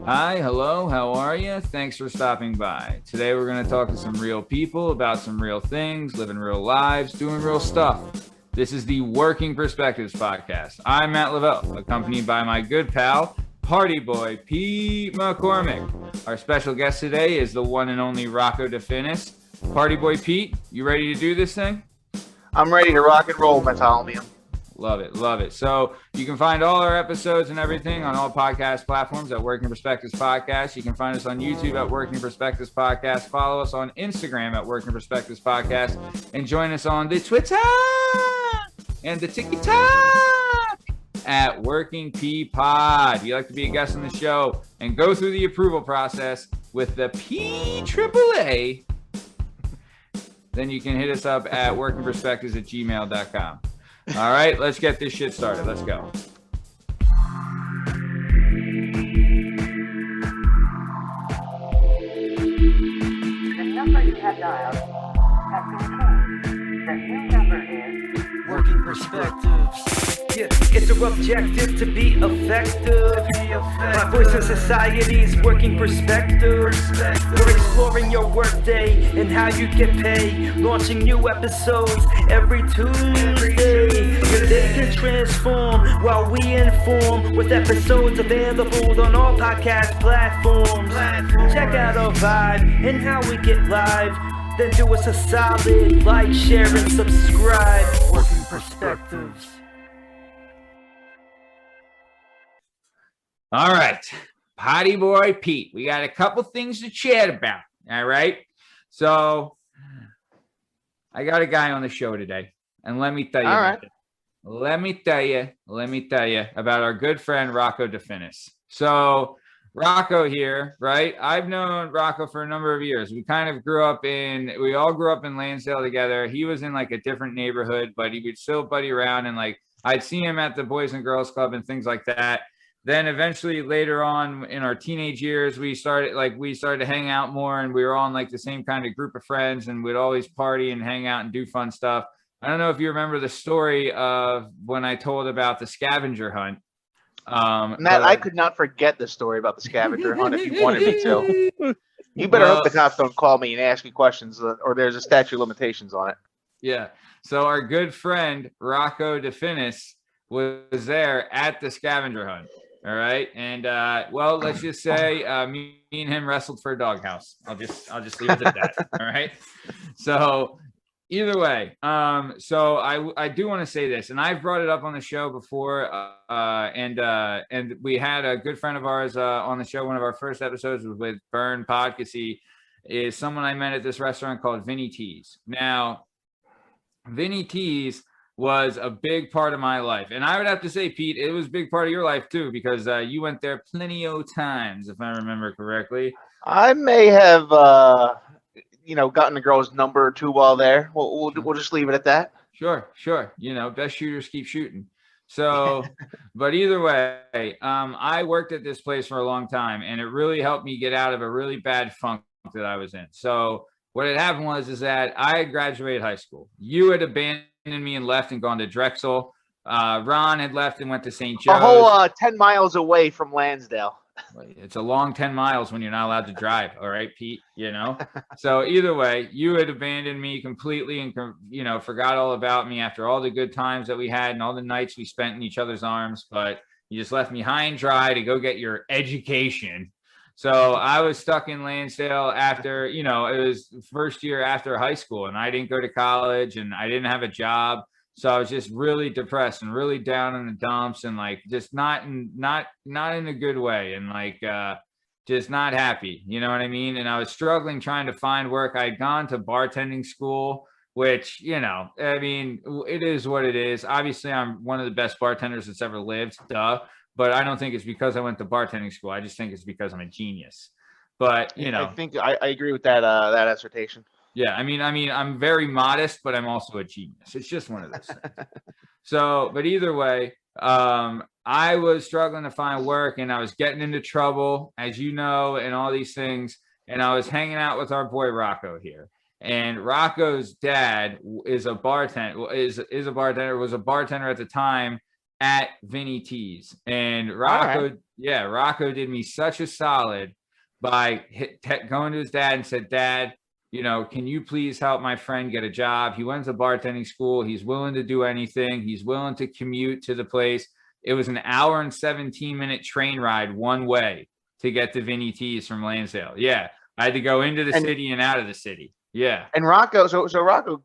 Hi, hello, how are you? Thanks for stopping by. Today we're going to talk to some real people about some real things, living real lives, doing real stuff. This is the Working Perspectives podcast. I'm Matt Lavelle, accompanied by my good pal, party boy, Pete McCormick. Our special guest today is the one and only Rocco DeFinis. Party boy Pete, you ready to do this thing? I'm ready to rock and roll, Metallmium. Love it, love it. So you can find all our episodes and everything on all podcast platforms at Working Perspectives Podcast. You can find us on YouTube at Working Perspectives Podcast. Follow us on Instagram at Working Perspectives Podcast. And join us on the Twitter and the TikTok at Working P Pod. If you'd like to be a guest on the show and go through the approval process with the PAAA, then you can hit us up at workingperspectives@gmail.com. All right, let's get this shit started. Let's go. The number you have dialed has been changed. The new number is Working Perspectives. Yeah, it's our objective to be effective. My voice in society's working perspectives. We're exploring your workday and how you get paid. Launching new episodes every Tuesday. Your day can transform while we inform, with episodes available on all podcast platforms. Check out our vibe and how we get live. Then do us a solid like, share, and subscribe. Working Perspectives. All right, potty boy Pete, we got a couple things to chat about. All right, so I got a guy on the show today, and let me tell you, let me tell you about our good friend Rocco DeFinis. So Rocco here, right? I've known Rocco for a number of years. We all grew up in Lansdale together. He was in like a different neighborhood, but he would still buddy around, and like I'd see him at the Boys and Girls Club and things like that. Then eventually later on in our teenage years, we started to hang out more, and we were on like the same kind of group of friends, and we'd always party and hang out and do fun stuff. I don't know if you remember the story of when I told about the scavenger hunt. Matt, I could not forget the story about the scavenger hunt if you wanted me to. You better hope the cops don't call me and ask me questions, or there's a statute of limitations on it. Yeah. So our good friend Rocco DeFinis was there at the scavenger hunt. All right. And well, let's just say me and him wrestled for a doghouse. I'll just leave it at that. All right. So either way, so I do want to say this, and I've brought it up on the show before, and we had a good friend of ours on the show. One of our first episodes was with Bern Podcassy, is someone I met at this restaurant called Vinny T's. Now, Vinny T's was a big part of my life, and I would have to say, Pete, it was a big part of your life too, because you went there plenty of times, if I remember correctly. I may have, gotten the girl's number or two while there. We'll just leave it at that. Sure. Best shooters keep shooting. So, but either way, I worked at this place for a long time, and it really helped me get out of a really bad funk that I was in. So what had happened is that I had graduated high school. You had abandoned me and left and gone to Drexel. Ron had left and went to St. Joe's. A whole 10 miles away from Lansdale. It's a long 10 miles when you're not allowed to drive. All right, Pete, So either way, you had abandoned me completely and, forgot all about me after all the good times that we had and all the nights we spent in each other's arms. But you just left me high and dry to go get your education. So I was stuck in Lansdale after, it was first year after high school, and I didn't go to college and I didn't have a job. So I was just really depressed and really down in the dumps, and like just not in a good way, and like just not happy. You know what I mean? And I was struggling trying to find work. I'd gone to bartending school, which, it is what it is. Obviously, I'm one of the best bartenders that's ever lived. Duh. But I don't think it's because I went to bartending school. I just think it's because I'm a genius. But, I think I agree with that assertion. Yeah, I'm very modest, but I'm also a genius. It's just one of those things. So, but either way, I was struggling to find work, and I was getting into trouble, as you know, and all these things. And I was hanging out with our boy Rocco here. And Rocco's dad is a bartender, was a bartender at the time at Vinny T's. And Rocco, Rocco did me such a solid by going to his dad and said, Dad, you know, can you please help my friend get a job? He went to bartending school. He's willing to do anything. He's willing to commute to the place. It was an hour and 17-minute train ride one way to get to Vinny T's from Lansdale. Yeah. I had to go into the city and out of the city. Yeah. And Rocco, so Rocco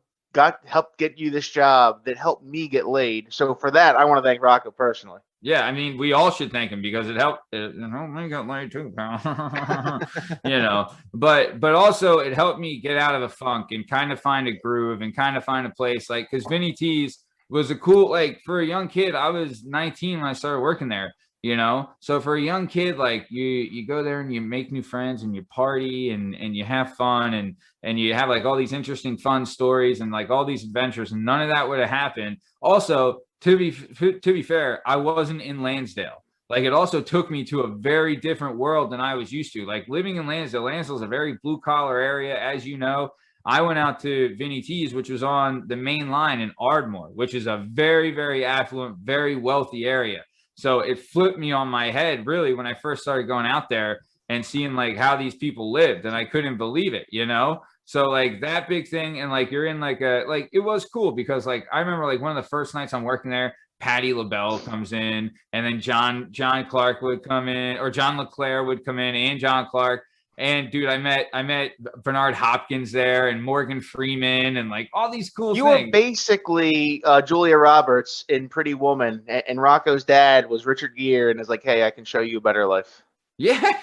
helped get you this job that helped me get laid. So for that, I want to thank Rocco personally. Yeah, I mean, we all should thank him because it helped. I got laid too, pal. You know, but also it helped me get out of the funk and kind of find a groove and kind of find a place, like, because Vinny T's was a cool, like, for a young kid. I was 19 when I started working there, you know. So for a young kid, like, you go there and you make new friends and you party and you have fun and you have like all these interesting fun stories and like all these adventures, and none of that would have happened. Also, to be fair, I wasn't in Lansdale. Like, it also took me to a very different world than I was used to. Like, living in Lansdale is a very blue collar area, as you know. I went out to Vinny T's, which was on the main line in Ardmore, which is a very, very affluent, very wealthy area. So it flipped me on my head, really, when I first started going out there and seeing like how these people lived, and I couldn't believe it, you know? So like that big thing, and like you're in like it was cool because like I remember like one of the first nights I'm working there, Patti LaBelle comes in, and then John Clark would come in, or John LeClaire would come in, and John Clark. And dude, I met Bernard Hopkins there, and Morgan Freeman, and like all these cool things. You were basically Julia Roberts in Pretty Woman, and Rocco's dad was Richard Gere, and is like, hey, I can show you a better life. Yeah,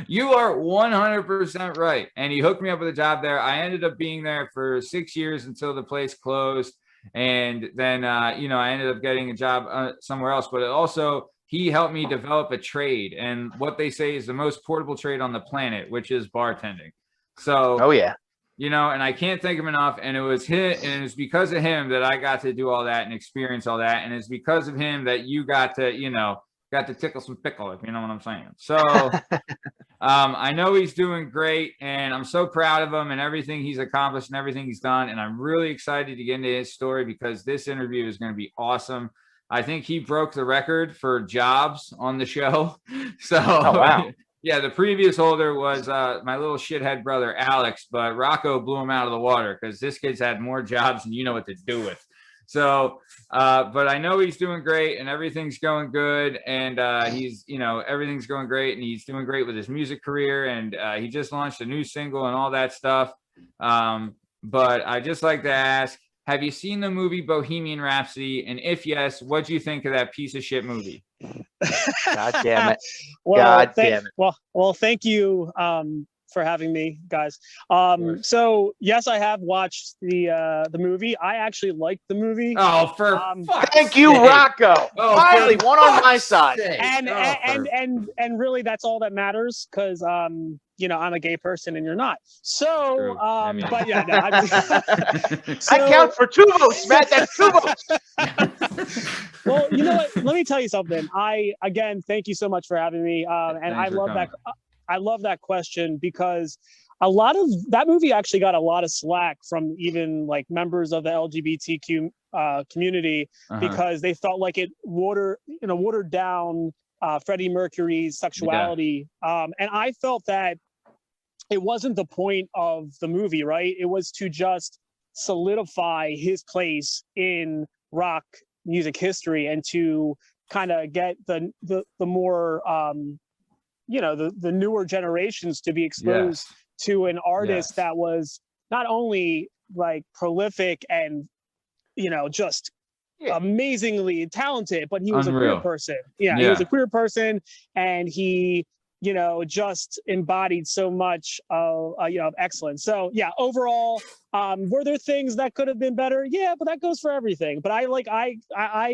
you are 100% right. And he hooked me up with a job there. I ended up being there for 6 years until the place closed. And then, you know, I ended up getting a job somewhere else. But it also, he helped me develop a trade, and what they say is the most portable trade on the planet, which is bartending. So, oh yeah, you know, and I can't thank him enough. And it was him, and it was because of him that I got to do all that and experience all that. And it's because of him that you got to, you know, got to tickle some pickle, if you know what I'm saying. So I know he's doing great, and I'm so proud of him and everything he's accomplished and everything he's done. And I'm really excited to get into his story because this interview is going to be awesome. I think he broke the record for jobs on the show. So, oh, wow. Yeah, the previous holder was my little shithead brother, Alex, but Rocco blew him out of the water because this kid's had more jobs than you know what to do with. So, but I know he's doing great and everything's going good, and he's, you know, everything's going great, and he's doing great with his music career, and he just launched a new single and all that stuff. But I just like to ask, have you seen the movie Bohemian Rhapsody? And if yes, what do you think of that piece of shit movie? God damn it. Well, damn it. Well, thank you for having me, guys. So yes, I have watched the movie. I actually liked the movie. Oh, for thank you, Rocco. Oh, finally, one on my side. And really, that's all that matters, because you know, I'm a gay person and you're not. So, but yeah, no, I count for 2 votes, Matt. That's 2 votes. Well, you know what? Let me tell you something. Again, thank you so much for having me. And I love that. I love that question, because a lot of that movie actually got a lot of slack from even like members of the LGBTQ community, because they felt like it watered down Freddie Mercury's sexuality. And I felt that it wasn't the point of the movie, right? It was to just solidify his place in rock music history, and to kind of get the more you know, the newer generations to be exposed to an artist that was not only like prolific and, you know, just amazingly talented, but he was a queer person. He was a queer person, and he, you know, just embodied so much of you know, of excellence. So yeah, overall, were there things that could have been better? Yeah, but that goes for everything. But I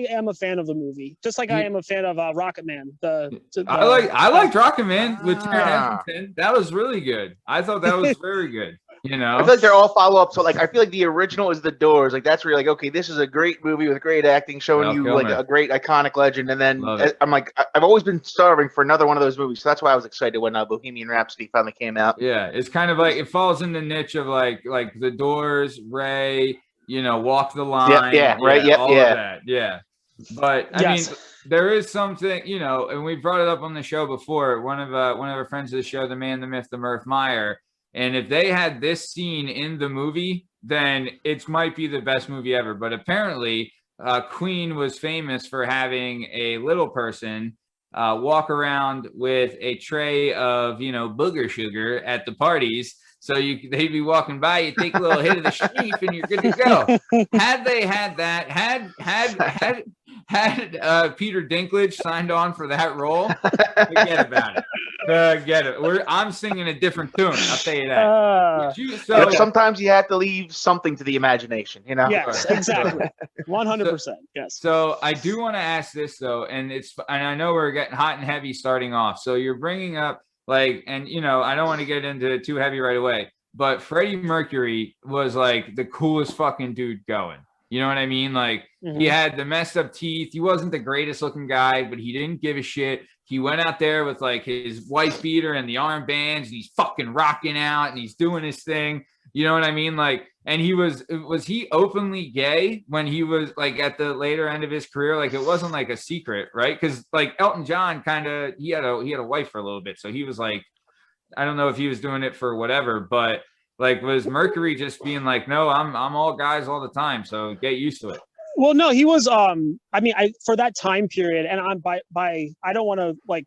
am a fan of the movie, just like I am a fan of Rocket Man. I liked Rocket Man with Taron Egerton. That was really good. I thought that was very good. You know, I feel like they're all follow-ups. So like, I feel like the original is The Doors. Like, that's where you're like, okay, this is a great movie with great acting, showing you like a great iconic legend. And then I'm like, I've always been starving for another one of those movies. So that's why I was excited when Bohemian Rhapsody finally came out. Yeah, it's kind of like, it falls in the niche of like The Doors, Ray, you know, Walk the Line. Right. All of that. Yeah. But I mean, there is something, you know, and we brought it up on the show before. One of our friends of the show, the man, the myth, the Murph Meyer. And if they had this scene in the movie, then it might be the best movie ever. But apparently, Queen was famous for having a little person walk around with a tray of, you know, booger sugar at the parties. So they'd be walking by, you take a little hit of the sheaf, and you're good to go. Had they had that, had Peter Dinklage signed on for that role, forget about it. Forget it. I'm singing a different tune. I'll tell you that. So sometimes you have to leave something to the imagination, you know? Yes, exactly. 100%. Yes. So I do want to ask this though, and I know we're getting hot and heavy starting off. So you're bringing up like, and you know, I don't want to get into it too heavy right away, but Freddie Mercury was like the coolest fucking dude going. You know what I mean? Like he had the messed up teeth. He wasn't the greatest looking guy, but he didn't give a shit. He went out there with like his wife beater and the armbands, and he's fucking rocking out and he's doing his thing. You know what I mean? Like, and was he openly gay when he was like at the later end of his career? Like it wasn't like a secret, right? Because like Elton John he had a wife for a little bit. So he was like, I don't know if he was doing it for whatever, but like was Mercury just being like, no, I'm all guys all the time. So get used to it. Well, no, he was, I mean, for that time period, and I'm I don't want to like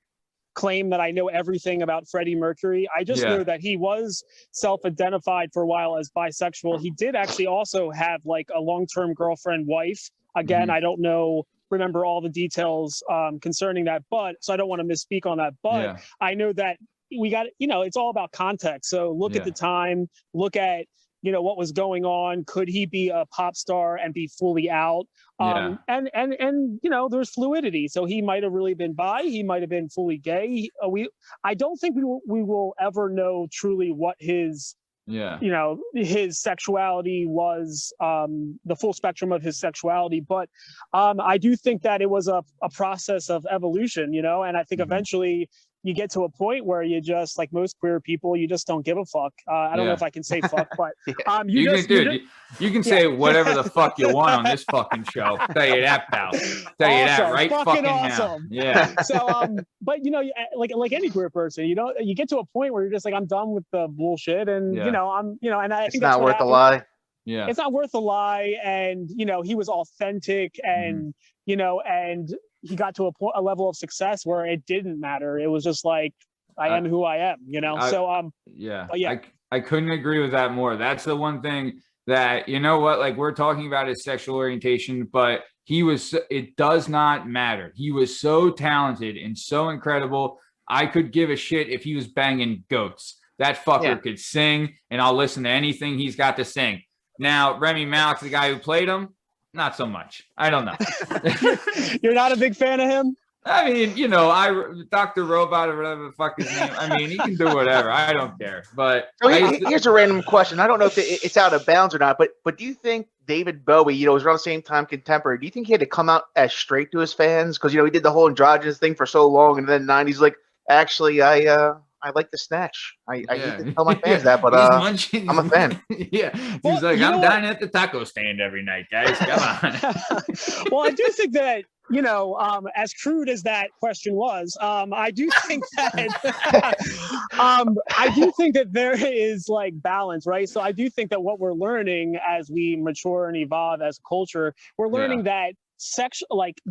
claim that I know everything about Freddie Mercury. I just know that he was self-identified for a while as bisexual. He did actually also have like a long-term girlfriend wife. Again, I don't remember all the details concerning that, but so I don't want to misspeak on that, but I know that we got, you know, it's all about context. So look at the time, look at, you know, what was going on. Could he be a pop star and be fully out? And you know, there's fluidity. So he might have really been bi. He might have been fully gay. I don't think we will ever know truly what his, you know, his sexuality was, the full spectrum of his sexuality. But I do think that it was a process of evolution, you know, and I think eventually you get to a point where you just, like most queer people, you just don't give a fuck. I don't know if I can say fuck, but you can say whatever the fuck you want on this fucking show. Tell you that, pal. Tell you that right fucking awesome. Now. Yeah. So, but you know, like any queer person, you know, you get to a point where you're just like, I'm done with the bullshit, and you know, and I think it's not worth a lie. Yeah, it's not worth a lie, and you know, he was authentic, and you know, and he got to a level of success where it didn't matter. It was just like, I am who I am, you know? I couldn't agree with that more. That's the one thing that, you know what, like we're talking about his sexual orientation, but it does not matter. He was so talented and so incredible. I could give a shit if he was banging goats. That fucker could sing, and I'll listen to anything he's got to sing. Now, Remy Malek's the guy who played him. Not so much. I don't know. You're not a big fan of him? I mean, you know, Dr. Robot or whatever the fuck his name. I mean, he can do whatever. I don't care. But here's a random question. I don't know if it's out of bounds or not, but do you think David Bowie, you know, was around the same time contemporary? Do you think he had to come out as straight to his fans? Because, you know, he did the whole androgynous thing for so long, and then '90s, like, actually, I like the snatch. I hate to tell my fans that, but I'm a fan. He's like, I'm dining at the taco stand every night, guys. Come on. Well, I do think that, you know, as crude as that question was, I do think that there is like balance, right? So I do think that what we're learning as we mature and evolve as a culture, we're learning that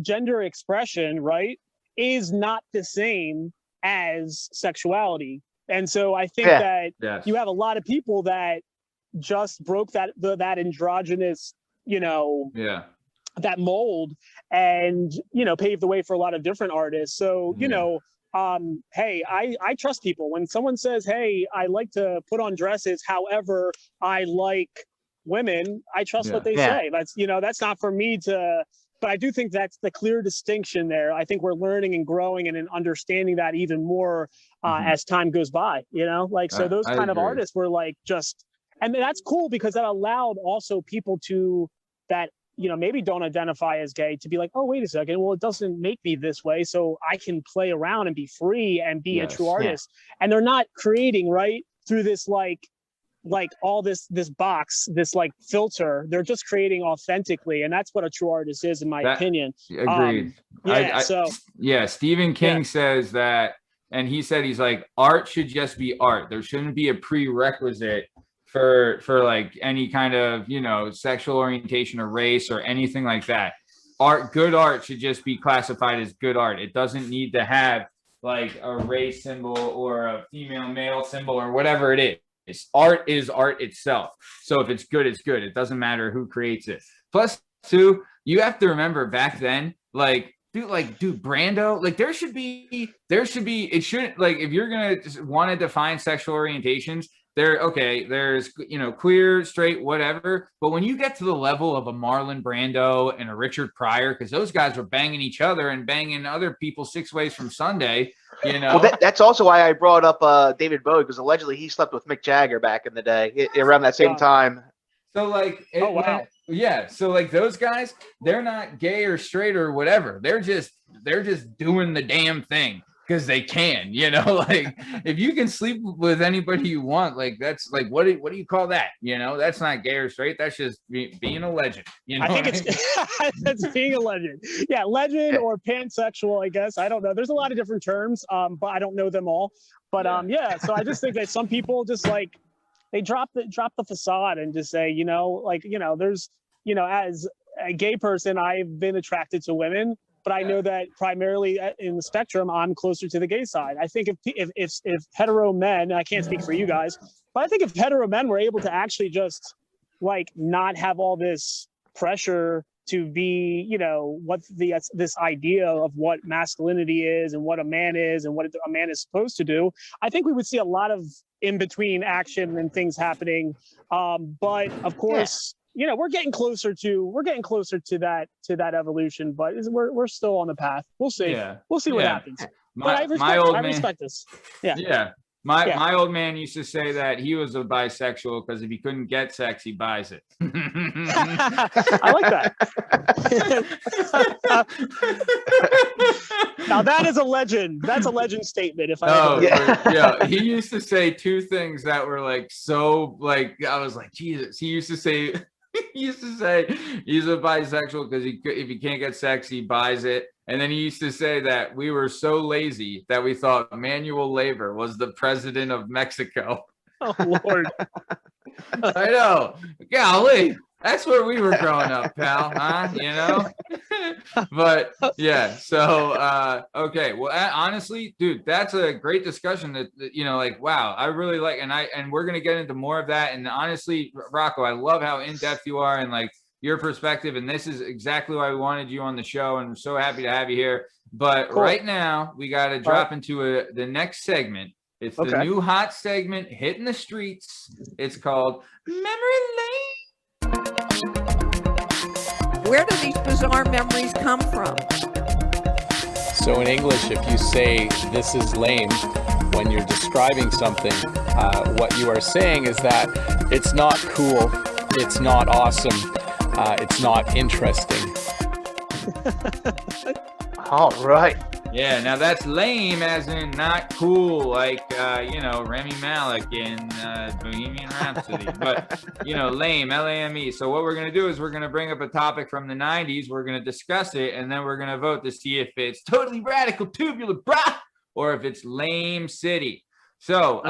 gender expression, right, is not the same as sexuality. And so I think that you have a lot of people that just broke that androgynous, you know, that mold, and, you know, paved the way for a lot of different artists. So, you know, hey, I trust people. When someone says, hey, I like to put on dresses, however, I like women, I trust what they say. That's, you know, that's not for me to, but I do think that's the clear distinction there. I think we're learning and growing and understanding that even more as time goes by, you know, like, so those kind of artists were like, and that's cool because that allowed also people that, you know, maybe don't identify as gay to be like, oh, wait a second, well, it doesn't make me this way, so I can play around and be free and be a true artist. And they're not creating, right, through this like like all this box, this like filter. They're just creating authentically, and that's what a true artist is, in my opinion. Agreed. Stephen King says that, and he said, he's like, art should just be art. There shouldn't be a prerequisite for like any kind of, you know, sexual orientation or race or anything like that. Good art should just be classified as good art. It doesn't need to have like a race symbol or a female male symbol or whatever it is. Art is art itself. So if it's good, it's good. It doesn't matter who creates it. Plus, too, you have to remember back then, dude, Brando, like there should be, it shouldn't, like, if you're going to want to define sexual orientations, there's, you know, queer, straight, whatever. But when you get to the level of a Marlon Brando and a Richard Pryor, because those guys were banging each other and banging other people 6 ways from Sunday, you know. Well, that's also why I brought up David Bowie, because allegedly he slept with Mick Jagger back in the day, around that same time. So like, so like those guys, they're not gay or straight or whatever. They're just doing the damn thing because they can, you know. Like if you can sleep with anybody you want, like that's like what do you call that? You know, that's not gay or straight. That's just being a legend. You know, I think it's being a legend. Yeah, legend or pansexual, I guess. I don't know. There's a lot of different terms, but I don't know them all. But so I just think that some people just like, they drop the facade and just say, you know, like, you know, there's, you know, as a gay person, I've been attracted to women, but I know that primarily in the spectrum, I'm closer to the gay side. I think if hetero men, I can't speak for you guys, but I think if hetero men were able to actually just like not have all this pressure to be, you know, what this idea of what masculinity is and what a man is and what a man is supposed to do, I think we would see a lot of in between action and things happening. But of course, you know, we're getting closer to that evolution, but we're still on the path. We'll see. Yeah. We'll see what happens. I respect this. Yeah. Yeah. My old man used to say that he was a bisexual because if he couldn't get sex, he buys it. I like that. Now that is a legend. That's a legend statement. He used to say two things that were like so like I was like Jesus. He used to say he's a bisexual because if he can't get sex, he buys it. And then he used to say that we were so lazy that we thought Manuel Labor was the president of Mexico. Oh, Lord. I know. Golly. That's where we were growing up, pal. Huh? You know? But, yeah. So, okay. Well, honestly, dude, that's a great discussion that, you know, like, wow, I really like, and we're going to get into more of that. And honestly, Rocco, I love how in-depth you are and like, your perspective, and this is exactly why we wanted you on the show, and we're so happy to have you here. But right now, we got to drop into the next segment. It's the new hot segment, hitting the streets. It's called Memory Lane. Where do these bizarre memories come from? So in English, if you say this is lame, when you're describing something, what you are saying is that it's not cool, it's not awesome, it's not interesting. All right. Yeah, now that's lame as in not cool, like, you know, Rami Malek in Bohemian Rhapsody. But, you know, lame, L-A-M-E. So what we're going to do is we're going to bring up a topic from the 90s. We're going to discuss it, and then we're going to vote to see if it's totally radical, tubular, brah, or if it's lame city. So,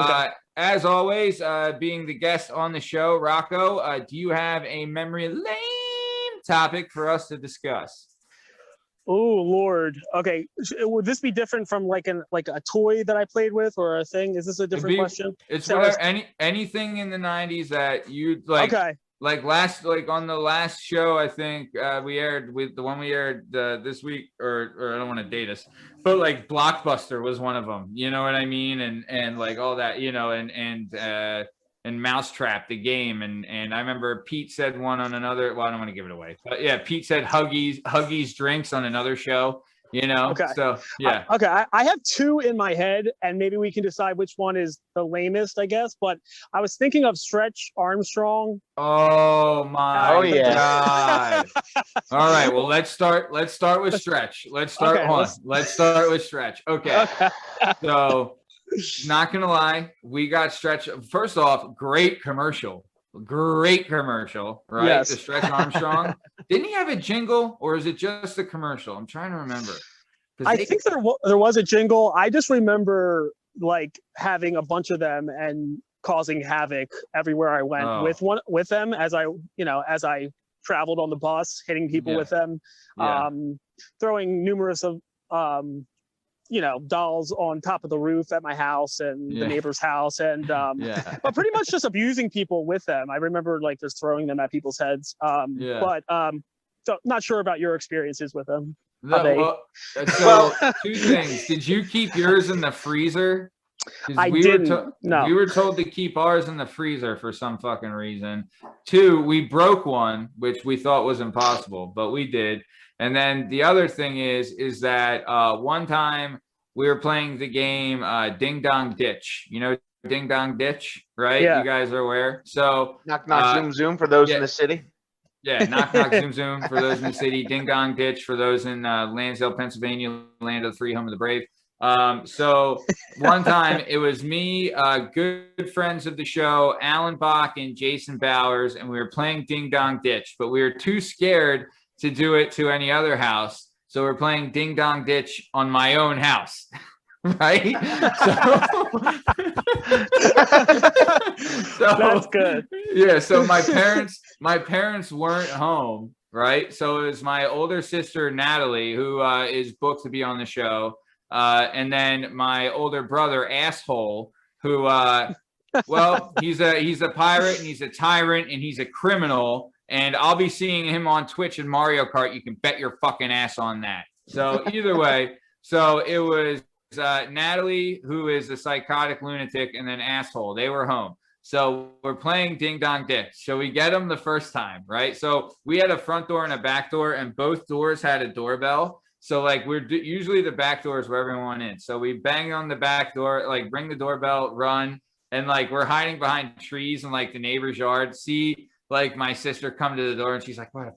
as always, being the guest on the show, Rocco, do you have a memory lame topic for us to discuss? Oh, Lord. Okay. Would this be different from like a toy that I played with or a thing? Is this a different question? It's whatever, anything in the 90s that you'd like. Okay. Like on the last show, I think we aired with the one we aired this week, or I don't want to date us, but like Blockbuster was one of them. You know what I mean? And like all that, you know, and Mousetrap, the game. And I remember Pete said one on another. Well, I don't want to give it away, but yeah, Pete said Huggies drinks on another show. You know, okay. So yeah. Okay, I have two in my head, and maybe we can decide which one is the lamest, I guess. But I was thinking of Stretch Armstrong. Oh my God! All right, well let's start with Stretch. Let's start with Stretch. Okay. So not gonna lie, we got Stretch. First off, great commercial, right? Yes. The Stretch Armstrong. Didn't he have a jingle, or is it just a commercial? I'm trying to remember. I think there was a jingle. I just remember like having a bunch of them and causing havoc everywhere I went with them as I traveled on the bus, hitting people with them, throwing numerous of dolls on top of the roof at my house and the neighbor's house, and but pretty much just abusing people with them. I remember like just throwing them at people's heads. But so not sure about your experiences with them. So 2 things. Did you keep yours in the freezer? I didn't. No. We were told to keep ours in the freezer for some fucking reason. 2, we broke one, which we thought was impossible, but we did. And then the other thing is that one time we were playing the game Ding Dong Ditch. You know Ding Dong Ditch, right? Yeah. You guys are aware. So knock knock zoom zoom for those in the city. Yeah, knock knock zoom zoom for those in the city. Ding Dong Ditch for those in Lansdale, Pennsylvania, land of the free, home of the brave. So one time it was me, good friends of the show, Alan Bach and Jason Bowers, and we were playing Ding Dong Ditch, but we were too scared to do it to any other house. So we're playing Ding Dong Ditch on my own house. Right? So that's good. Yeah. So my parents weren't home. Right. So it was my older sister, Natalie, who is booked to be on the show. And then my older brother, Asshole, who, well, he's a pirate and he's a tyrant and he's a criminal. And I'll be seeing him on Twitch and Mario Kart. You can bet your fucking ass on that. So either way, so it was Natalie, who is a psychotic lunatic, and then Asshole. They were home. So we're playing Ding Dong Ditch. So we get them the first time, right? So we had a front door and a back door, and both doors had a doorbell. So like usually the back door is where everyone is. So we bang on the back door, like ring the doorbell, run, and like we're hiding behind trees in like the neighbor's yard. See like my sister come to the door and she's like, "What?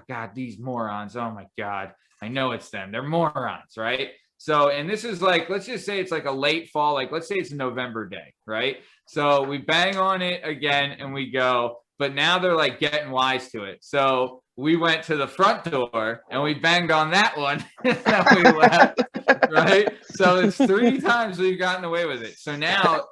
God, these morons! Oh my God, I know it's them. They're morons, right?" So, and this is like, let's just say it's like a late fall, like let's say it's a November day, right? So we bang on it again and we go, but now they're like getting wise to it. So we went to the front door and we banged on that one and then we left, right? So it's 3 times we've gotten away with it. So now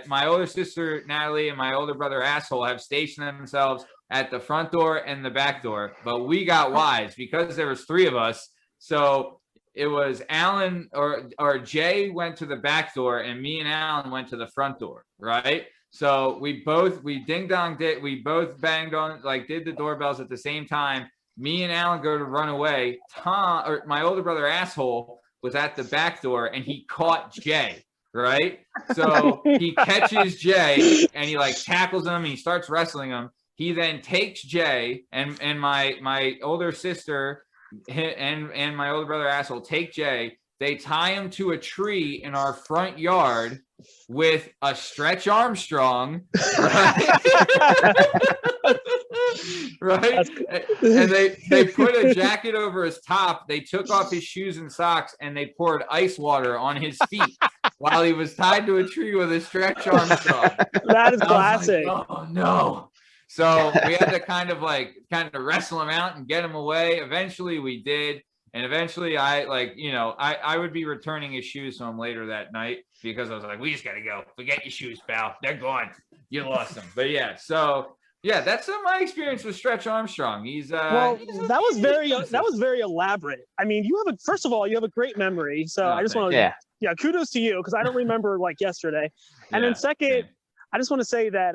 my older sister, Natalie, and my older brother, Asshole, have stationed themselves at the front door and the back door, but we got wise because there was 3 of us. So it was Alan or Jay went to the back door and me and Alan went to the front door, right? So we both banged on, like did the doorbells at the same time. Me and Alan go to run away. My older brother, Asshole, was at the back door and he caught Jay, right? So he catches Jay and he like tackles him and he starts wrestling him. He then takes Jay and my older sister and my older brother, Asshole, take Jay. They tie him to a tree in our front yard with a Stretch Armstrong, right? Right? And they put a jacket over his top. They took off his shoes and socks and they poured ice water on his feet while he was tied to a tree with a Stretch Armstrong. That is classic. Like, oh no. So we had to kind of wrestle him out and get him away. Eventually we did. And eventually I would be returning his shoes to him later that night because I was like, we just got to go. Forget your shoes, pal. They're gone. You lost them. But yeah, so yeah, that's my experience with Stretch Armstrong. That was very elaborate. I mean, first of all, you have a great memory. So I just want to, kudos to you because I don't remember like yesterday. And then second, I just want to say that,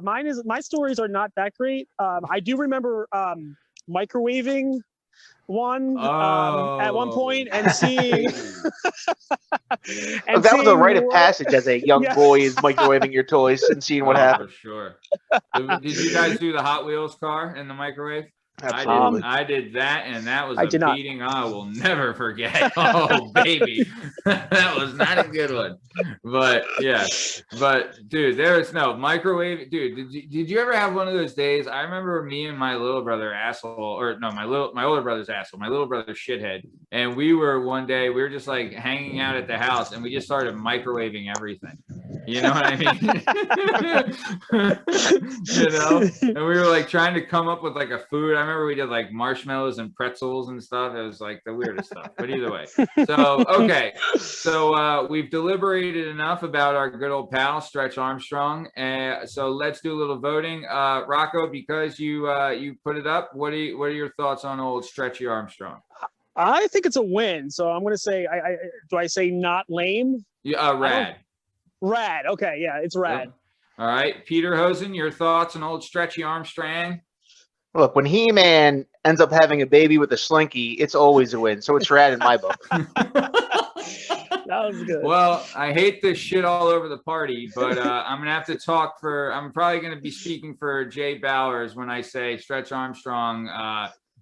my stories are not that great. I do remember microwaving one at one point and seeing. That was a rite of passage as a young boy is microwaving your toys and seeing what happened. For sure. Did you guys do the Hot Wheels car in the microwave? Absolutely. I did that, and that was a beating I will never forget. Oh, baby. That was not a good one. But, yeah. But, dude, there's no microwave. Dude, did you ever have one of those days? I remember me and my little brother, my older brother's asshole, my little brother's shithead. And we were just like hanging out at the house, and we just started microwaving everything. You know what I mean? You know? And we were like trying to come up with like a food. I remember we did like marshmallows and pretzels and stuff. It was like the weirdest stuff. But either way. So, okay. So we've deliberated enough about our good old pal, Stretch Armstrong. So let's do a little voting. Rocco, because you put it up, what are your thoughts on old Stretchy Armstrong? I think it's a win. So I'm going to say, do I say not lame? Yeah, rad. Rad. Okay. Yeah, it's rad. Yep. All right. Peter Hosen, your thoughts on old Stretchy Armstrong? Look, when He-Man ends up having a baby with a slinky, it's always a win. So it's rad in my book. That was good. Well, I hate this shit all over the party, but I'm going to have to I'm probably going to be speaking for Jay Bowers when I say Stretch Armstrong,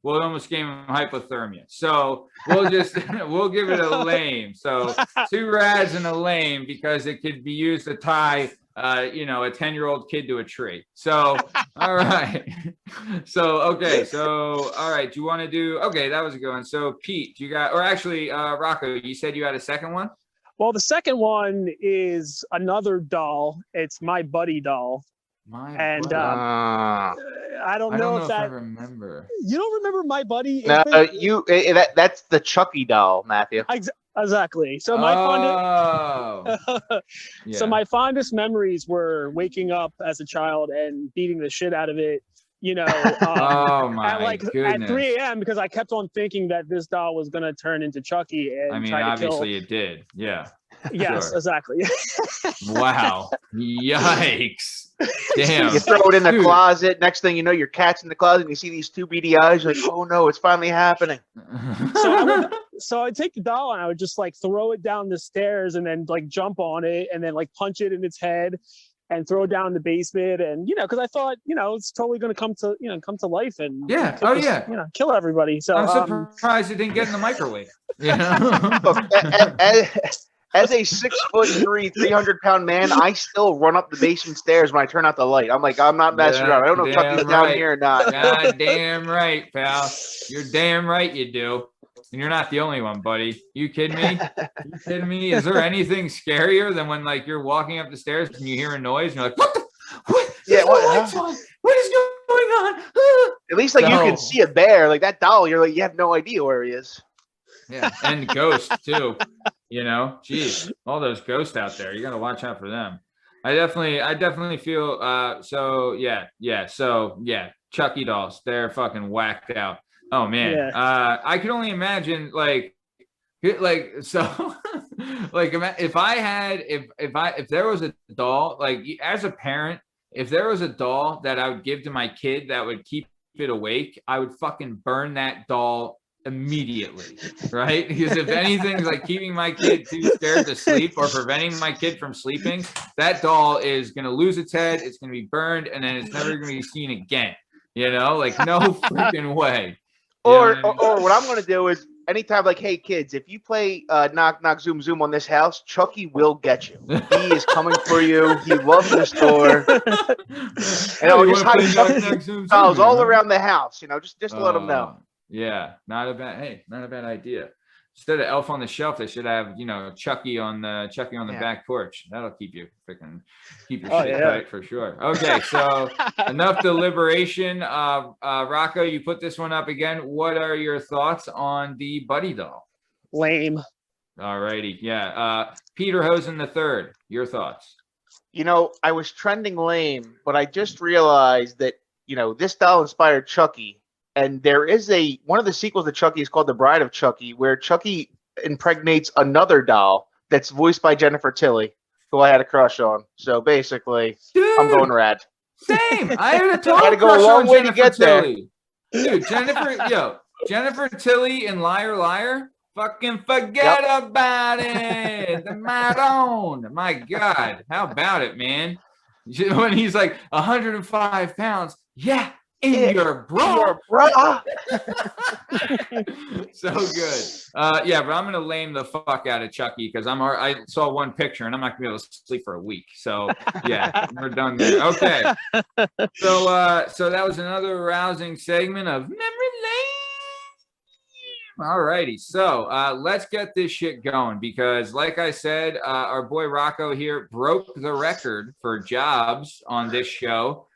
it almost gave him hypothermia. So we'll give it a lame. So 2 rads and a lame because it could be used to tie, a 10-year-old kid to a tree. So, all right. So, okay. So, all right. Do you want to do, okay, that was a good one. So Pete, Rocco, you said you had a second one? Well, the second one is another doll. It's my buddy doll. I don't know if I remember. You don't remember my buddy? No, that's the Chucky doll, Matthew. Exactly. So my fondest memories were waking up as a child and beating the shit out of it. At 3 a.m. because I kept on thinking that this doll was going to turn into Chucky. And obviously it did. Yeah. Yes, sure. Exactly. Wow. Yikes. Damn. You throw it in the closet. Next thing you know, your cat's in the closet and you see these 2 beady eyes. You're like, oh no, it's finally happening. So I'd take the doll and I would just like throw it down the stairs and then like jump on it and then like punch it in its head and throw it down in the basement. And, because I thought, it's totally going to come to life and kill everybody. So I'm surprised it didn't get in the microwave. Look, as a 6'3", 300-pound man, I still run up the basement stairs when I turn out the light. I'm like, I'm not messing around. I don't know if Chucky's down here or not. God damn right, pal. You're damn right you do. And you're not the only one, buddy. You kidding me? Is there anything scarier than when like you're walking up the stairs and you hear a noise and you're like, what the? What? Yeah, what is going on? At least like you can see a bear. Like that doll, you're like, you have no idea where he is. Yeah, and ghosts too. Geez, all those ghosts out there. You got to watch out for them. I definitely feel. Chucky dolls. They're fucking whacked out. Oh man. Yeah. I can only imagine if there was a doll, like as a parent, if there was a doll that I would give to my kid that would keep it awake, I would fucking burn that doll immediately, right? Because if anything's like keeping my kid too scared to sleep or preventing my kid from sleeping, that doll is going to lose its head, it's going to be burned, and then it's never going to be seen again. No freaking way. Or what I'm going to do is anytime, like, hey kids, if you play knock knock zoom zoom on this house, Chucky will get you. He is coming for you. He loves the store. And I'll just hide Chucky dolls all around the house. Just to let them know. Yeah, not a bad idea. Instead of Elf on the Shelf, they should have, Chucky on the back porch. That'll keep your shit tight for sure. Okay, so enough deliberation. Rocco, you put this one up again. What are your thoughts on the Buddy doll? Lame. All righty, yeah. Peter Hosen III, your thoughts? I was trending lame, but I just realized that this doll inspired Chucky. And there is one of the sequels to Chucky is called The Bride of Chucky, where Chucky impregnates another doll that's voiced by Jennifer Tilly, who I had a crush on. So basically, dude, I'm going rad. Same. I had a total crush on Jennifer Tilly. Dude, Jennifer Tilly in Liar Liar. Fucking forget about it. The Madone. My God. How about it, man? When he's like 105 pounds. Yeah. in your bra. So good. Yeah, but I'm gonna lame the fuck out of Chucky because I saw one picture and I'm not gonna be able to sleep for a week. So yeah, we're done there. Okay. So that was another rousing segment of Memory Lane. All righty. So let's get this shit going because, like I said, our boy Rocco here broke the record for jobs on this show,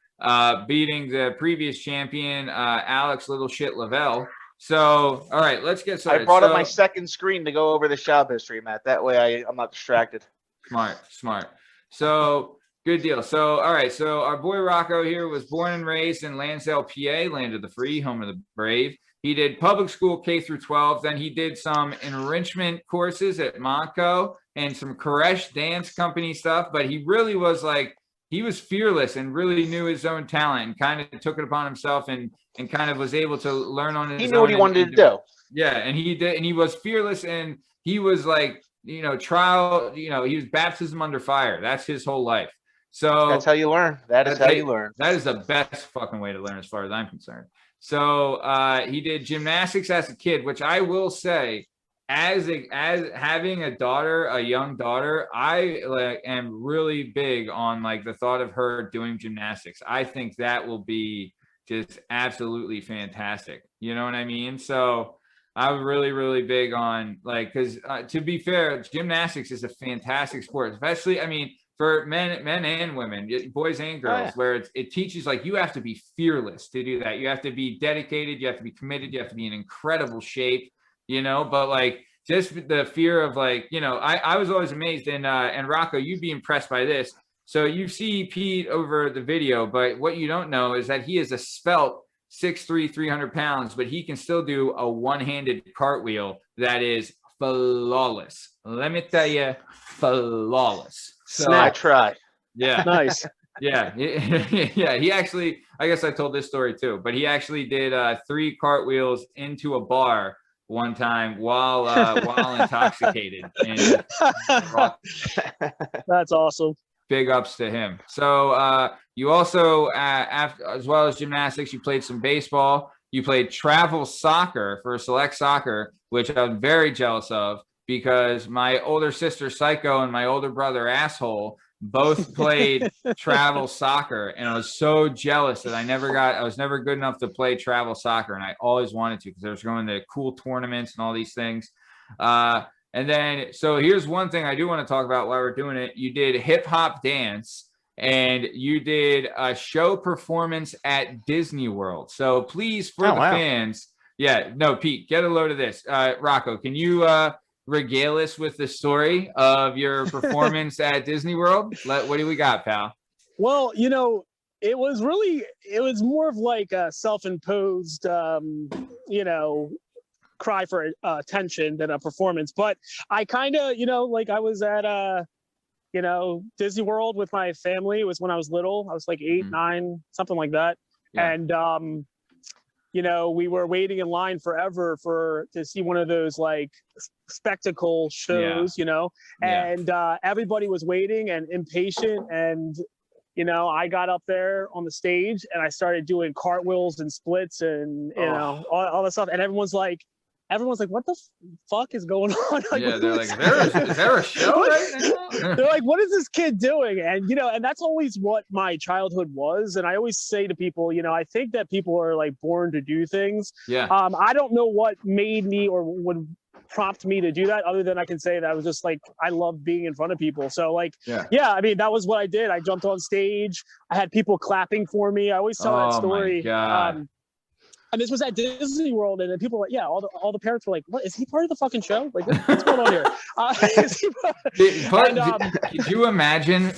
beating the previous champion, Alex Little Shit Lavelle. So, all right, let's get started. I brought up my second screen to go over the job history, Matt. That way I'm not distracted. Smart. So, good deal. So, all right. So, our boy Rocco here was born and raised in Lansdale, PA, land of the free, home of the brave. He did public school K through 12. Then he did some enrichment courses at Montco and some Koresh dance company stuff. But he really was like, he was fearless and really knew his own talent and kind of took it upon himself and kind of was able to learn on his own. He knew what he wanted to do. Yeah. And he did. And he was fearless and he was like, he was baptism under fire. That's his whole life. So that's how you learn. That is how you learn. That is the best fucking way to learn as far as I'm concerned. So he did gymnastics as a kid, which I will say, as having a young daughter, I am really big on like the thought of her doing gymnastics. I think that will be just absolutely fantastic. You know what I mean? So I'm really, really big on like, because to be fair, gymnastics is a fantastic sport, especially, I mean, for men and women, boys and girls, where it teaches like you have to be fearless to do that. You have to be dedicated. You have to be committed. You have to be in incredible shape, but like just the fear of like, I was always amazed and Rocco, you'd be impressed by this. So you see Pete over the video, but what you don't know is that he is a svelte 6'3", 300 pounds, but he can still do a one-handed cartwheel that is flawless. Let me tell you, flawless. So I tried. Yeah. Nice. Yeah. Yeah. He actually, I guess I told this story too, but he actually did 3 cartwheels into a bar one time while intoxicated. And that's awesome. Big ups to him. So you also, as well as gymnastics, you played some baseball. You played travel soccer for select soccer, which I'm very jealous of. Because my older sister Psycho and my older brother Asshole both played travel soccer, and I was so jealous that I was never good enough to play travel soccer, and I always wanted to because I was going to cool tournaments and all these things. And then, so here's one thing I do want to talk about while we're doing it. You did hip hop dance, and you did a show performance at Disney World. So please, for the fans, Pete, get a load of this. Rocco, can you regale us with the story of your performance at Disney World? What do we got, pal? Well, it was more of like a self-imposed, cry for attention than a performance. But I kind of, I was at, Disney World with my family. It was when I was little. I was like 8, 9, something like that. Yeah. And, we were waiting in line forever to see one of those like spectacle shows, and everybody was waiting and impatient. And, I got up there on the stage and I started doing cartwheels and splits and, all that stuff. And everyone's like, what the fuck is going on? Like, they're like, is there a show right now? They're like, what is this kid doing? And, and that's always what my childhood was. And I always say to people, I think that people are like born to do things. Yeah. I don't know what made me or would prompt me to do that, other than I can say that I was just like, I love being in front of people. So like, I mean, that was what I did. I jumped on stage. I had people clapping for me. I always tell that story. My God. And this was at Disney World, and then people were like, all the parents were like, what, is he part of the fucking show? Like, what's going on here?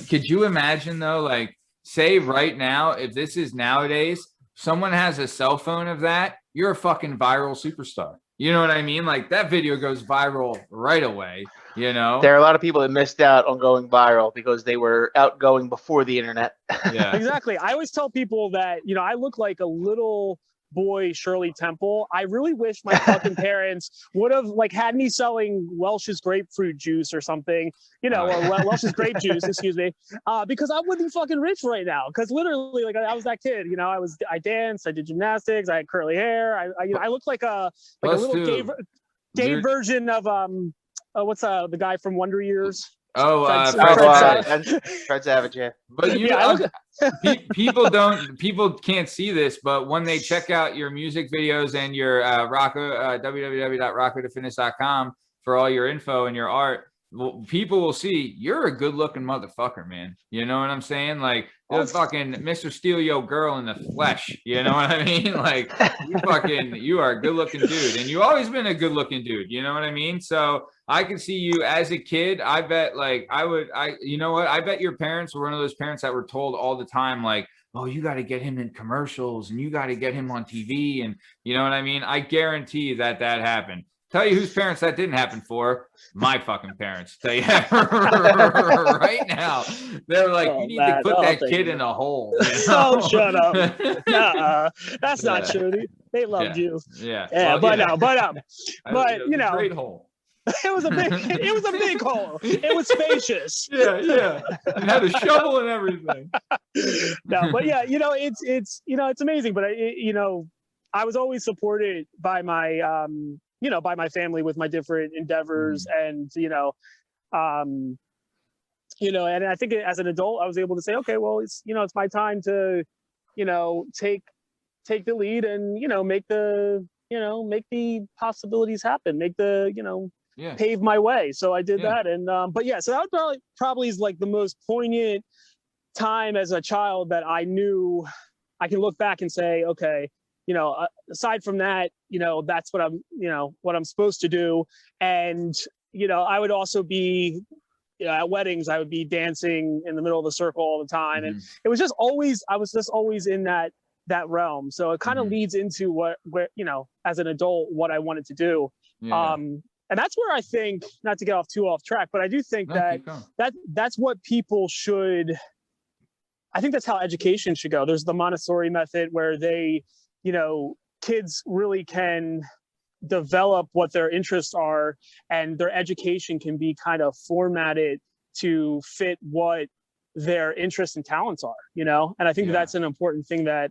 Could you imagine though, like, say right now, if this is nowadays, someone has a cell phone of that, you're a fucking viral superstar. You know what I mean? Like that video goes viral right away, There are a lot of people that missed out on going viral because they were outgoing before the internet. Yeah, exactly. I always tell people that, I look like a little boy Shirley Temple. I really wish my fucking parents would have like had me selling Welch's grapefruit juice or something, you know, or Welch's grape juice, excuse me, because I would be fucking rich right now. Because literally, like, I was that kid, you know, I danced, I did gymnastics, I had curly hair, I looked like a little gay version of what's the guy from Wonder Years? Fred Savage, yeah. But people can't see this, but when they check out your music videos and your www.roccodefinis.com for all your info and your art, people will see you're a good looking motherfucker, man. You know what I'm saying? Like, the fucking Mr. Steal Yo girl in the flesh. You know what I mean? Like, you are a good looking dude, and you've always been a good looking dude. You know what I mean? So I can see you as a kid. I bet, like, you know what? I bet your parents were one of those parents that were told all the time, like, oh, you got to get him in commercials and you got to get him on TV. And you know what I mean? I guarantee that happened. Tell you whose parents that didn't happen for. My fucking parents. Tell you right now. They're like, you need to put that kid in a hole. You know? Oh, shut up. That's not true. They loved you. Yeah. But you know, great hole. It was a big hole. It was spacious. Yeah. It had a shovel and everything. No, but yeah, you know, it's you know, it's amazing. But you know, I was always supported by my you know, by my family with my different endeavors, and you know, and I think as an adult, I was able to say, okay, well, it's, you know, it's my time to, you know, take the lead and, you know, make the possibilities happen, make the, you know, pave my way. So I did that, and but yeah, so that probably is like the most poignant time as a child that I knew I can look back and say, okay, you know, aside from that, you know, that's what I'm supposed to do. And, you know, I would also be, you know, at weddings, I would be dancing in the middle of the circle all the time. And it was just always, I was just always in that realm. So it kind of leads into where, you know, as an adult, what I wanted to do. And that's where I think, not to get too off track, but I do think that's what people should, I think that's how education should go. There's the Montessori method where they, you know, kids really can develop what their interests are, and their education can be kind of formatted to fit what their interests and talents are, you know? And I think that's an important thing that,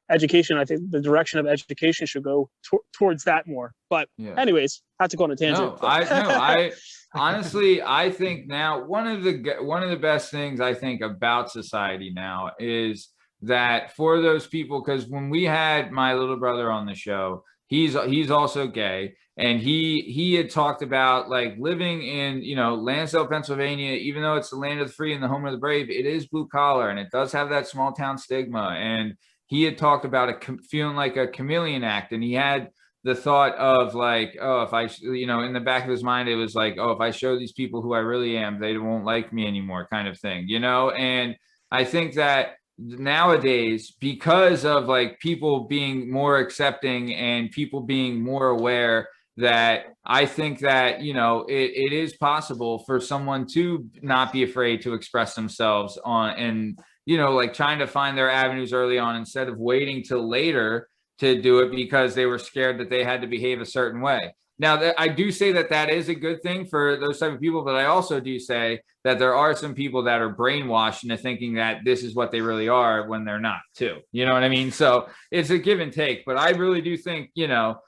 education, I think the direction of education should go towards that more. But anyways, not to go on a tangent. I honestly, I think now one of the best things I think about society now is that for those people, because when we had my little brother on the show, he's also gay, and he had talked about like living in, you know, Lansdale, Pennsylvania, even though it's the land of the free and the home of the brave, it is blue collar and it does have that small town stigma. And he had talked about feeling like a chameleon act, and he had the thought of like, oh, if I, you know, in the back of his mind, it was like, oh, if I show these people who I really am, they won't like me anymore, kind of thing, you know. And I think that nowadays, because of like people being more accepting and people being more aware, that I think that, you know, it is possible for someone to not be afraid to express themselves on, and, you know, like trying to find their avenues early on instead of waiting till later to do it because they were scared that they had to behave a certain way. Now, I do say that is a good thing for those type of people, but I also do say that there are some people that are brainwashed into thinking that this is what they really are when they're not too. You know what I mean? So it's a give and take, but I really do think, you know,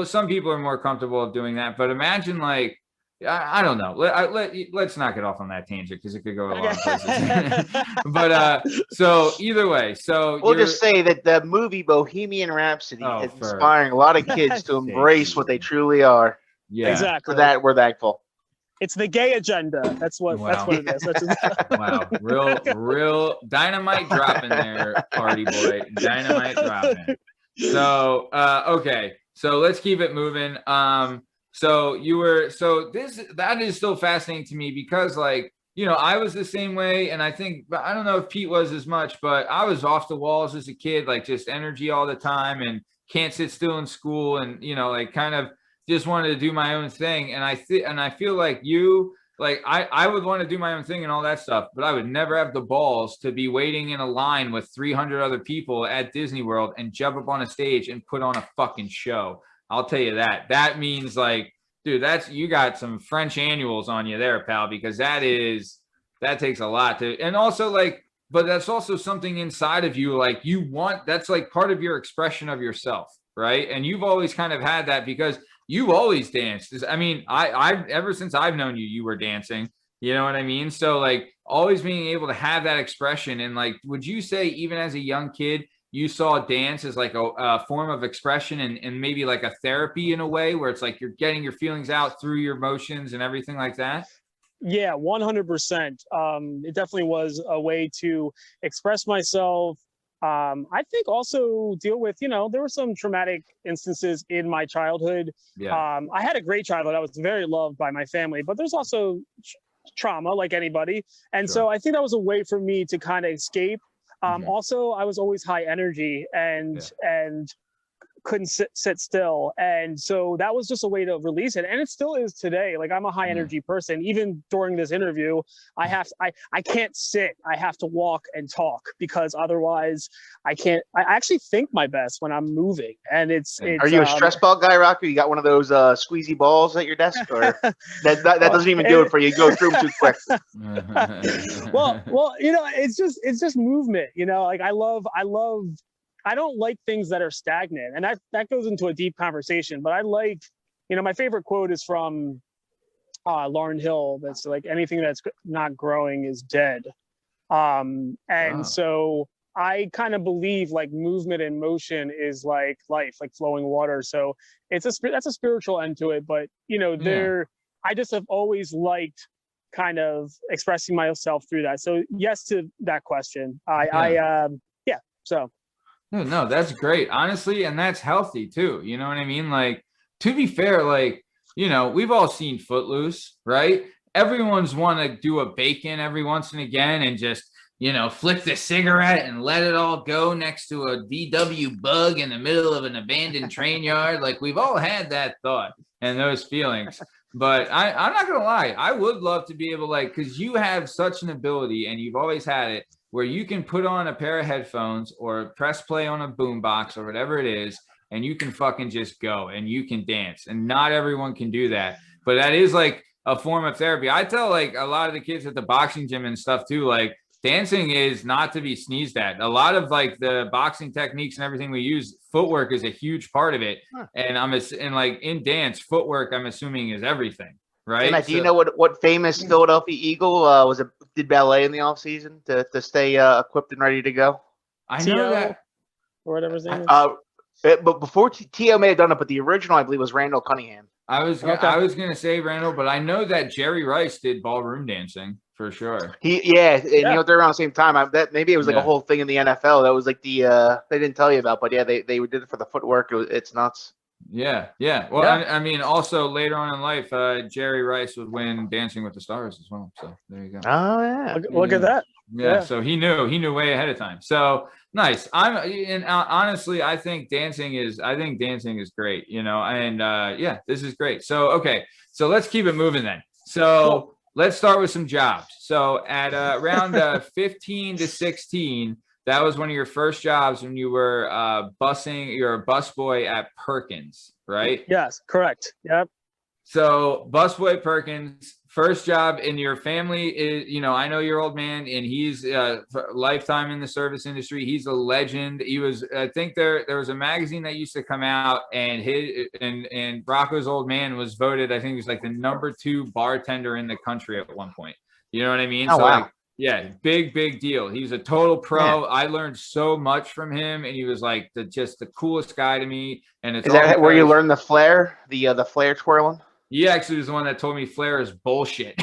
some people are more comfortable doing that, but imagine like, I don't know. Let's not get off on that tangent because it could go a lot of places. But so either way, so we'll just say that the movie Bohemian Rhapsody is inspiring a lot of kids to embrace what they truly are. Yeah, exactly. For that, we're thankful. It's the gay agenda. That's what it is. Wow, real dynamite dropping there, party boy. Dynamite dropping. So okay, so let's keep it moving. That is still fascinating to me because, like, you know, I was the same way, and I don't know if Pete was as much, but I was off the walls as a kid, like just energy all the time and can't sit still in school, and, you know, like kind of just wanted to do my own thing. And I feel like you like I would want to do my own thing and all that stuff, but I would never have the balls to be waiting in a line with 300 other people at Disney World and jump up on a stage and put on a fucking show. I'll tell you that. That means like, dude, you got some French annuals on you there, pal, because that takes a lot to, and also like, but that's also something inside of you, like that's like part of your expression of yourself, right? And you've always kind of had that because you always danced. I mean, I've ever since I've known you, you were dancing. You know what I mean? So like always being able to have that expression. And like, would you say even as a young kid, you saw dance as like a form of expression and maybe like a therapy in a way where it's like you're getting your feelings out through your emotions and everything like that? Yeah, 100%. It definitely was a way to express myself. I think also deal with, there were some traumatic instances in my childhood. Yeah. I had a great childhood. I was very loved by my family, but there's also trauma like anybody. And so I think that was a way for me to kind of escape. Also, I was always high energy and couldn't sit still. And so that was just a way to release it. And it still is today. Like I'm a high energy person. Even during this interview, I can't sit. I have to walk and talk because otherwise I actually think my best when I'm moving. And it's Are you a stress ball guy, Rocco? You got one of those squeezy balls at your desk, or that doesn't even do it for you? You go through them too quick. well, it's just movement, like I don't like things that are stagnant, and that goes into a deep conversation, but I like, my favorite quote is from Lauryn Hill. That's like, anything that's not growing is dead. So I kind of believe like movement and motion is like life, like flowing water. So that's a spiritual end to it, but I just have always liked kind of expressing myself through that. So yes to that question. So. No, that's great, honestly, and that's healthy too. You know what I mean? Like, to be fair, like, we've all seen Footloose, right? Everyone's want to do a bacon every once and again and just, flick the cigarette and let it all go next to a VW bug in the middle of an abandoned train yard. Like, we've all had that thought and those feelings. But I'm not gonna lie, I would love to be able, like, because you have such an ability and you've always had it, where you can put on a pair of headphones or press play on a boombox or whatever it is, and you can fucking just go and you can dance. And not everyone can do that, but that is like a form of therapy. I tell like a lot of the kids at the boxing gym and stuff too, like dancing is not to be sneezed at. A lot of like the boxing techniques and everything we use, footwork is a huge part of it. And like in dance, footwork, I'm assuming, is everything. Right. And do you know what famous Philadelphia Eagle did ballet in the off season to stay equipped and ready to go? I know that, or whatever his name is. But before T.O. may have done it, but the original I believe was Randall Cunningham. I was gonna say Randall, but I know that Jerry Rice did ballroom dancing for sure. They're around the same time. Maybe it was like a whole thing in the NFL. That was like they didn't tell you about, but they did it for the footwork. It's nuts. Yeah. Well, I mean, also later on in life, Jerry Rice would win Dancing with the Stars as well. So there you go. Oh yeah, look at that. Yeah. So he knew way ahead of time. So nice. Honestly, I think dancing is great. And this is great. So okay, so let's keep it moving then. So let's start with some jobs. So at around 15 to 16. That was one of your first jobs when you were busing. You're a busboy at Perkins, right? Yes, correct. Yep. So busboy Perkins, first job in your family is, I know your old man, and he's lifetime in the service industry. He's a legend. He was, I think there was a magazine that used to come out, and Rocco's old man was voted, I think he was like the #2 bartender in the country at one point. You know what I mean? Oh, wow. Yeah, big deal. He's a total pro. Yeah. I learned so much from him, and he was like the coolest guy to me. And it's is that where you learned the flare, the flare twirling? He actually was the one that told me flare is bullshit.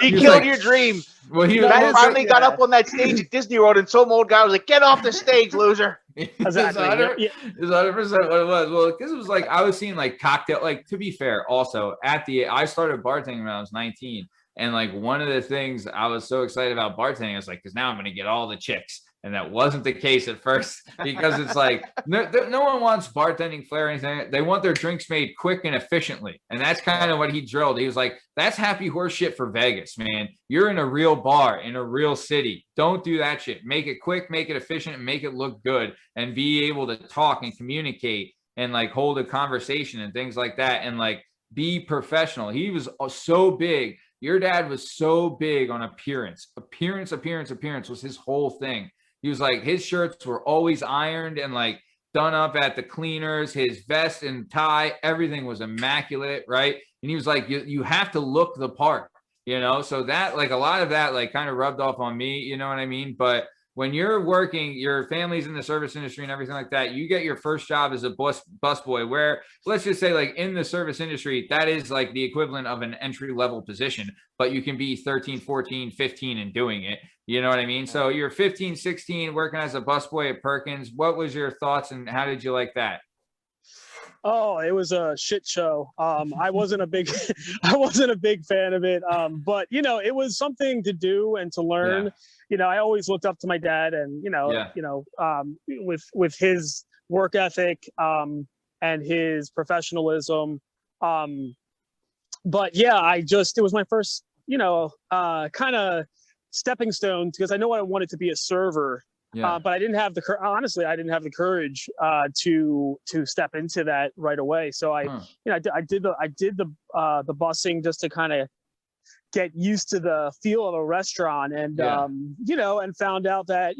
He killed your dream. Well, I finally got up on that stage at Disney World, and some old guy was like, "Get off the stage, loser." Exactly. It's 100% what it was. Well, because it was like I was seeing like cocktail. Like, to be fair, also I started bartending when I was 19. And like one of the things I was so excited about bartending, I was like, because now I'm going to get all the chicks. And that wasn't the case at first, because it's like no one wants bartending flair or anything. They want their drinks made quick and efficiently. And that's kind of what he drilled. He was like, that's happy horse shit for Vegas, man. You're in a real bar in a real city. Don't do that shit. Make it quick, make it efficient, and make it look good, and be able to talk and communicate and like hold a conversation and things like that, and like be professional. He was so big. Your dad was so big on appearance. Appearance was his whole thing. He was like, his shirts were always ironed and like done up at the cleaners. His vest and tie, everything was immaculate, right? And he was like, you have to look the part, you know? So that, like, a lot of that, like, kind of rubbed off on me, you know what I mean? But when you're working, your family's in the service industry and everything like that, you get your first job as a busboy, where, let's just say, like, in the service industry, that is like the equivalent of an entry level position, but you can be 13, 14, 15 and doing it. You know what I mean? So you're 15, 16 working as a busboy at Perkins. What was your thoughts and how did you like that? Oh, it was a shit show. I wasn't a big fan of it. But you know, it was something to do and to learn. Yeah. You know, I always looked up to my dad, and with his work ethic and his professionalism. But yeah, it was my first, kind of stepping stone, because I know I wanted to be a server. Yeah. But I didn't have the courage to step into that right away. So I did the busing just to kind of get used to the feel of a restaurant, and and found out that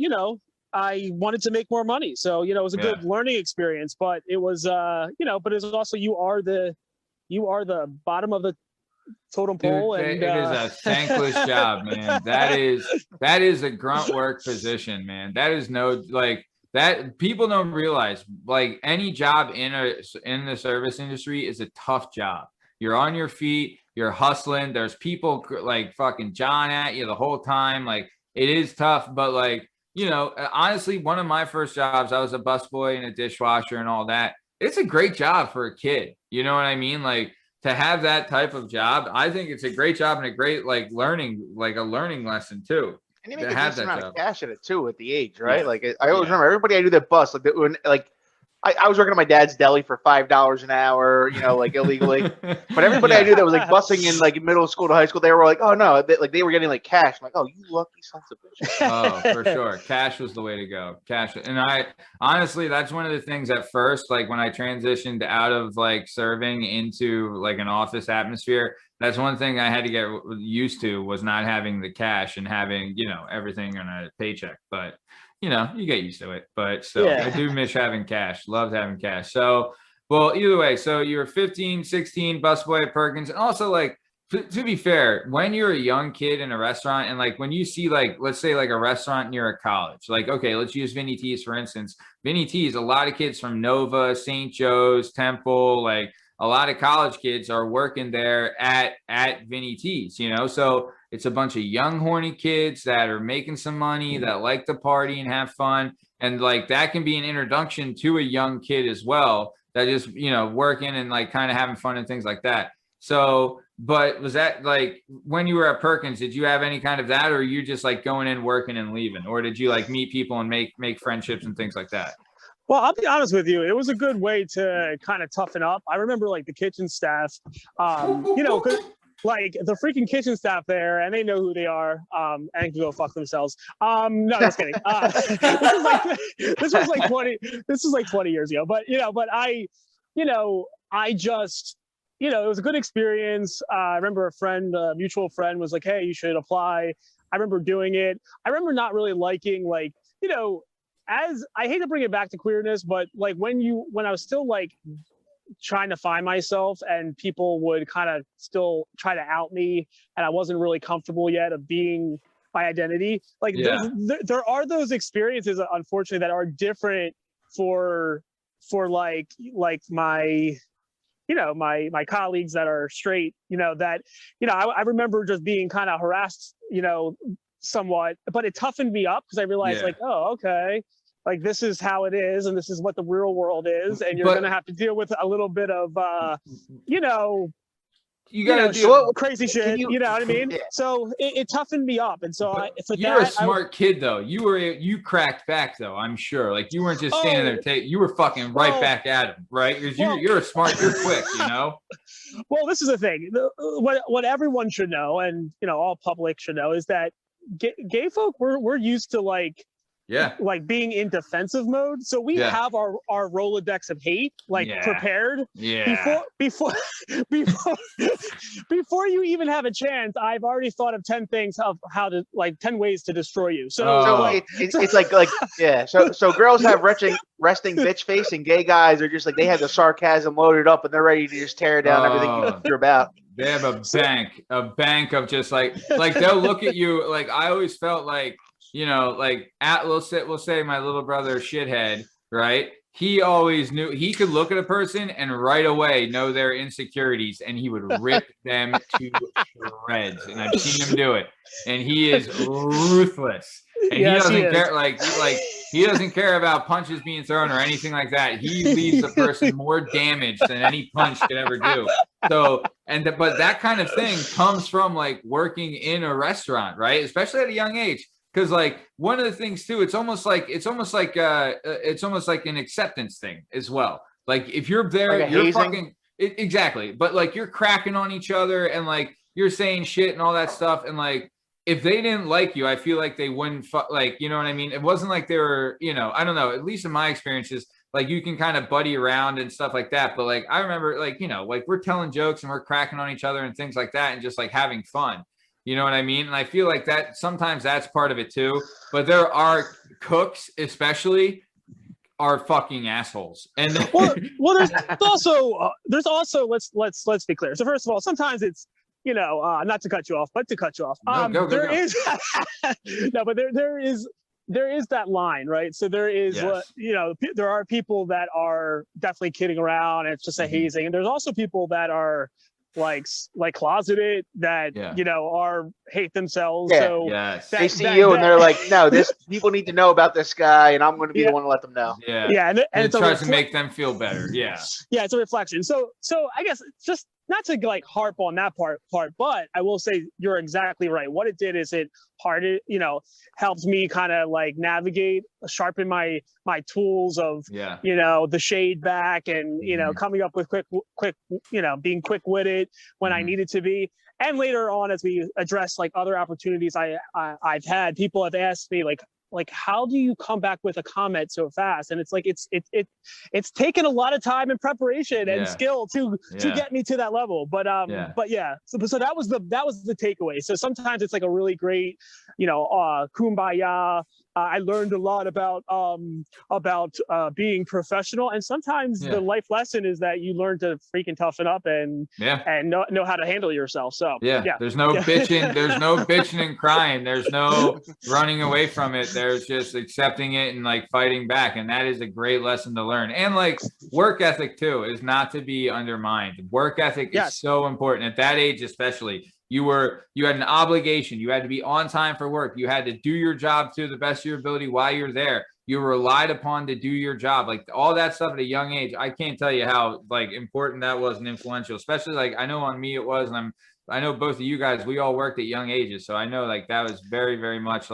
I wanted to make more money. So it was a good learning experience, but it was but it was also you are the bottom of the totem pole. Dude, and it is a thankless job, man. That is a grunt work position, man. That is that people don't realize, like, any job in the service industry is a tough job. You're on your feet, you're hustling, there's people like fucking John at you the whole time. Like, it is tough, but like, honestly, one of my first jobs, I was a busboy and a dishwasher and all that. It's a great job for a kid. You know what I mean? Like, to have that type of job, I think it's a great job and a great a learning lesson too. And you make a decent amount of cash at it too at the age, right? Yeah. Like, I always remember everybody I knew that bust, I was working at my dad's deli for $5 an hour, illegally. But everybody I knew that was like busing in like middle school to high school, they were like, oh no, they were getting like cash. I'm like, oh, you lucky sons of bitches. Oh, for sure. Cash was the way to go. Cash. And honestly, that's one of the things at first, like when I transitioned out of like serving into like an office atmosphere, that's one thing I had to get used to, was not having the cash and having, everything on a paycheck. But you get used to it, but still, I do miss having cash. Loved having cash. So, well, either way, so you're 15, 16, busboy at Perkins. And also, like, to be fair, when you're a young kid in a restaurant, and like when you see, like, let's say like a restaurant near a college, like, okay, let's use Vinny T's, for instance. Vinny T's, a lot of kids from Nova, St. Joe's, Temple, like a lot of college kids are working there at Vinny T's, so it's a bunch of young, horny kids that are making some money, that like to party and have fun. And like, that can be an introduction to a young kid as well, that is, working and like kind of having fun and things like that. So, but was that like, when you were at Perkins, did you have any kind of that, or are you just like going in, working and leaving? Or did you like meet people and make friendships and things like that? Well, I'll be honest with you. It was a good way to kind of toughen up. I remember like the kitchen staff, like the freaking kitchen staff there, and they know who they are, and can go fuck themselves. No, just kidding. This was like 20 years ago, but I just, it was a good experience. I remember a mutual friend was like, hey, you should apply. I remember doing it. I remember not really liking, like, as I hate to bring it back to queerness, but like when I was still like trying to find myself, and people would kind of still try to out me, and I wasn't really comfortable yet of being my identity. Like there are those experiences, unfortunately, that are different for like my my colleagues that are straight, I remember just being kind of harassed, somewhat, but it toughened me up, because I realized like, oh, okay, like this is how it is, and this is what the real world is, and you're going to have to deal with a little bit of you gotta do crazy shit. You know what I mean? Yeah. So it toughened me up, and so you're a smart kid though. You cracked back though. I'm sure. Like you weren't just standing there. You were fucking right back at him, right? Because you're smart. You're quick. You know. Well, this is the thing. What everyone should know, and all public should know, is that gay folk we're used to like being in defensive mode. So we have our Rolodex of hate prepared. Yeah. Before you even have a chance, I've already thought of 10 things of how to 10 ways to destroy you. So it's like yeah. So girls have resting bitch face, and gay guys are just like they have the sarcasm loaded up and they're ready to just tear down everything you're about. They have a bank of just like they'll look at you. Like I always felt like, we'll say my little brother shithead, right? He always knew he could look at a person and right away know their insecurities, and he would rip them to shreds. And I've seen him do it, and he is ruthless. And he doesn't care, he doesn't care about punches being thrown or anything like that. He leaves the person more damaged than any punch could ever do. So, but that kind of thing comes from working in a restaurant, right? Especially at a young age. Because one of the things too, it's almost like an acceptance thing as well. Like if you're there, you're hazing. Fucking exactly. But you're cracking on each other and you're saying shit and all that stuff. And if they didn't like you, I feel like they wouldn't you know what I mean? It wasn't like they were, I don't know, at least in my experiences, you can kind of buddy around and stuff like that. But I remember we're telling jokes and we're cracking on each other and things like that and just having fun. You know what I mean? And I feel like that sometimes that's part of it too. But there are cooks, especially, are fucking assholes. And there's also let's be clear. So first of all, sometimes it's not to cut you off, but to cut you off. Go. There is that line, right? So there is, there are people that are definitely kidding around and it's just a hazing, and there's also people that are closeted that are hate themselves. So they see you and they're like, no, this people need to know about this guy, and I'm going to be the one to let them know. And it tries to make them feel better. It's a reflection. So I guess just not to harp on that part, but I will say you're exactly right. What it did is it helps me kind of navigate, sharpen my tools of the shade back and coming up with quick being quick-witted when I needed to be. And later on, as we address other opportunities I've had, people have asked me how do you come back with a comment so fast? And it's taken a lot of time and preparation and skill to get me to that level. But so that was the takeaway. So sometimes it's a really great, kumbaya. I learned a lot about being professional, and sometimes the life lesson is that you learn to freaking toughen up and know how to handle yourself. So there's no bitching, there's no bitching and crying, there's no running away from it. There's just accepting it and fighting back, and that is a great lesson to learn. And work ethic too is not to be undermined. Work ethic is so important at that age, especially. You had an obligation. You had to be on time for work. You had to do your job to the best of your ability while you're there. You were relied upon to do your job. All that stuff at a young age, I can't tell you how important that was and influential, especially I know on me it was, and I know both of you guys, we all worked at young ages. So I know that was very, very much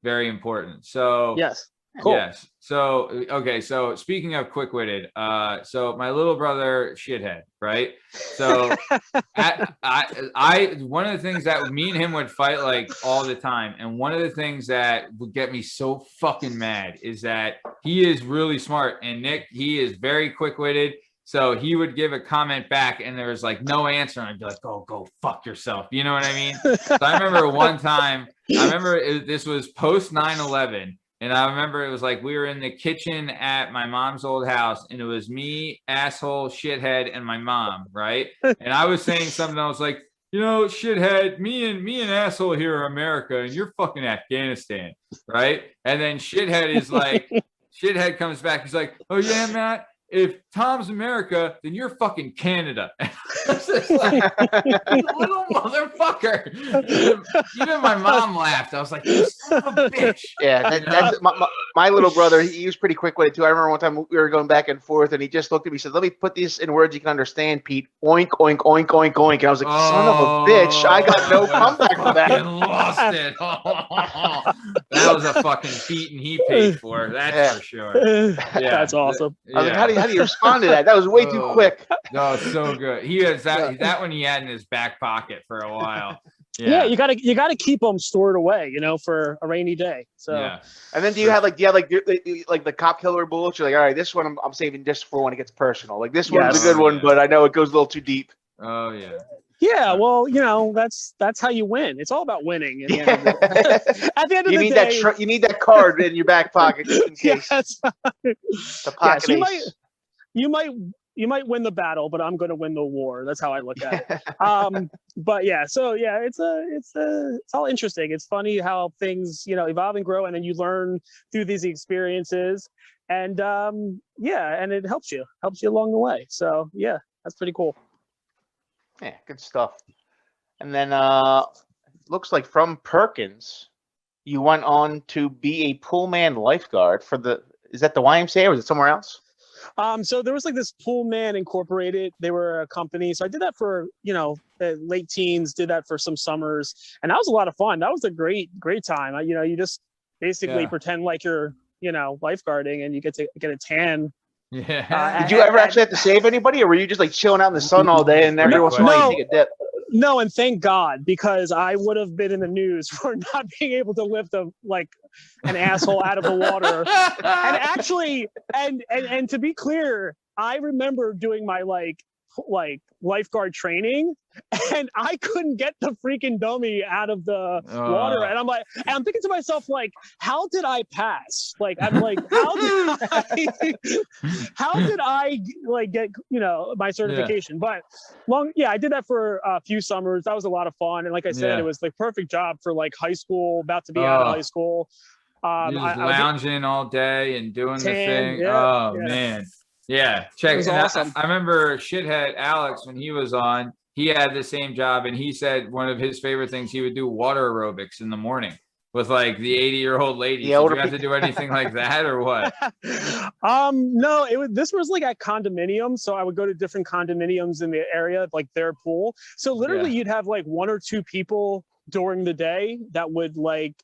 very important. So yes. Cool. Yes. So, okay. So speaking of quick-witted, so my little brother shithead, right? So I one of the things that me and him would fight all the time. And one of the things that would get me so fucking mad is that he is really smart, and Nick, he is very quick-witted. So he would give a comment back and there was no answer. And I'd be like, go fuck yourself. You know what I mean? So I remember one time, this was post 9/11. And I remember it was we were in the kitchen at my mom's old house, and it was me, asshole, shithead, and my mom, right? And I was saying something, I was like, shithead, me and asshole here are America, and you're fucking Afghanistan, right? And then shithead is shithead comes back, he's like, oh yeah, Matt, if Tom's America, then you're fucking Canada. I was It's like, little motherfucker. Even my mom laughed. I was like, you son of a bitch. Yeah, that's my little brother. He was pretty quick with it too. I remember one time we were going back and forth, and he just looked at me and said, "Let me put this in words you can understand, Pete. Oink, oink, oink, oink, oink." And I was like, "Son of a bitch! I got no comeback for that." Lost it. That was a fucking beating he paid for. That's for sure. Yeah, that's awesome. I was like, how do you respond to that? That was way too quick. No, so good. He has that one he had in his back pocket for a while. Yeah, you gotta keep them stored away, for a rainy day. So, and then do you have like the cop killer bullets? You're like, all right, this one I'm saving just for when it gets personal. Like this one's a good one, but I know it goes a little too deep. Oh yeah. Yeah, well, that's how you win. It's all about winning. At the end of the day, you need that card in your back pocket just in case. The pocket ace. You might win the battle, but I'm going to win the war. That's how I look at it. But yeah, so yeah, it's all interesting. It's funny how things evolve and grow, and then you learn through these experiences, and and it helps you along the way. So yeah, that's pretty cool. Yeah, good stuff. And then looks like from Perkins, you went on to be a Pullman lifeguard for is that the YMCA or is it somewhere else? So there was like this Pullman Incorporated. They were a company. So I did that for, late teens, did that for some summers. And that was a lot of fun. That was a great time. You just basically pretend like you're, lifeguarding, and you get to get a tan. Yeah. Did you ever actually have to save anybody, or were you just like chilling out in the sun all day and every once in a while you take a dip? No, and thank God, because I would have been in the news for not being able to lift an asshole out of the water. And actually, and to be clear, I remember doing my like lifeguard training, and I couldn't get the freaking dummy out of the water. And I'm thinking to myself, like, how did I pass? Like, I'm like, how did I like get, my certification? But I did that for a few summers. That was a lot of fun. And like I said, it was like perfect job for like high school, about to be out of high school. Just lounging all day and doing the thing. Man. Yeah, check. It was awesome. I remember shithead Alex, when he was on, he had the same job, and he said one of his favorite things, he would do water aerobics in the morning with like the 80-year-old ladies. Did you have to do anything like that or what? No, this was like at condominiums. So I would go to different condominiums in the area, like their pool. So literally you'd have like one or two people during the day that would like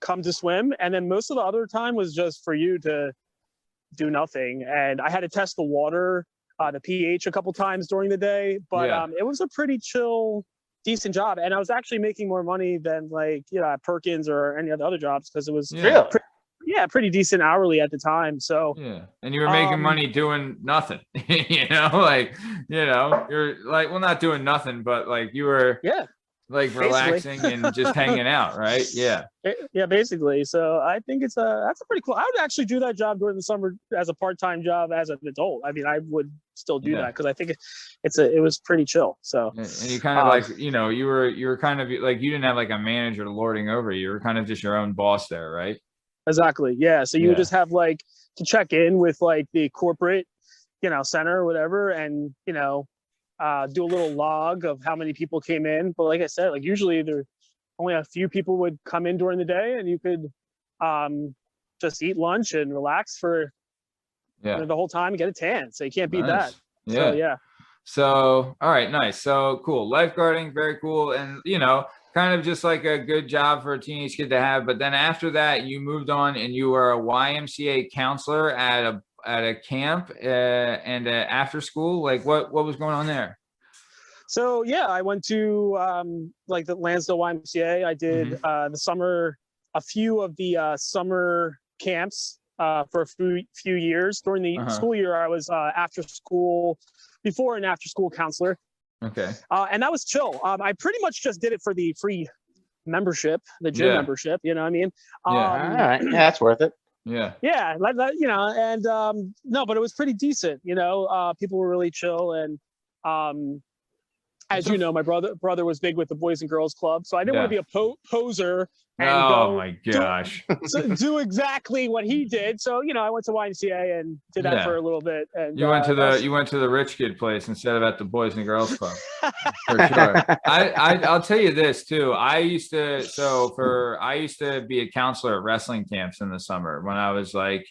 come to swim. And then most of the other time was just for you to do nothing. And I had to test the water, the pH a couple times during the day, but it was a pretty chill, decent job. And I was actually making more money than like, at Perkins or any of the other jobs, because it was pretty decent hourly at the time. So and you were making money doing nothing. You're like, well, not doing nothing, but like you were like relaxing and just hanging out, right? Yeah, basically. So I think that's a pretty cool. I would actually do that job during the summer as a part-time job as an adult. I mean, I would still do that because I think it was pretty chill. So and you kind of like, you were kind of like, you didn't have like a manager lording over you. You were kind of just your own boss there, right? Exactly. Yeah. So you would just have like to check in with like the corporate, center or whatever, and do a little log of how many people came in. But like I said, like usually there only a few people would come in during the day, and you could just eat lunch and relax for the whole time and get a tan. So you can't beat that. So all right, nice. So cool. Lifeguarding, very cool. And kind of just like a good job for a teenage kid to have. But then after that, you moved on and you were a YMCA counselor at a camp and after school. Like what was going on there? So I went to like the Lansdale YMCA. I did the summer, a few of the summer camps for a few years. During the school year, I was before and after school counselor. Okay. And that was chill. I pretty much just did it for the free membership, the gym membership. You know what I mean? All right. Yeah, that's worth it. Yeah, and no, but it was pretty decent. People were really chill, and as you know, my brother was big with the Boys and Girls Club, so I didn't want to be a poser and my gosh, do exactly what he did. So I went to YMCA and did that for a little bit. And you went to the rich kid place instead of at the Boys and Girls Club. For sure. I'll tell you this too. I used to be a counselor at wrestling camps in the summer when I was like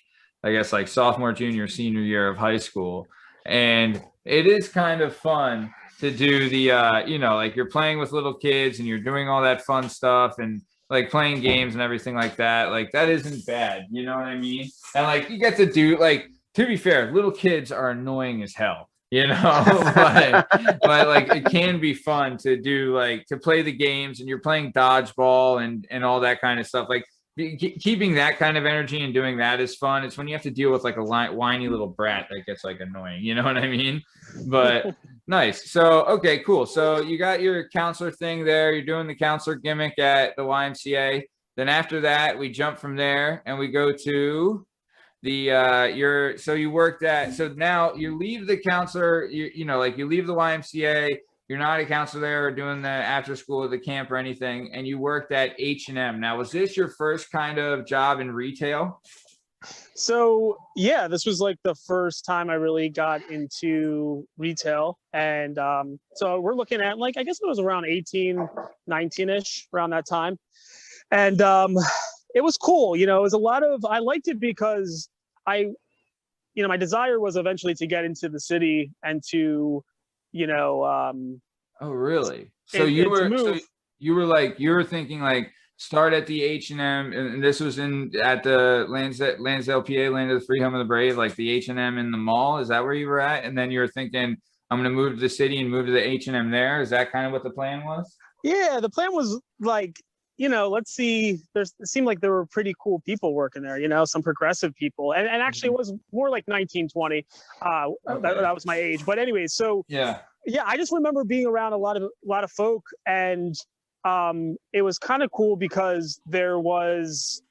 sophomore, junior, senior year of high school, and it is kind of fun to do the like you're playing with little kids and you're doing all that fun stuff and like playing games and everything like that. Like that isn't bad, you know what I mean? And like you get to do, like, to be fair, little kids are annoying as hell, but like it can be fun to do, like to play the games, and you're playing dodgeball and all that kind of stuff. Like keeping that kind of energy and doing that is fun. It's when you have to deal with like a whiny little brat that gets like annoying, you know what I mean? But nice. So, okay, cool. So you got your counselor thing there. You're doing the counselor gimmick at the YMCA. Then after that, we jump from there and we go to the you worked at, so now you leave the counselor, you leave the YMCA. You're not a counselor there or doing the after school or the camp or anything, and you worked at H&M. Now, was this your first kind of job in retail? So, yeah, this was like the first time I really got into retail. And so we're looking at, like, I guess it was around 18, 19-ish, around that time. And it was cool. It was I liked it because my desire was eventually to get into the city and to, oh really? So you were thinking like start at the H&M, and this was at the Lansdale, PA, Land of the Free, Home of the Brave, like the H&M in the mall. Is that where you were at? And then you were thinking, I'm going to move to the city and move to the H&M there. Is that kind of what the plan was? Yeah, the plan was like, let's see, it seemed like there were pretty cool people working there, some progressive people. And actually it was more like 19, 20. That was my age. But anyways, so yeah, I just remember being around a lot of folk, and it was kind of cool because there was,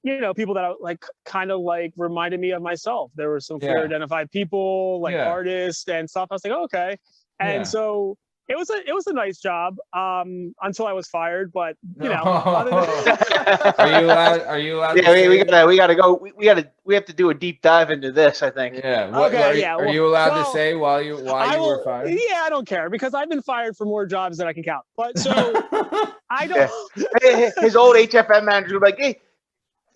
people that like kind of like reminded me of myself. There were some queer identified people, like artists and stuff. I was like, oh, okay. And so it was a nice job until I was fired, but Are you allowed? Yeah, we gotta go. We have to do a deep dive into this, I think. Yeah. Are you allowed to say while you were fired? Yeah, I don't care because I've been fired for more jobs than I can count. But so I don't. Yeah. His old HFM manager would be like, hey,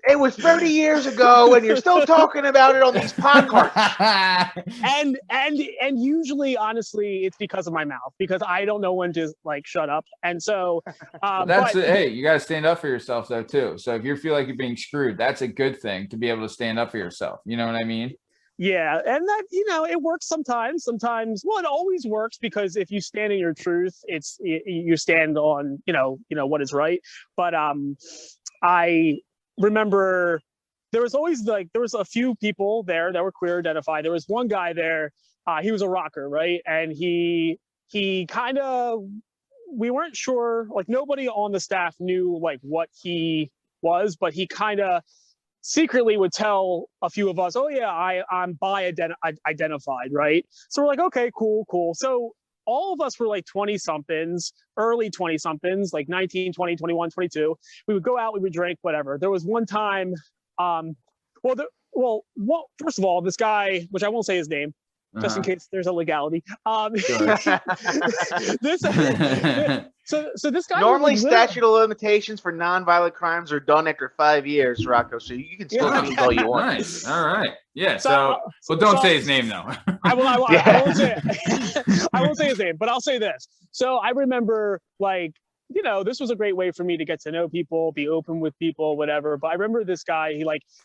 it was 30 years ago, and you're still talking about it on these podcasts. And usually, honestly, it's because of my mouth, because I don't know when to like shut up. And so hey, you got to stand up for yourself though too. So if you feel like you're being screwed, that's a good thing to be able to stand up for yourself. You know what I mean? Yeah, and that it works sometimes. Well, it always works because if you stand in your truth, you stand on what is right. But I remember there was a few people there that were queer identified. There was one guy there, he was a rocker, right? And he kind of, we weren't sure, like nobody on the staff knew like what he was, but he kind of secretly would tell a few of us, oh yeah, I'm bi-identified, right? So we're like, okay, cool. So all of us were like 20-somethings, early 20-somethings, like 19, 20, 21, 22. We would go out, we would drink, whatever. There was one time, first of all, this guy, which I won't say his name, just in case there's a legality. So this guy normally statute of limitations for non-violent crimes are done after 5 years, Rocco. So you can still do all you want. Nice. All right. Yeah. So don't say his name though. I won't say it. I won't say his name, but I'll say this. So I remember like, this was a great way for me to get to know people, be open with people, whatever. But I remember this guy,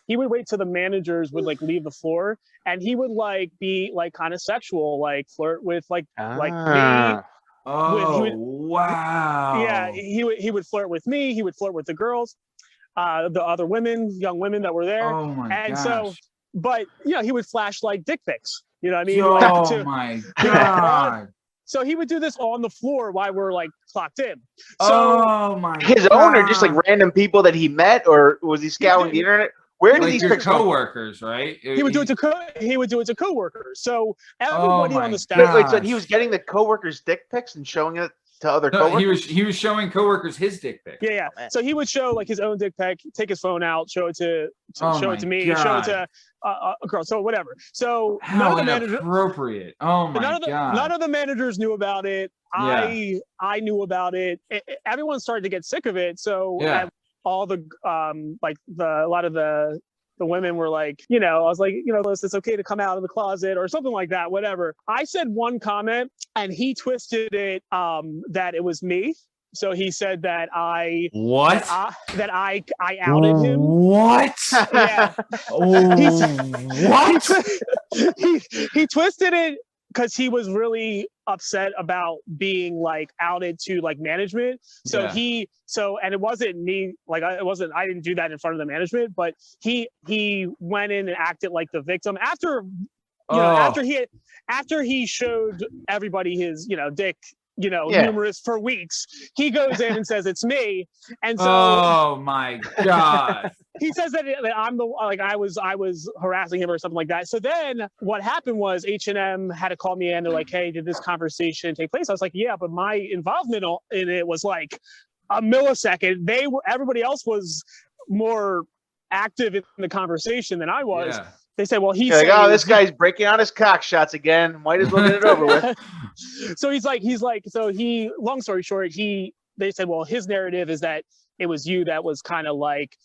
he would wait till the managers would like leave the floor, and he would like be like kind of sexual, like flirt with like me. Oh, wow. Yeah, he would flirt with me. He would flirt with the girls, the other young women that were there. Oh my and gosh. So, but he would flash like dick pics. You know what I mean? Oh my god. So he would do this on the floor while we're like clocked in. So his own, or just like random people that he met, or was he scouring the internet? Where did like these your pics come from? coworkers, right? He would do it to coworkers. So everybody on the staff. Wait, so he was getting the coworkers' dick pics and showing it to other coworkers? He was showing coworkers his dick pic. Yeah. So he would show like his own dick pic, take his phone out, show it to me, God. show it to a girl. So whatever. So how inappropriate. Oh my God. None of the managers knew about it. Yeah. I knew about it. Everyone started to get sick of it. So all the a lot of the women were like, I was like, it's okay to come out of the closet or something like that, whatever. I said one comment and he twisted it that it was me. So he said that I outed him. What? Yeah. What? He twisted it because he was really upset about being like outed to like management. So and it wasn't me, like I didn't do that in front of the management, but he went in and acted like the victim after he showed everybody his, dick, numerous for weeks. He goes in and says it's me. And so oh my God. He says that I'm I was harassing him or something like that. So then what happened was H&M had to call me in. They're like, hey, did this conversation take place? I was like, yeah, but my involvement in it was like a millisecond. Everybody else was more active in the conversation than I was. Yeah. They said, well, he's like, oh, this guy's breaking out his cock shots again. Might as well get it over with. So long story short, they said, well, his narrative is that it was you that was kind of like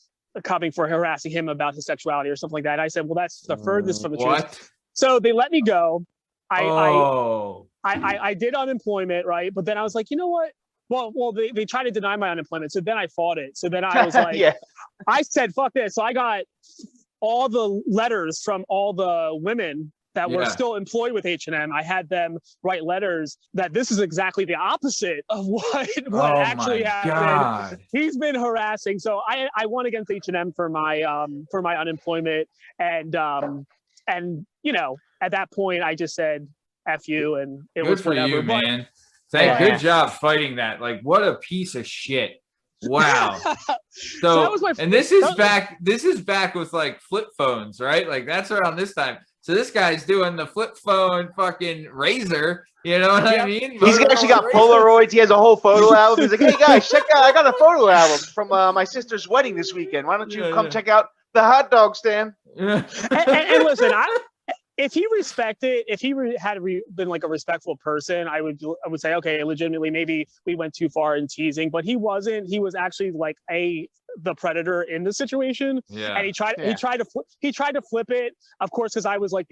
coming for harassing him about his sexuality or something like that. And I said, well, that's the furthest from the truth. So they let me go. I did unemployment, right? But then I was like, you know what? Well, they tried to deny my unemployment. So then I fought it. So then I was like, I said, fuck this. So I got all the letters from all the women that were still employed with H&M. I had them write letters that this is exactly the opposite of what actually happened. God. He's been harassing. So I won against H&M for my unemployment. And at that point I just said, F you, and it good was for whatever. you, man. Good job fighting that. Like, what a piece of shit. Wow. So that was this is back with like flip phones, right? Like that's around this time. So this guy's doing the flip phone fucking razor. You know what I mean? He's actually got Polaroids. He has a whole photo album. He's like, hey guys, check out. I got a photo album from my sister's wedding this weekend. Why don't you come check out the hot dog stand? And listen, if he had been like a respectful person, I would say, okay, legitimately, maybe we went too far in teasing, but he wasn't. He was actually like the predator in the situation. Yeah. And he tried to flip it, of course, because I was like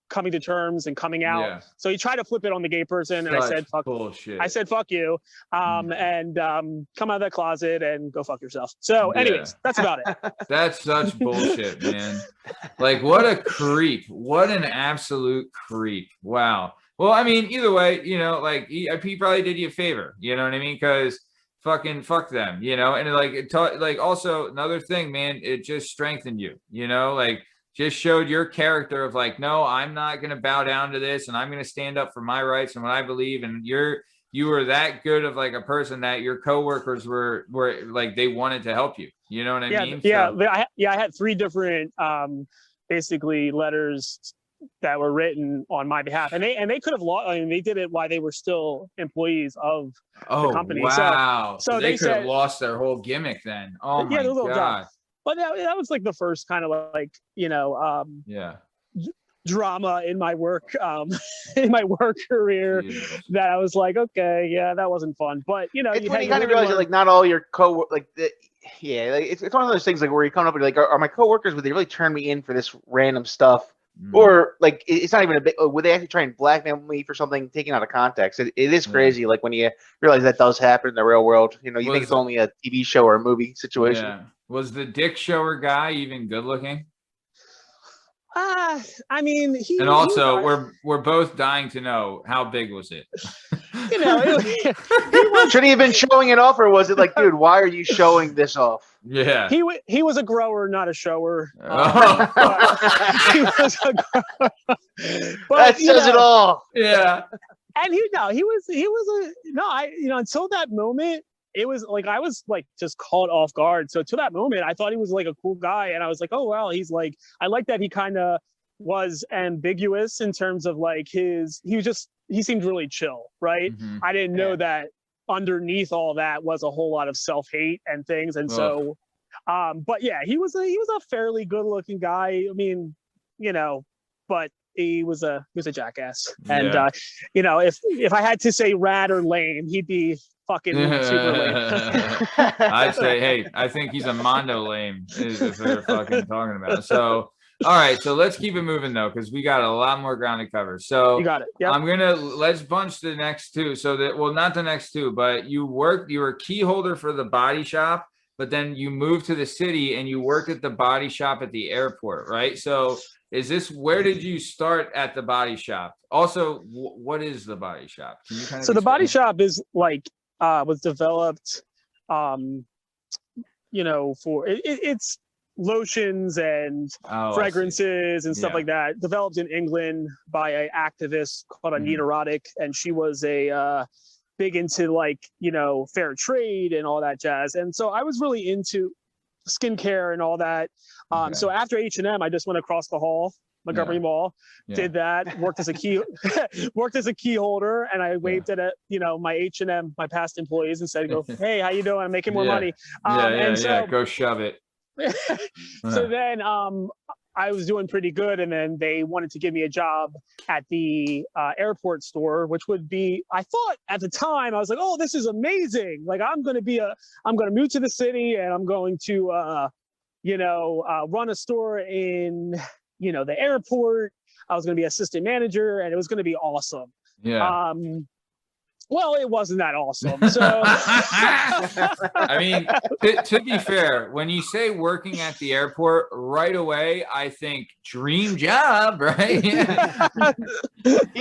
coming to terms and coming out. Yeah. So he tried to flip it on the gay person, and I said, fuck bullshit. I said, fuck you. And come out of that closet and go fuck yourself. So anyways, that's about it. That's such bullshit, man. Like, what a creep. What an absolute creep. Wow. Well, I mean, either way, like he probably did you a favor, you know what I mean? Because fucking fuck them, and like also another thing, man, it just strengthened you, like just showed your character of like, no, I'm not going to bow down to this, and I'm going to stand up for my rights and what I believe. And you were that good of like a person that your coworkers were like, they wanted to help you. You know what I mean? Yeah. So, I had 3 different, basically letters that were written on my behalf, and they could have lost. I mean, they did it while they were still employees of the company. Wow. So they could have lost their whole gimmick then. Oh my God. But that was like the first kind of like, drama in my work career that I was like, okay, yeah, that wasn't fun. But it's when you kind of realize that like not all your it's one of those things like where you come up and like, are my coworkers, would they really turn me in for this random stuff? Or like it's not even would they actually try and blackmail me for something taken out of context? It is crazy. Like when you realize that does happen in the real world, you think it's only a TV show or a movie situation. Yeah. Was the dick shower guy even good looking? I mean, we're both dying to know, how big was it? Should he have been showing it off, or was it like, dude, why are you showing this off? Yeah, he was a grower, not a shower. He was a grower. That says it all. Yeah, and he was until that moment. it was like I was like just caught off guard. So to that moment, I thought he was like a cool guy, and I was like, oh wow, he's like, I like that he kind of was ambiguous in terms of like he seemed really chill, right? I didn't know that underneath all that was a whole lot of self-hate and things, and so but yeah, he was a fairly good-looking guy. I mean, you know, but he was a jackass. And you know, if I had to say rad or lame, he'd be fucking super lame. I'd say, hey, I think he's a mondo lame if they're fucking talking about it. So all right, so let's keep it moving though, because we got a lot more ground to cover. So you got it. Yep. Let's bunch the next two. So that, well, not the next two, but you were a key holder for the body shop, but then you moved to the city and you worked at the body shop at the airport, right? So where did you start at the body shop? Also, what is the body shop? Can you kind of the body shop is like was developed you know, for it's lotions and fragrances and stuff like that, developed in England by an activist called Anita Roddick, and she was a big into like, you know, fair trade and all that jazz. And so I was really into skincare and all that. So after H&M, I just went across the hall, Montgomery Mall, did that, worked as a key holder, and I waved at you know, my H&M, my past employees, and said, hey, how you doing? I'm making more money. Go shove it. So then I was doing pretty good, and then they wanted to give me a job at the airport store, which would be, I thought at the time, I was like, oh, this is amazing. Like I'm going to move to the city, and I'm going to, you know, run a store in, you know, the airport. I was going to be assistant manager, and it was going to be awesome. Yeah. Well, it wasn't that awesome. So, I mean, to be fair, when you say working at the airport, right away, I think dream job, right? You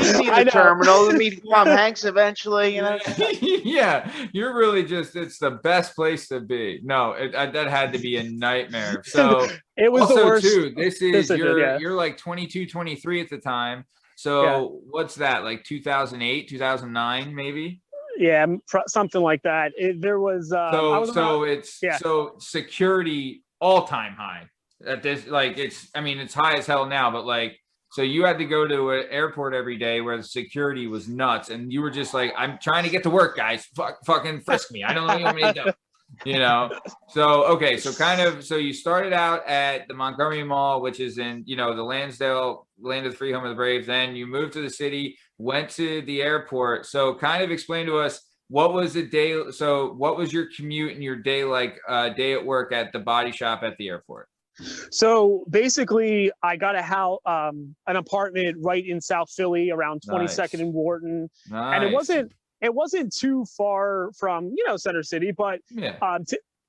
see the terminal, meet Tom Hanks eventually, you know? Yeah, you're really it's the best place to be. No, that had to be a nightmare. So it was also, the worst. Too, you're like 22, 23 at the time. So what's that, like 2008, 2009, maybe? Yeah, something like that. There was so security all-time high at this, like it's high as hell now, but like, so you had to go to an airport every day where the security was nuts, and you were just like, I'm trying to get to work, guys. Fucking frisk me. I don't know what you want me to do. You know, so you started out at the Montgomery Mall, which is in, you know, the Lansdale, land of the free, home of the brave. Then you moved to the city, went to the airport. So kind of explain to us, what was the day? So what was your commute and your day like, day at work at the body shop at the airport? So basically, I got an apartment right in South Philly, around 22nd and Wharton, and it wasn't too far from, you know, Center City, but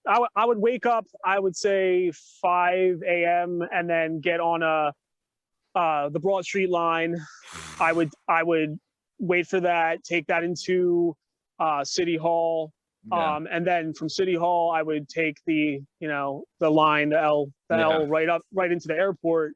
I would wake up, I would say 5 a.m. and then get on the Broad Street line. I would wait for that, take that into City Hall, and then from City Hall I would take the line, the L right into the airport.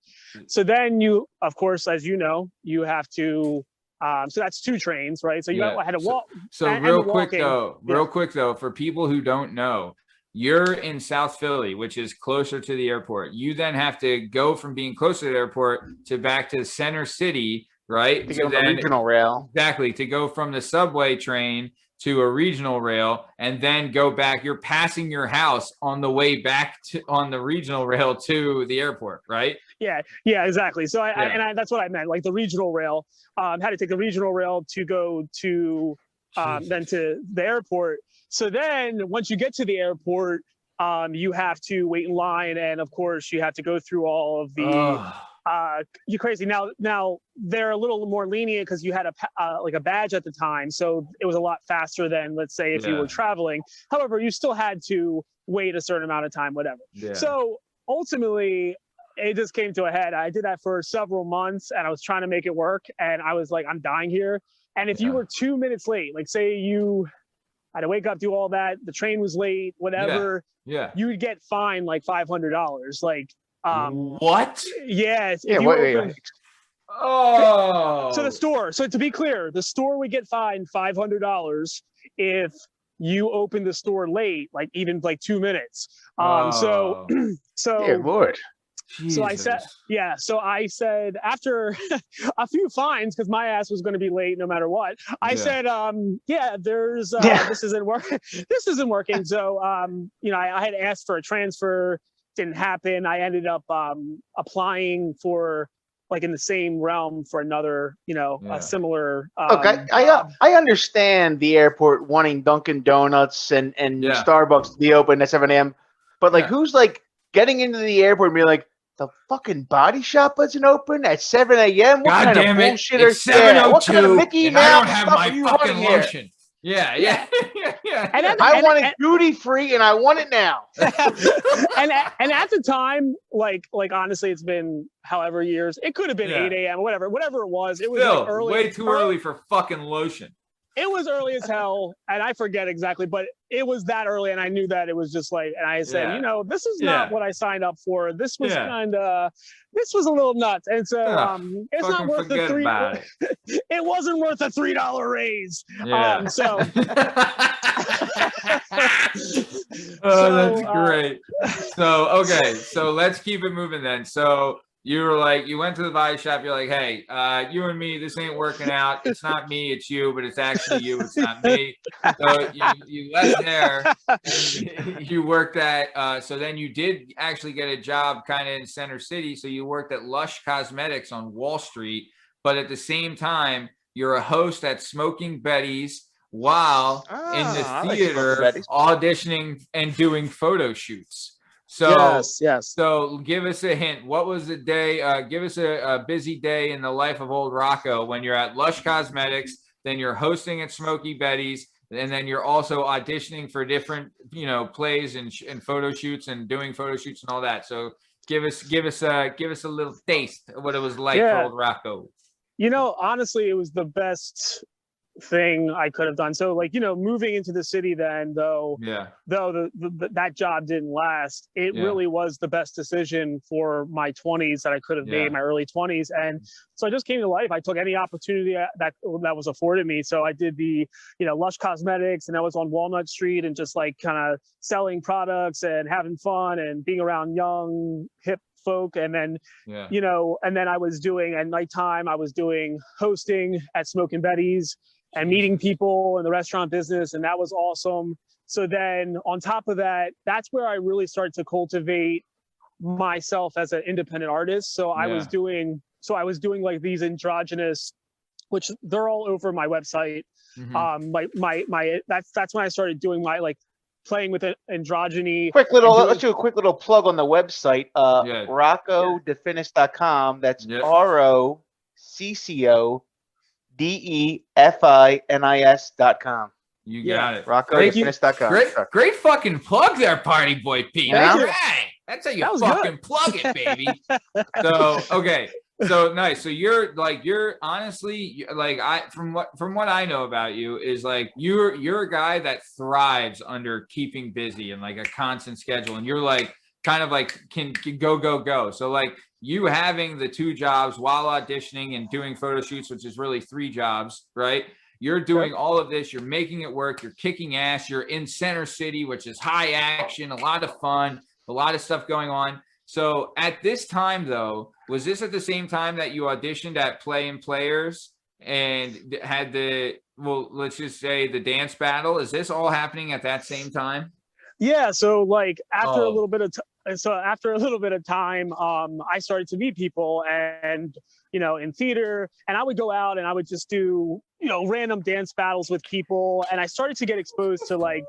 So then you, of course, as you know, you have to. So that's 2 trains, right? So I had to walk. So real quick though, for people who don't know, you're in South Philly, which is closer to the airport. You then have to go from being closer to the airport to back to Center City, right? To go to the regional rail. Exactly. To go from the subway train to a regional rail, and then go back. You're passing your house on the way back on the regional rail to the airport, right? Yeah, exactly. So that's what I meant. Like the regional rail, had to take the regional rail to go to then to the airport. So then once you get to the airport, you have to wait in line, and of course you have to go through all of the. You're crazy. Now they're a little more lenient because you had a badge at the time, so it was a lot faster than, let's say, if you were traveling. However, you still had to wait a certain amount of time, whatever. So ultimately, it just came to a head. I did that for several months, and I was trying to make it work, and I was like, I'm dying here. And if you were 2 minutes late, like say you had to wake up, do all that, the train was late, whatever, you would get fined like $500. Like, what? Yeah. Wait. So the store. So to be clear, the store would get fined $500 if you opened the store late, like even like 2 minutes. So Dear Lord. So I said, so I said after a few fines, because my ass was going to be late no matter what, I said, this isn't working. This isn't working. So, I had asked for a transfer, didn't happen. I ended up applying for, like, in the same realm for another, a similar. Okay, I understand the airport wanting Dunkin' Donuts and Starbucks to be open at 7 a.m. But like, who's like getting into the airport and being like, the fucking Body Shop isn't open at 7 a.m. What God kind damn of it! bullshit It's are there? 7:02, What kind of Mickey and I Mouse don't have stuff my are you fucking running here? lotion. Yeah. I want it duty free, and I want it now. and at the time, like honestly, it's been however years. It could have been 8 a.m. whatever it was. It was Still, like early, way too early for fucking lotion. It was early as hell, and I forget exactly, but it was that early, and I knew that it was just like, and I said, this is not what I signed up for. This was this was a little nuts, and so it's not worth the $3. It wasn't worth a $3 raise. So that's great. So let's keep it moving then. So you were like, you went to the body shop. You're like, hey, you and me, this ain't working out. It's not me, it's you, but it's actually you. It's not me. So you left there. And you worked at. So then you did actually get a job kind of in Center City. So you worked at Lush Cosmetics on Wall Street, but at the same time, you're a host at Smoking Betty's while in the theater auditioning and doing photo shoots. So yes. So give us a hint. What was the day? Give us a busy day in the life of old Rocco when you're at Lush Cosmetics, then you're hosting at Smoky Betty's, and then you're also auditioning for different, plays and photo shoots and doing photo shoots and all that. So give us a little taste of what it was like for old Rocco. Honestly, it was the best thing I could have done. So like, moving into the city then, though that job didn't last, it really was the best decision for my 20s that I could have made, my early 20s. And so I just came to life. I took any opportunity that was afforded me. So I did the, Lush Cosmetics, and I was on Walnut Street and just like kind of selling products and having fun and being around young, hip folk. And then, and then I was doing at nighttime, I was doing hosting at Smoking Betty's and meeting people in the restaurant business. And that was awesome. So then on top of that, that's where I really started to cultivate myself as an independent artist. So I was doing like these androgynous, which they're all over my website. That's when I started doing my like playing with androgyny. Let's do a quick little plug on the website. RoccoDeFinis.com. That's RoccoDeFinis.com. You got it. RoccoDeFinis.com. Great fucking plug there, Party Boy Pete. All right. That's how you fucking plug it, baby. So, okay. So nice. So you're honestly like, from what I know about you is like you're a guy that thrives under keeping busy and like a constant schedule, and you're like kind of like can go. So like you having the 2 jobs while auditioning and doing photo shoots, which is really 3 jobs, right? You're doing all of this, you're making it work, you're kicking ass, you're in Center City, which is high action, a lot of fun, a lot of stuff going on. So at this time though, was this at the same time that you auditioned at Play and Players and had let's just say the dance battle? Is this all happening at that same time? Yeah. So like after a little bit of time, I started to meet people and, in theater, and I would go out and I would just do, random dance battles with people. And I started to get exposed to like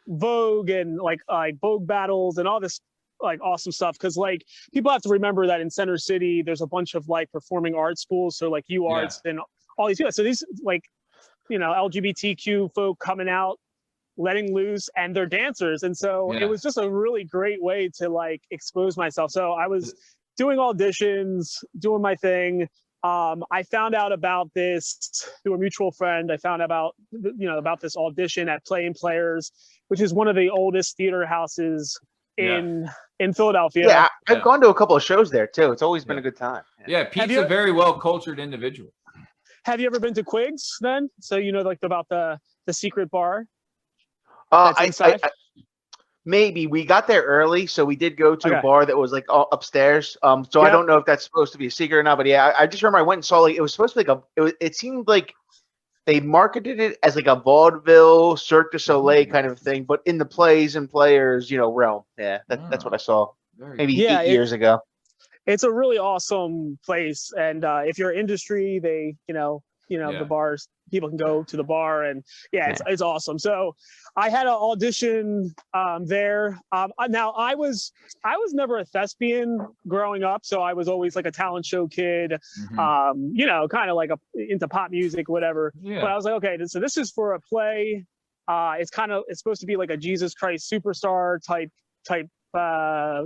Vogue and like Vogue battles and all this like awesome stuff. Cause like people have to remember that in Center City, there's a bunch of like performing arts schools. So like UArts and all these people. So these like, LGBTQ folk coming out, letting loose, and they're dancers. And so it was just a really great way to like expose myself. So I was doing auditions, doing my thing. I found out about this through a mutual friend. I found about this audition at Play and Players, which is one of the oldest theater houses in Philadelphia. Yeah, I've gone to a couple of shows there too. It's always been a good time. Yeah, Pete's a very well cultured individual. Have you ever been to Quigs then? So like about the secret bar? Maybe we got there early, so we did go to a bar that was like upstairs. So I don't know if that's supposed to be a secret or not, but yeah, I just remember I went and saw like it was supposed to be like it seemed like they marketed it as like a vaudeville Cirque du Soleil kind of thing, but in the plays and players, realm. Yeah, that's what I saw. Maybe 8 years ago. It's a really awesome place, and if you're industry, they the bars, people can go to the bar, and it's awesome. So I had an audition there. Now I was never a thespian growing up, so I was always like a talent show kid, kind of like into pop music, whatever. But I was like, okay, so this is for a play. It's supposed to be like a Jesus Christ Superstar type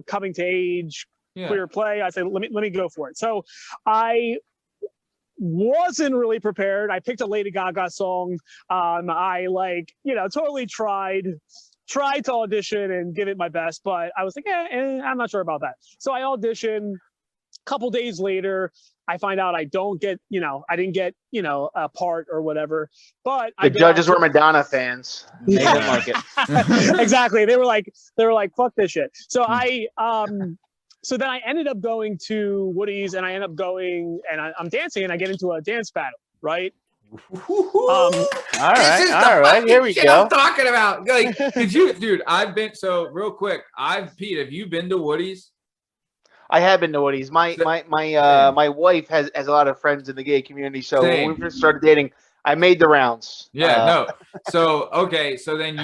coming to age queer play. I said, let me go for it. So I wasn't really prepared. I picked a Lady Gaga song. I totally tried to audition and give it my best, but I was like, I'm not sure about that. So I auditioned. A couple days later, I find out I didn't get a part or whatever. But the judges were Madonna fans. They didn't like it. Exactly. They were like, fuck this shit. So So then I ended up going to Woody's, and I end up going and I'm dancing, and I get into a dance battle, right? All right, here we go. I'm talking about, like, dude? I've been real quick. Pete, have you been to Woody's? I have been to Woody's. My wife has a lot of friends in the gay community, so when we first started dating, I made the rounds. So then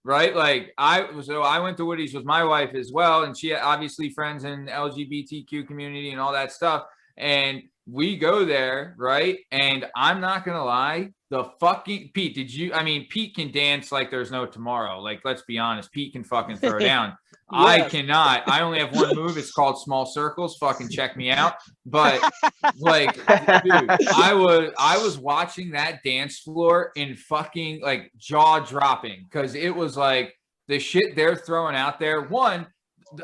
right? Like I went to Woody's with my wife as well, and she had obviously friends in the LGBTQ community and all that stuff. And we go there, right? And I'm not gonna lie, the fucking Pete, Pete can dance like there's no tomorrow. Like, let's be honest, Pete can fucking throw down. Yes. I cannot. I only have one move. It's called small circles. Fucking check me out. But like, dude, I was watching that dance floor in fucking like jaw dropping, because it was like the shit they're throwing out there. One,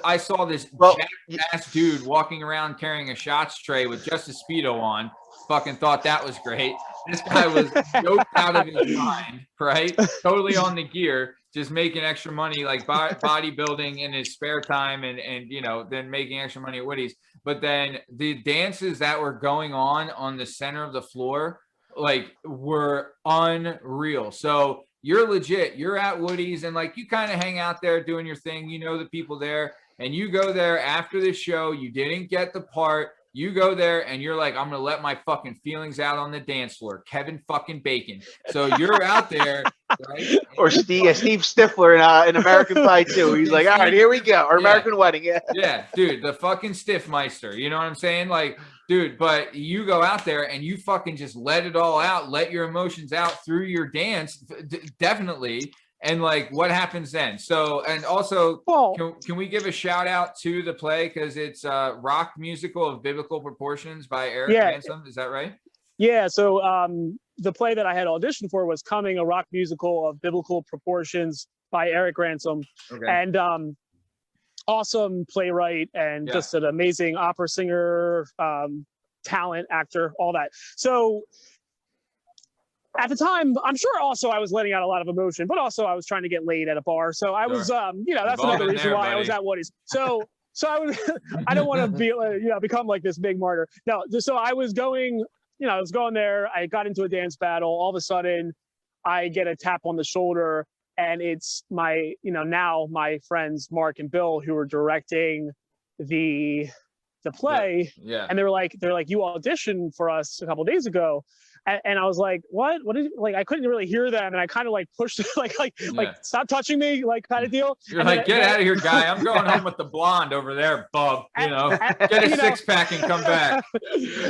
I saw this ass dude walking around carrying a shots tray with just a Speedo on. Fucking thought that was great. This guy was doped out of his mind, right? Totally on the gear, just making extra money, like bodybuilding in his spare time, and then making extra money at Woody's. But then the dances that were going on the center of the floor, like, were unreal. So you're legit. You're at Woody's, and like, you kind of hang out there doing your thing. You know the people there, and you go there after the show. You didn't get the part. You go there and you're like, I'm going to let my fucking feelings out on the dance floor. Kevin fucking Bacon. So you're out there, right? Or Steve Stifler in American Pie 2. He's like, all right, here we go. Or American Wedding. Yeah, dude, the fucking Stiffmeister. You know what I'm saying? Like, dude, but you go out there and you fucking just let it all out. Let your emotions out through your dance. Definitely. And like, what happens then? So, and also, can we give a shout out to the play, because it's Rock Musical of Biblical Proportions by Eric Ransom. Is that right? Yeah. So the play that I had auditioned for was Coming, a Rock Musical of Biblical Proportions by Eric Ransom. Okay. And awesome playwright, and just an amazing opera singer, talent, actor, all that. So at the time, I'm sure also I was letting out a lot of emotion, but also I was trying to get laid at a bar. So I was, that's another reason why I was at Woody's. So I was, I don't want to be, become like this big martyr. No, so I was going, there. I got into a dance battle. All of a sudden, I get a tap on the shoulder, and it's my, now my friends Mark and Bill, who were directing the play. Yeah. And they were like, you auditioned for us a couple of days ago. And I was like, what did like, I couldn't really hear them. And I kind of like pushed like, stop touching me, like kind of deal. You're and like, get out of here, guy. I'm going home with the blonde over there, bub, get a six pack and come back.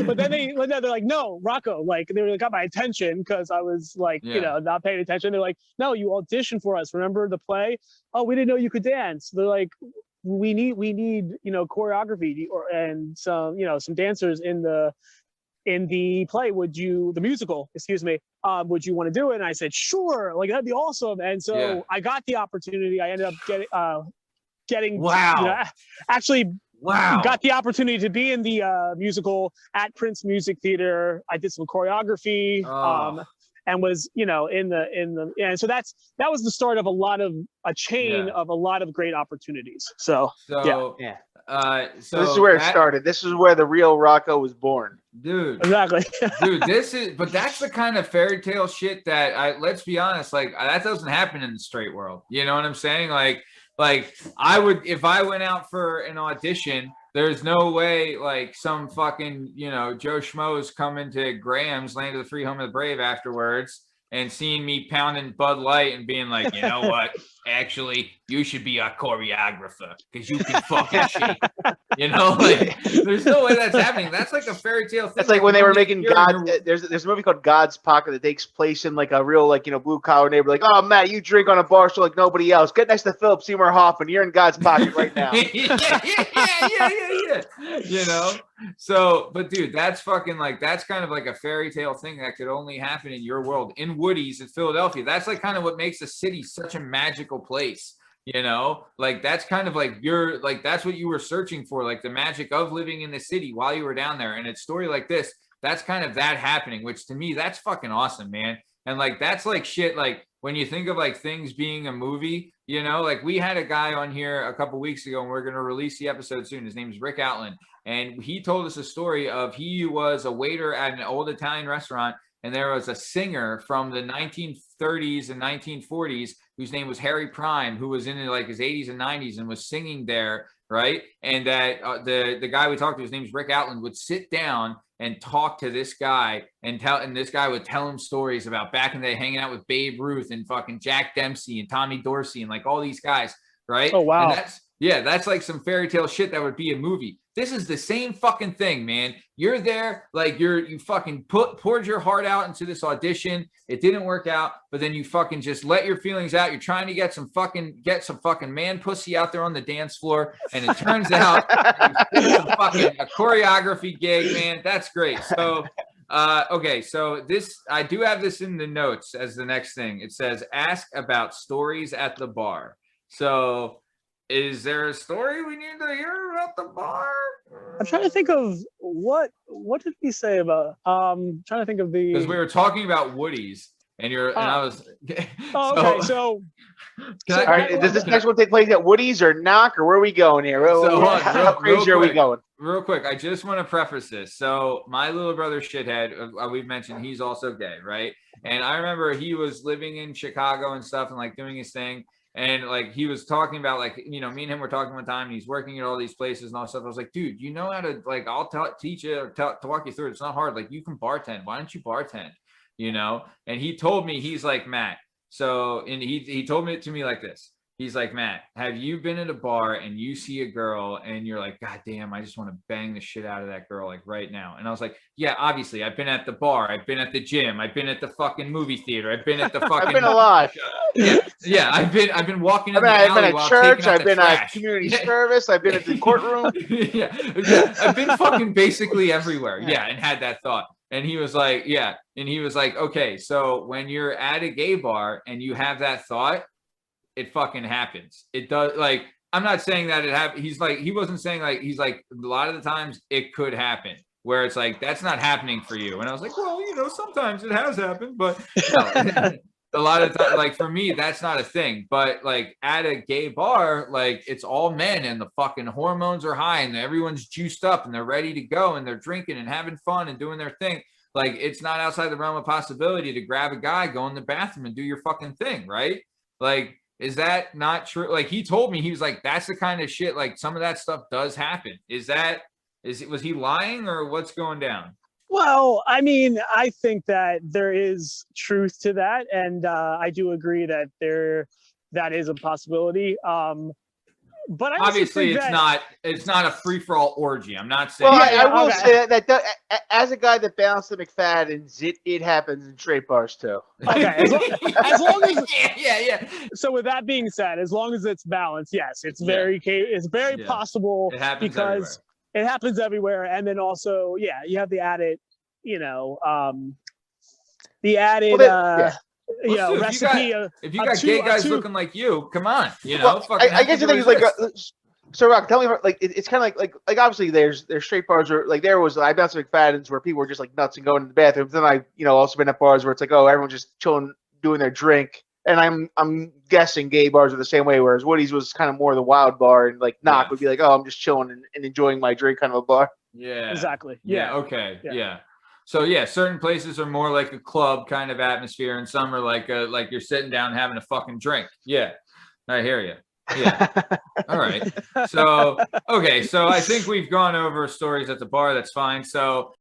But then they're like, no, Rocco, like they got my attention, because I was like, not paying attention. They're like, no, you auditioned for us. Remember the play? Oh, we didn't know you could dance. They're like, we need choreography and some dancers in the play. The musical, excuse me, would you want to do it? And I said, sure, like that'd be awesome. And so I got the opportunity. I ended up getting got the opportunity to be in the musical at Prince Music Theater. I did some choreography. and was, in the, and so that was the start of a chain of a lot of great opportunities. So so this is where it started. This is where the real Rocco was born. Dude. Exactly. Dude, but that's the kind of fairy tale shit that let's be honest, like that doesn't happen in the straight world. You know what I'm saying? Like I would, if I went out for an audition, there's no way like some fucking, Joe Schmo's coming to Graham's Land of the Free, Home of the Brave afterwards and seeing me pounding Bud Light and being like, you know what? Actually, you should be a choreographer because you can fucking shake. Like there's no way that's happening. That's like a fairy tale thing. That's like when they were making God. There's a movie called God's Pocket that takes place in like a real blue collar neighborhood. Like, oh Matt, you drink on a bar so like nobody else. Get next to Philip Seymour Hoffman. You're in God's pocket right now. yeah. So, but dude, that's fucking like that's kind of like a fairy tale thing that could only happen in your world, in Woody's in Philadelphia. That's like kind of what makes the city such a magical place. Like that's kind of like that's what you were searching for, like the magic of living in the city while you were down there. And a story like this, that's kind of that happening, which to me, that's fucking awesome, man. And like, that's like shit. Like when you think of like things being a movie, like we had a guy on here a couple weeks ago and we're going to release the episode soon. His name is Rick Outland. And he told us a story of he was a waiter at an old Italian restaurant. And there was a singer from the 1930s and 1940s whose name was Harry Prime, who was in like his 80s and 90s and was singing there, right? And that the guy we talked to, his name is Rick Outland, would sit down and talk to this guy and this guy would tell him stories about back in the day hanging out with Babe Ruth and fucking Jack Dempsey and Tommy Dorsey and like all these guys, right? Oh, wow. And that's like some fairy tale shit that would be a movie. This is the same fucking thing, man. You're there, like you fucking poured your heart out into this audition. It didn't work out, but then you fucking just let your feelings out. You're trying to get some fucking man pussy out there on the dance floor, and it turns out it's a choreography gig, man. That's great. So, okay, so I do have this in the notes as the next thing. It says, ask about stories at the bar. So, is there a story we need to hear about the bar? I'm trying to think of what did we say about trying to think of the, because we were talking about Woody's and I was okay, so all right, does this next one take place at Woody's or Knock, or where are we going here? How crazy are we going? Real quick, I just want to preface this. So my little brother shithead, we've mentioned he's also gay, right? And I remember he was living in Chicago and stuff and like doing his thing. And like he was talking about like, me and him were talking one time and he's working at all these places and all that stuff. I was like, dude, you know how to like, I'll teach you or walk you through it. It's not hard. Like you can bartend. Why don't you bartend? And he told me, he's like, Matt. So, and he told it to me like this. He's like, Matt, have you been at a bar and you see a girl and you're like, God damn, I just want to bang the shit out of that girl like right now? And I was like, yeah, obviously I've been at the bar. I've been at the gym. I've been at the fucking movie theater. I've been at the fucking. I've been alive. Yeah. I've been walking in the alley. I've been at church. I've been at community service. I've been at the courtroom. yeah. I've been fucking basically everywhere. Yeah. And had that thought. And he was like, yeah. And he was like, okay, so when you're at a gay bar and you have that thought, it fucking happens. It does. Like, I'm not saying that it happened. He's like, he wasn't saying like, he's like, a lot of the times it could happen where it's like, that's not happening for you. And I was like, well, sometimes it has happened, but no. A lot of times, like for me, that's not a thing. But like at a gay bar, like it's all men and the fucking hormones are high and everyone's juiced up and they're ready to go and they're drinking and having fun and doing their thing. Like it's not outside the realm of possibility to grab a guy, go in the bathroom and do your fucking thing, right? Like, is that not true? Like he told me, he was like, that's the kind of shit, like some of that stuff does happen. Was he lying or what's going down? Well, I mean, I think that there is truth to that. And I do agree that that is a possibility. But I obviously it's not a free-for-all orgy. I'm not saying. Well, I will say that as a guy that bounced the McFadden's, it happens in straight bars too. Okay, as long as yeah. So with that being said, as long as it's balanced, yes, it's very possible because it happens everywhere. And then also, you have the added, recipe. If you got gay guys looking like you, come on, I guess the thing is like So Rock, tell me, like it's kind of like obviously there's straight bars where like there was I've been to McFadden's where people were just like nuts and going to the bathroom. Then I also been at bars where it's like, oh, everyone's just chilling doing their drink. And I'm guessing gay bars are the same way, whereas Woody's was kind of more the wild bar, and like Knock would be like, oh, I'm just chilling and enjoying my drink kind of a bar. Yeah, exactly. Yeah. Okay. Yeah. So yeah, certain places are more like a club kind of atmosphere, and some are like you're sitting down having a fucking drink. Yeah, I hear you. Yeah. All right. So okay. So I think we've gone over stories at the bar. That's fine. So.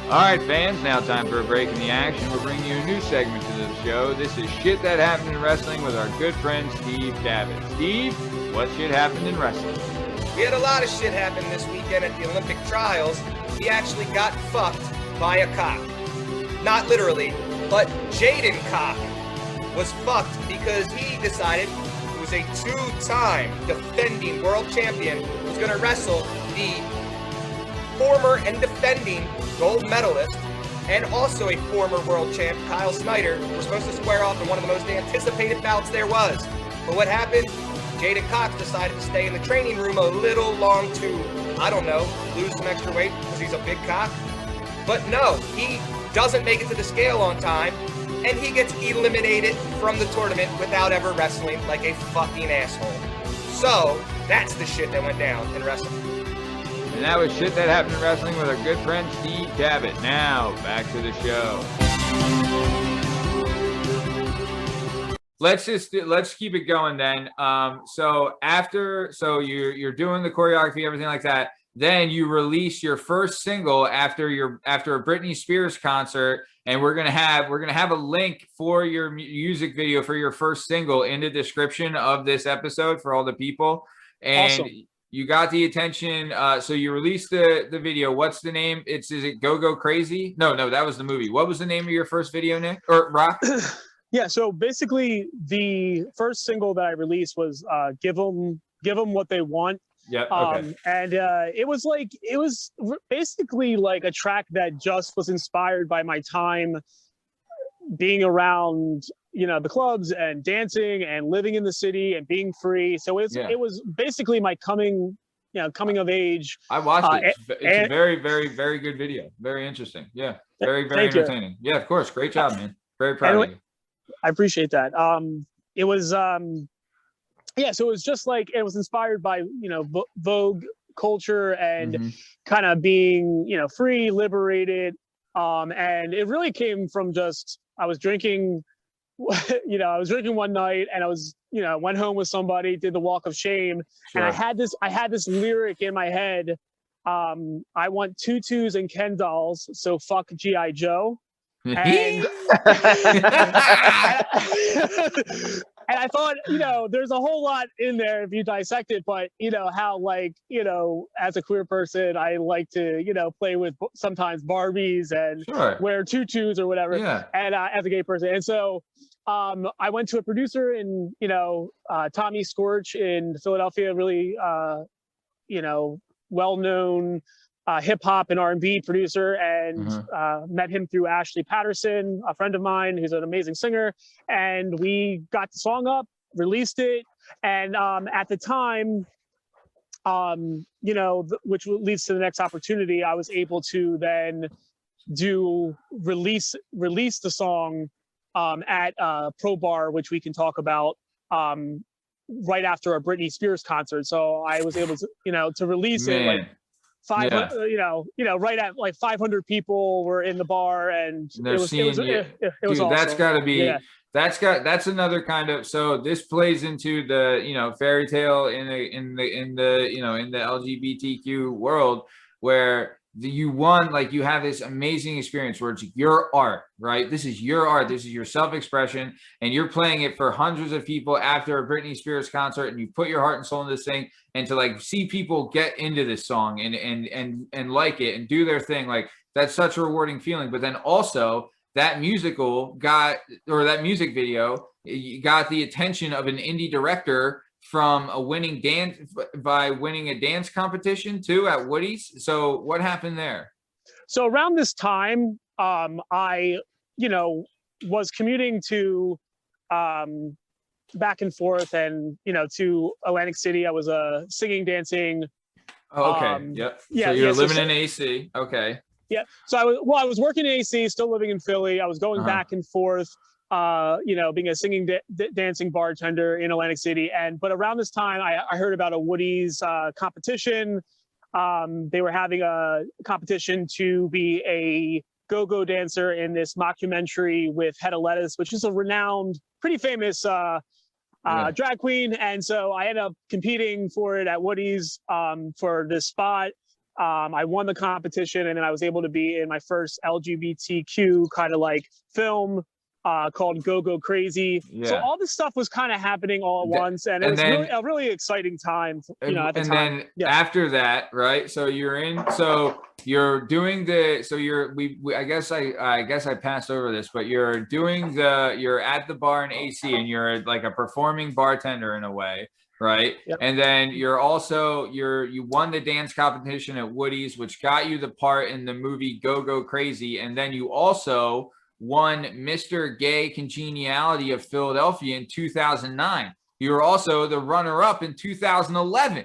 All right, fans, now time for a break in the action. We're bringing you a new segment to the show. This is Shit That Happened in Wrestling with our good friend Steve Cabot. Steve, what shit happened in wrestling? We had a lot of shit happen this weekend at the Olympic trials. We actually got fucked by a cock. Not literally, but Jaden Cock was fucked because he decided he was a two-time defending world champion, was going to wrestle the former and defending gold medalist and also a former world champ, Kyle Snyder, were supposed to square off in one of the most anticipated bouts there was. But what happened? Jaden Cox decided to stay in the training room a little long to, I don't know, lose some extra weight because he's a big cock. But no, he doesn't make it to the scale on time, and he gets eliminated from the tournament without ever wrestling like a fucking asshole. So, that's the shit that went down in wrestling. And that was Shit That Happened in Wrestling with our good friend Steve Cabot. Now, back to the show. Let's keep it going then. So you're doing the choreography, everything like that. Then you release your first single after a Britney Spears concert, and we're gonna have a link for your music video for your first single in the description of this episode for all the people. And awesome. You got the attention. So you released the video. What's the name? Is it Go Crazy? No, that was the movie. What was the name of your first video, Nick or Rock? Yeah, so basically the first single that I released was Give 'em What They Want. Yeah. Okay. And it was basically like a track that just was inspired by my time being around, the clubs and dancing and living in the city and being free. So it was basically my coming of age. I watched it. It's a very, very, very good video. Very interesting. Yeah. Very, very entertaining. Yeah, of course. Great job, man. Very proud of you. I appreciate that. It was, so it was just like, it was inspired by, Vogue culture and kind of being, free, liberated. And it really came from just, I was drinking one night and I was, went home with somebody, did the walk of shame. Sure. And I had this lyric in my head. I want tutus and Ken dolls. So fuck G.I. Joe. And and I thought, there's a whole lot in there if you dissect it, but how as a queer person, I like to, play with sometimes Barbies and wear tutus or whatever. Yeah. And as a gay person. And so I went to a producer in, Tommy Scorch in Philadelphia, really, well-known hip hop and R&B producer, and met him through Ashley Patterson, a friend of mine who's an amazing singer. And we got the song up, released it. And at the time, which leads to the next opportunity, I was able to then release the song at Pro Bar, which we can talk about right after a Britney Spears concert. So I was able to, to release it. 500, right at like 500 it were in the bar, and it was awesome. That's got to be that's another kind of, so this plays into the fairy tale in the LGBTQ world where you have this amazing experience where it's your art, right? This is your art. This is your self-expression, and you're playing it for hundreds of people after a Britney Spears concert, and you put your heart and soul into this thing, and to see people get into this song and like it and do their thing, that's such a rewarding feeling. But then also that music video got the attention of an indie director from winning a dance competition too at Woody's. So what happened there? So around this time, I, was commuting to back and forth, and to Atlantic City. I was singing, dancing. Oh, okay. Yep. Yeah. So you're living in AC. Okay. Yeah. So I was working in AC, still living in Philly. I was going back and forth, being a singing, dancing bartender in Atlantic City. But around this time, I heard about a Woody's competition. They were having a competition to be a go-go dancer in this mockumentary with Hedda Lettuce, which is a renowned, pretty famous drag queen. And so I ended up competing for it at Woody's for this spot. I won the competition, and then I was able to be in my first LGBTQ kind of like film called Go Crazy. Yeah. So all this stuff was kind of happening all at once, and it was really a really exciting time, at the time. And then after that, right? So you're doing I guess I passed over this, but you're at the bar in AC, and you're like a performing bartender in a way. Right. Yep. And then you won the dance competition at Woody's, which got you the part in the movie Go Crazy. And then you also won Mr. Gay Congeniality of Philadelphia in 2009. You were also the runner-up in 2011.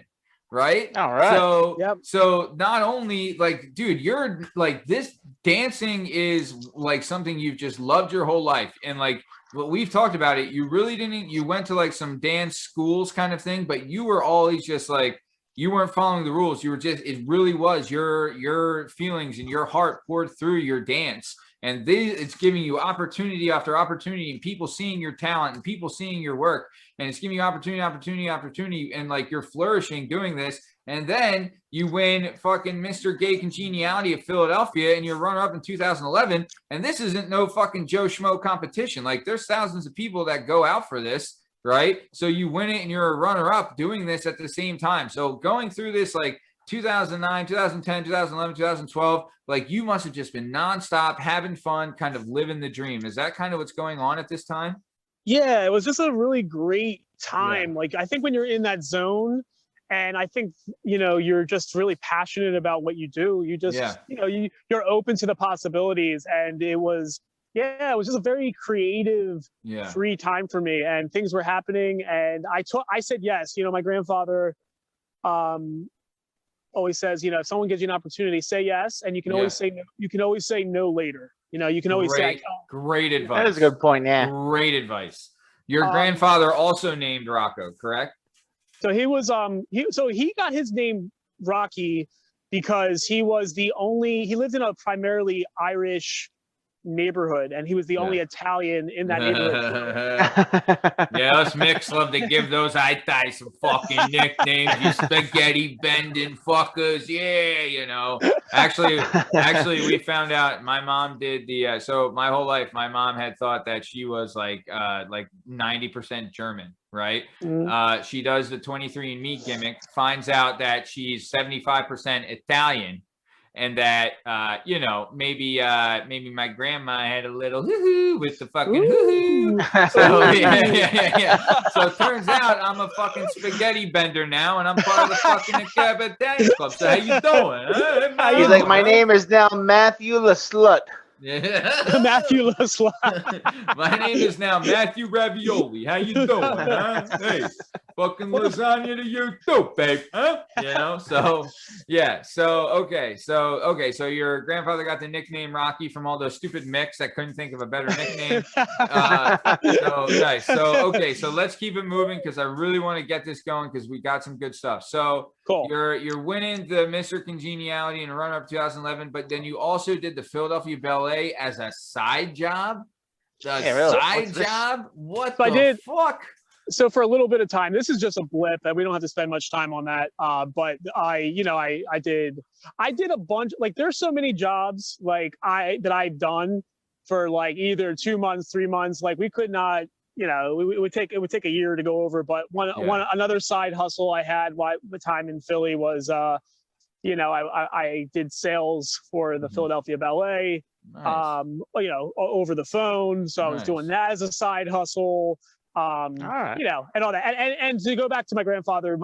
Right. All right. So not only like, dude, you're like, this dancing is like something you've just loved your whole life. And like, well, we've talked about it. You really didn't, you went to like some dance schools kind of thing, but you were always just like, you weren't following the rules. You were just, it really was your feelings and your heart poured through your dance. And it's giving you opportunity after opportunity, and people seeing your talent and people seeing your work. And it's giving you opportunity. And like, you're flourishing doing this. And then you win fucking Mr. Gay Congeniality of Philadelphia, and you're runner-up in 2011. And this isn't no fucking Joe Schmo competition. Like, there's thousands of people that go out for this, right? So you win it, and you're a runner-up doing this at the same time. So going through this, like 2009, 2010, 2011, 2012, like, you must have just been nonstop having fun, kind of living the dream. Is that kind of what's going on at this time? Yeah, it was just a really great time. Yeah. Like, I think when you're in that zone, and I think, you're just really passionate about what you do. You just, you're open to the possibilities. And it was just a very creative, free time for me, and things were happening. And I said yes. My grandfather always says, if someone gives you an opportunity, say yes. And you can always say no. You can always say no later. You can always say, great advice. That is a good point. Yeah. Great advice. Your grandfather also named Rocco, correct? So he was he got his name Rocky because he lived in a primarily Irish neighborhood, and he was the only Italian in that neighborhood. Yeah, us Micks love to give those Itai some fucking nicknames, you spaghetti bending fuckers. Actually we found out my mom did so my whole life my mom had thought that she was like 90% German, right? She does the 23andMe gimmick, finds out that she's 75% Italian. And that, maybe my grandma had a little hoo-hoo with the fucking hoo-hoo. So, So it turns out I'm a fucking spaghetti bender now, and I'm part of the fucking Italian club. So how you doing? He's like, my name is now Matthew the Slut. Yeah. Matthew Leslie. My name is now Matthew Ravioli. How you doing, huh? Hey, fucking lasagna to you too, babe. Huh? So your grandfather got the nickname Rocky from all those stupid micks that couldn't think of a better nickname. Nice. So let's keep it moving, because I really want to get this going, because we got some good stuff. So cool. You're winning the Mr. Congeniality and runner-up 2011, but then you also did the Philadelphia Ballet as a side job. Side job? What the fuck? So for a little bit of time, this is just a blip, and we don't have to spend much time on that. But I did a bunch. Like, there's so many jobs that I've done for like either 2 months, 3 months. Like, we could not. It would take a year to go over. But another side hustle I had the time in Philly was, I did sales for the Philadelphia Ballet. Nice. Over the phone. So I was doing that as a side hustle. And all that. And to go back to my grandfather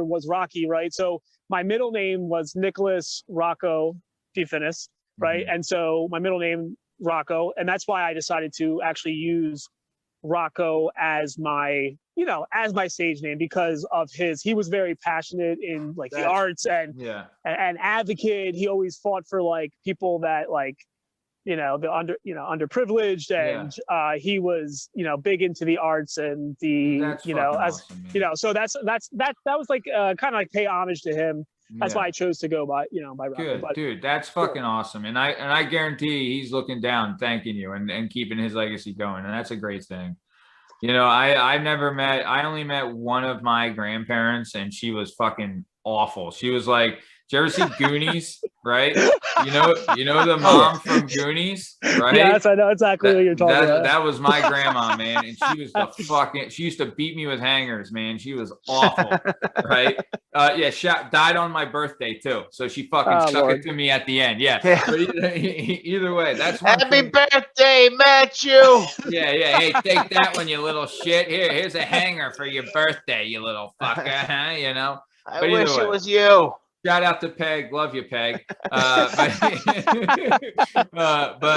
was Rocky, right? So my middle name was Nicholas Rocco DeFinis, right? And so my middle name Rocco, and that's why I decided to actually use Rocco as my stage name because of he was very passionate in like the arts and advocate. He always fought for like people that like, the underprivileged, and he was, big into the arts and the, so that was like kind of like pay homage to him. That's why I chose to go by Rocco. Good, dude. That's fucking awesome. And I guarantee he's looking down, thanking you and keeping his legacy going. And that's a great thing. I only met one of my grandparents, and she was fucking awful. She was like, did you ever see Goonies? Right? You know the mom from Goonies, right? Yes, I know exactly what you're talking about. That was my grandma, man, and she was she used to beat me with hangers, man. She was awful, right? She died on my birthday too, so she fucking stuck it to me at the end. Yeah. But either way, that's one happy birthday, Matthew. Yeah. Hey, take that one, you little shit. Here's a hanger for your birthday, you little fucker. Huh? I wish it was you. Shout out to Peg. Love you, Peg. But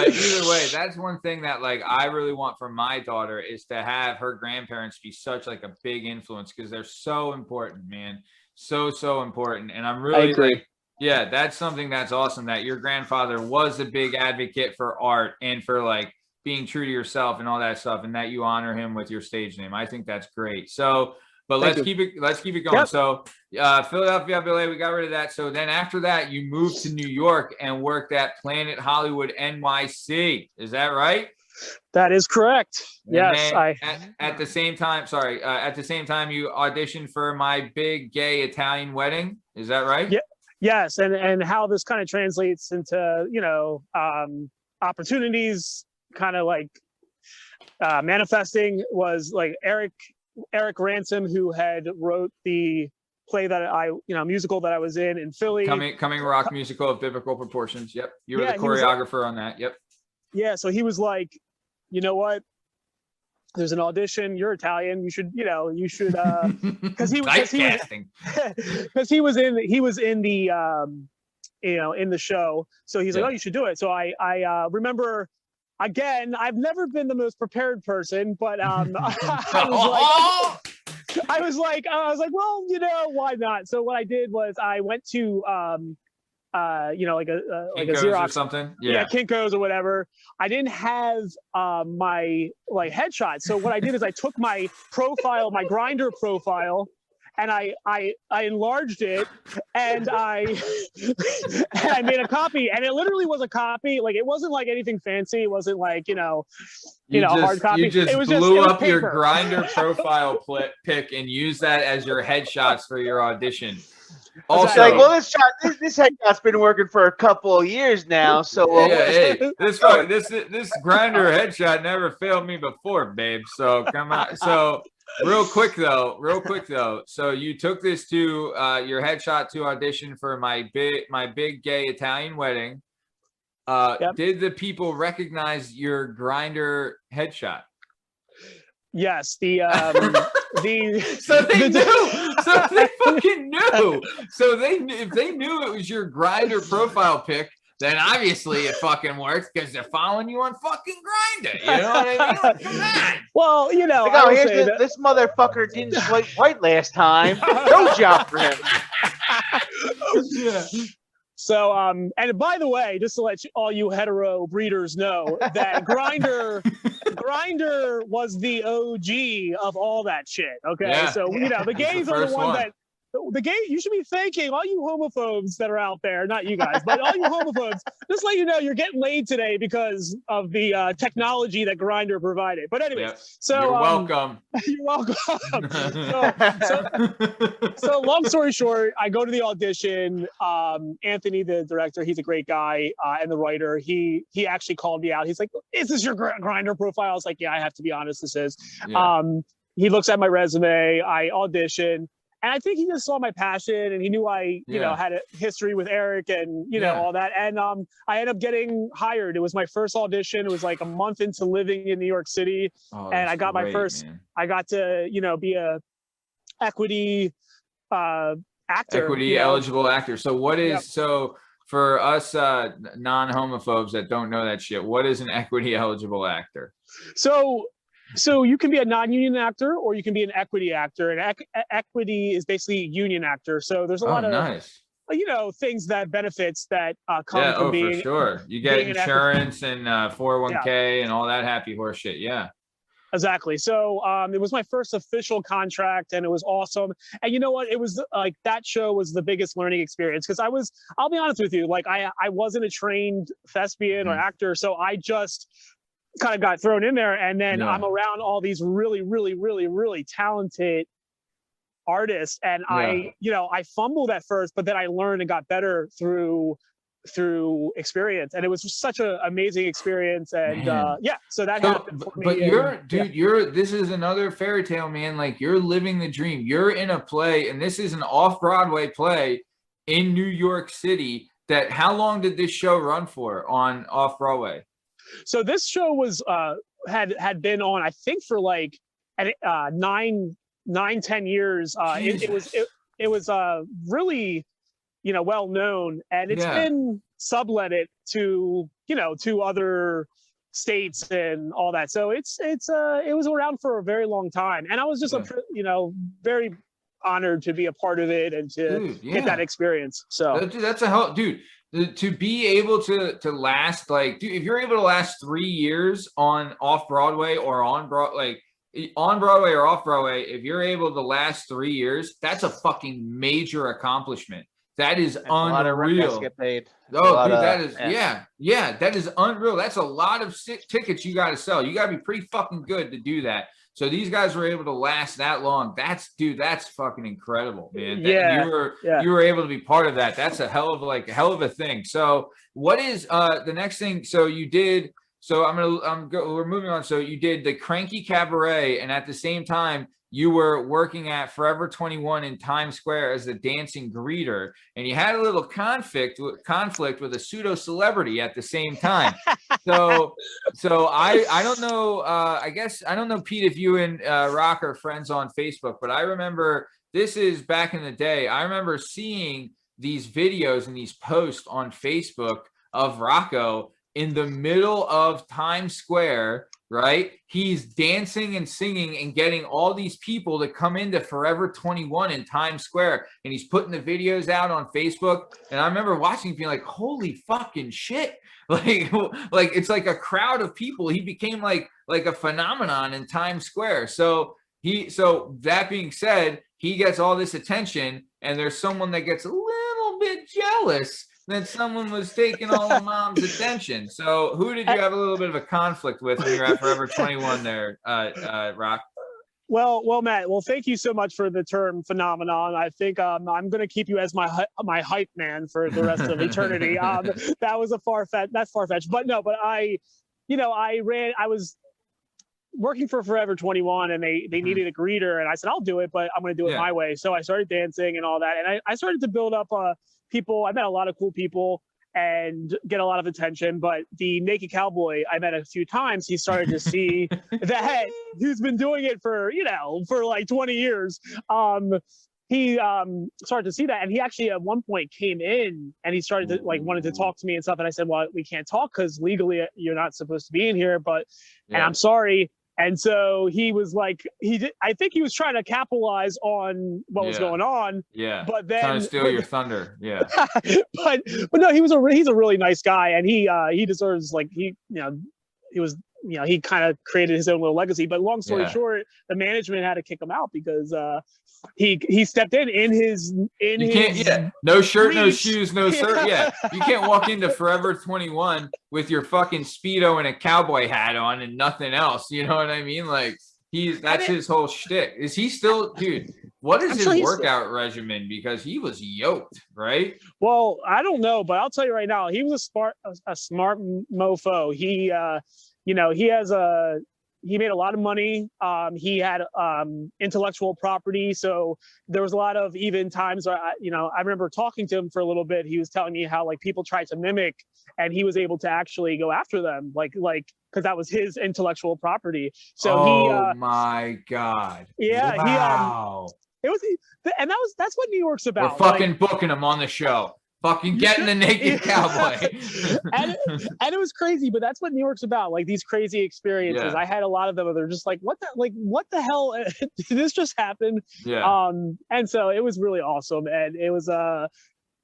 either way, that's one thing that like I really want for my daughter is to have her grandparents be such like a big influence because they're so important, man. So important. And I'm really like, that's something that's awesome that your grandfather was a big advocate for art and for like being true to yourself and all that stuff, and that you honor him with your stage name. I think that's great. So but let's keep it going. Yep. So Philadelphia, LA, we got rid of that. So then after that, you moved to New York and worked at Planet Hollywood NYC. Is that right? That is correct. And yes. At the same time, you auditioned for My Big Gay Italian Wedding. Is that right? Yeah. Yes. And how this kind of translates into, opportunities kind of like manifesting was like Eric Ransom, who had wrote the play that musical that I was in Philly. Coming Rock musical of biblical proportions. Yep. You were the choreographer on that. Yep. Yeah. So he was like, you know what? There's an audition. You're Italian. You should, because he was in the show. So he's like, oh, you should do it. So I remember. Again, I've never been the most prepared person, but I was like, well, why not? So what I did was I went to, like a Xerox or something. Yeah, Kinko's or whatever. I didn't have my like headshot. So what I did is I took my profile, my Grindr profile, and I enlarged it, and I made a copy, and it literally was a copy. Like it wasn't like anything fancy. It wasn't like hard copy. You just blew up your Grindr profile pic and used that as your headshots for your audition. Also, like, well, this headshot's been working for a couple of years now. So this Grindr headshot never failed me before, babe. So come on. So. Real quick though. So you took this to your headshot to audition for my big gay Italian wedding. Did the people recognize your Grindr headshot? Yes. So they knew. So they fucking knew. So if they knew it was your Grindr profile pic, then obviously it fucking works because they're following you on fucking Grindr. You know what I mean? Like, come on. Well, this motherfucker didn't swipe right last time. No job for him. Yeah. So, and by the way, just to let all you hetero breeders know that Grindr was the OG of all that shit. Okay, yeah. So the gays are the ones that. The gay, you should be thanking all you homophobes that are out there, not you guys, but all you homophobes. Just let you know, you're getting laid today because of the technology that Grindr provided. But anyway, so you're welcome. You're welcome. So long story short, I go to the audition. Anthony, the director, he's a great guy, and the writer, he actually called me out. He's like, "Is this your Grindr profile?" I was like, "Yeah, I have to be honest. This is." Yeah. He looks at my resume. I audition. And I think he just saw my passion, and he knew I, had a history with Eric and, all that. And I ended up getting hired. It was my first audition. It was like a month into living in New York City. And I got my first, man. I got to, be a equity actor. Equity eligible actor. So what is, so for us non-homophobes that don't know that shit, what is an equity eligible actor? So So you can be a non-union actor, or you can be an equity actor, and equity is basically union actor. So there's a lot of nice. Things that benefits that come from being. For sure. You get insurance and 401k and all that happy horse shit. Yeah. Exactly. So it was my first official contract, and it was awesome. And you know what? It was like that show was the biggest learning experience, because I'll be honest with you, like I wasn't a trained thespian or actor, so I just kind of got thrown in there, and then I'm around all these really, really, really, really talented artists, and I fumbled at first, but then I learned and got better through experience, and it was just such an amazing experience. And so that happened for me. But this is another fairy tale, man. Like, you're living the dream. You're in a play, and this is an off-Broadway play in New York City. How long did this show run for on off-Broadway? So this show was had been on, I think, for like 9-10 years. It was really well known, and it's been subletted to other states and all that. So it was around for a very long time, and I was just very honored to be a part of it and to get that experience. So that's a hell, dude. To be able to last, like, dude, if you're able to last 3 years on off Broadway or on Broadway or off Broadway, if you're able to last 3 years, that's a fucking major accomplishment. That is unreal. A lot of records get paid. Oh, dude, that is that is unreal. That's a lot of tickets you got to sell. You got to be pretty fucking good to do that. So these guys were able to last that long. That's fucking incredible, man. You were able to be part of that. That's a hell of a thing. So what is the next thing? So you did. So we're moving on. So you did the Cranky Cabaret, and at the same time, you were working at Forever 21 in Times Square as a dancing greeter, and you had a little conflict with a pseudo celebrity at the same time. So I don't know. I guess I don't know, Pete, if you and Rock are friends on Facebook, but I remember this is back in the day. I remember seeing these videos and these posts on Facebook of Rocco in the middle of Times Square. Right? He's dancing and singing and getting all these people to come into Forever 21 in Times Square. And he's putting the videos out on Facebook. And I remember watching, being like, holy fucking shit. Like it's like a crowd of people. He became like a phenomenon in Times Square. So that being said, he gets all this attention, and there's someone that gets a little bit jealous that someone was taking all of Mom's attention. So who did you have a little bit of a conflict with when you're at Forever 21 there, Rock? Well, Matt, thank you so much for the term phenomenon. I think I'm going to keep you as my hype man for the rest of eternity. That was that's far-fetched. But no, I was working for Forever 21, and they needed a greeter, and I said, I'll do it, but I'm going to do it my way. So I started dancing and all that, and I started to build up people. I met a lot of cool people and get a lot of attention, but the Naked Cowboy I met a few times, he started to see that he's been doing it for like 20 years. He started to see that, and he actually at one point came in and he started to wanted to talk to me and stuff, and I said, well, we can't talk because legally you're not supposed to be in here, and I'm sorry. And so he was like, I think he was trying to capitalize on what was going on. Yeah. But then trying to steal your thunder. Yeah. but no, he's a really nice guy, and he deserves, like, he kind of created his own little legacy. But long story short, the management had to kick him out because he stepped in his no shirt, no shoes, no shirt. Yeah, you can't walk into Forever 21 with your fucking Speedo and a cowboy hat on and nothing else. You know what I mean? Like, that's his whole shtick. Is he still, dude? What is his workout regimen? Because he was yoked, right? Well, I don't know, but I'll tell you right now, he was a smart mofo. He made a lot of money. He had intellectual property. So there was a lot of even times where, I remember talking to him for a little bit. He was telling me how, like, people tried to mimic, and he was able to actually go after them, like because that was his intellectual property. So my God. Yeah. Wow. It was, and that's what New York's about. We're fucking booking him on the show. fucking getting the naked cowboy. and it was crazy, but that's what New York's about. Like these crazy experiences. Yeah. I had a lot of them. They're just like, what the hell did this just happen? Yeah. And so it was really awesome, and it was a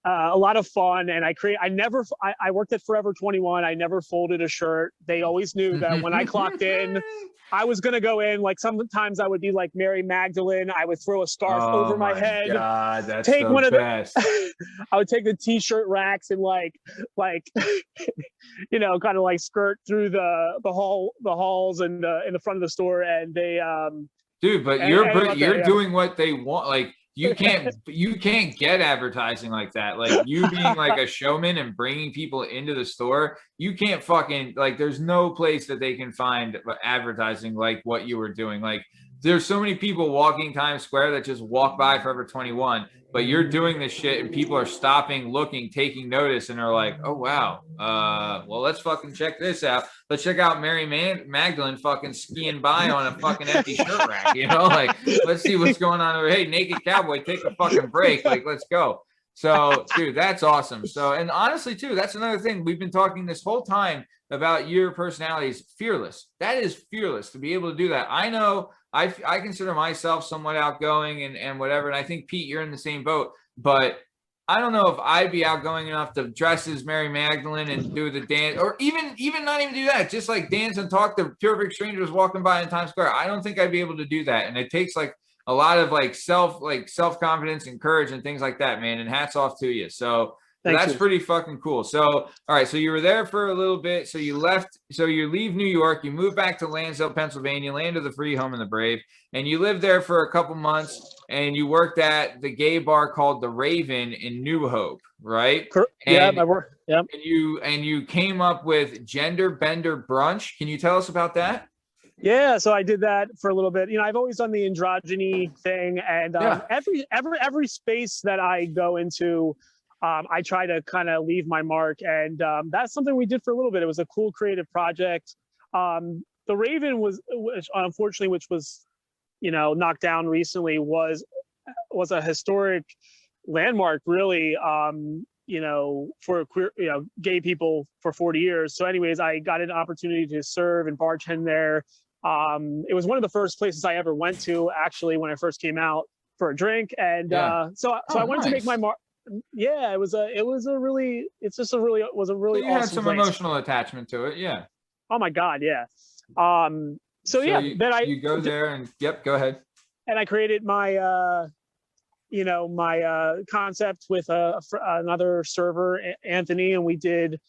lot of fun. And I worked at Forever 21. I never folded a shirt. They always knew that when I clocked in, I was going to go in. Like sometimes I would be like Mary Magdalene. I would throw a scarf over my head. God, that's take the one best. of I would take the t-shirt racks and like you know, kind of like skirt through the halls and in the front of the store. And they dude, but you're doing what they want. Like you can't get advertising like that. Like you being like a showman and bringing people into the store, you can't fucking like, there's no place that they can find advertising like what you were doing. Like there's so many people walking Times Square that just walk by Forever 21, but you're doing this shit and people are stopping, looking, taking notice, and are like, oh wow, well, let's fucking check this out. Let's check out Mary Magdalene fucking skiing by on a fucking empty shirt rack, you know? Like, let's see what's going on over. Hey, naked cowboy, take a fucking break. Like, let's go. So, dude, that's awesome. So, and honestly, too, that's another thing. We've been talking this whole time about your personality is fearless. That is fearless to be able to do that. I know I consider myself somewhat outgoing and whatever. And I think, Pete, you're in the same boat. But I don't know if I'd be outgoing enough to dress as Mary Magdalene and do the dance, or even not even do that. Just like dance and talk to perfect strangers walking by in Times Square. I don't think I'd be able to do that. And it takes like a lot of like self-confidence and courage and things like that, man. And hats off to you. So that's pretty fucking cool. So, all right. So you were there for a little bit. So you left. So you leave New York. You move back to Lansdale, Pennsylvania, land of the free, home of the brave. And you lived there for a couple months. And you worked at the gay bar called the Raven in New Hope, right? Yeah, I worked. Yeah. And you came up with Gender Bender Brunch. Can you tell us about that? Yeah, so I did that for a little bit. You know, I've always done the androgyny thing, and every space that I go into, I try to kind of leave my mark, and that's something we did for a little bit. It was a cool creative project. The Raven was unfortunately, which was, you know, knocked down recently, was a historic landmark, really. You know, for queer, you know, gay people for 40 years. So, anyways, I got an opportunity to serve and bartend there. It was one of the first places I ever went to, actually, when I first came out for a drink, and so I wanted to make my mark. Yeah, it was a really You awesome had some place. Emotional attachment to it, yeah. Oh my God, yeah. So yeah, then you go there and go ahead. And I created my my concept with another server, Anthony, and we did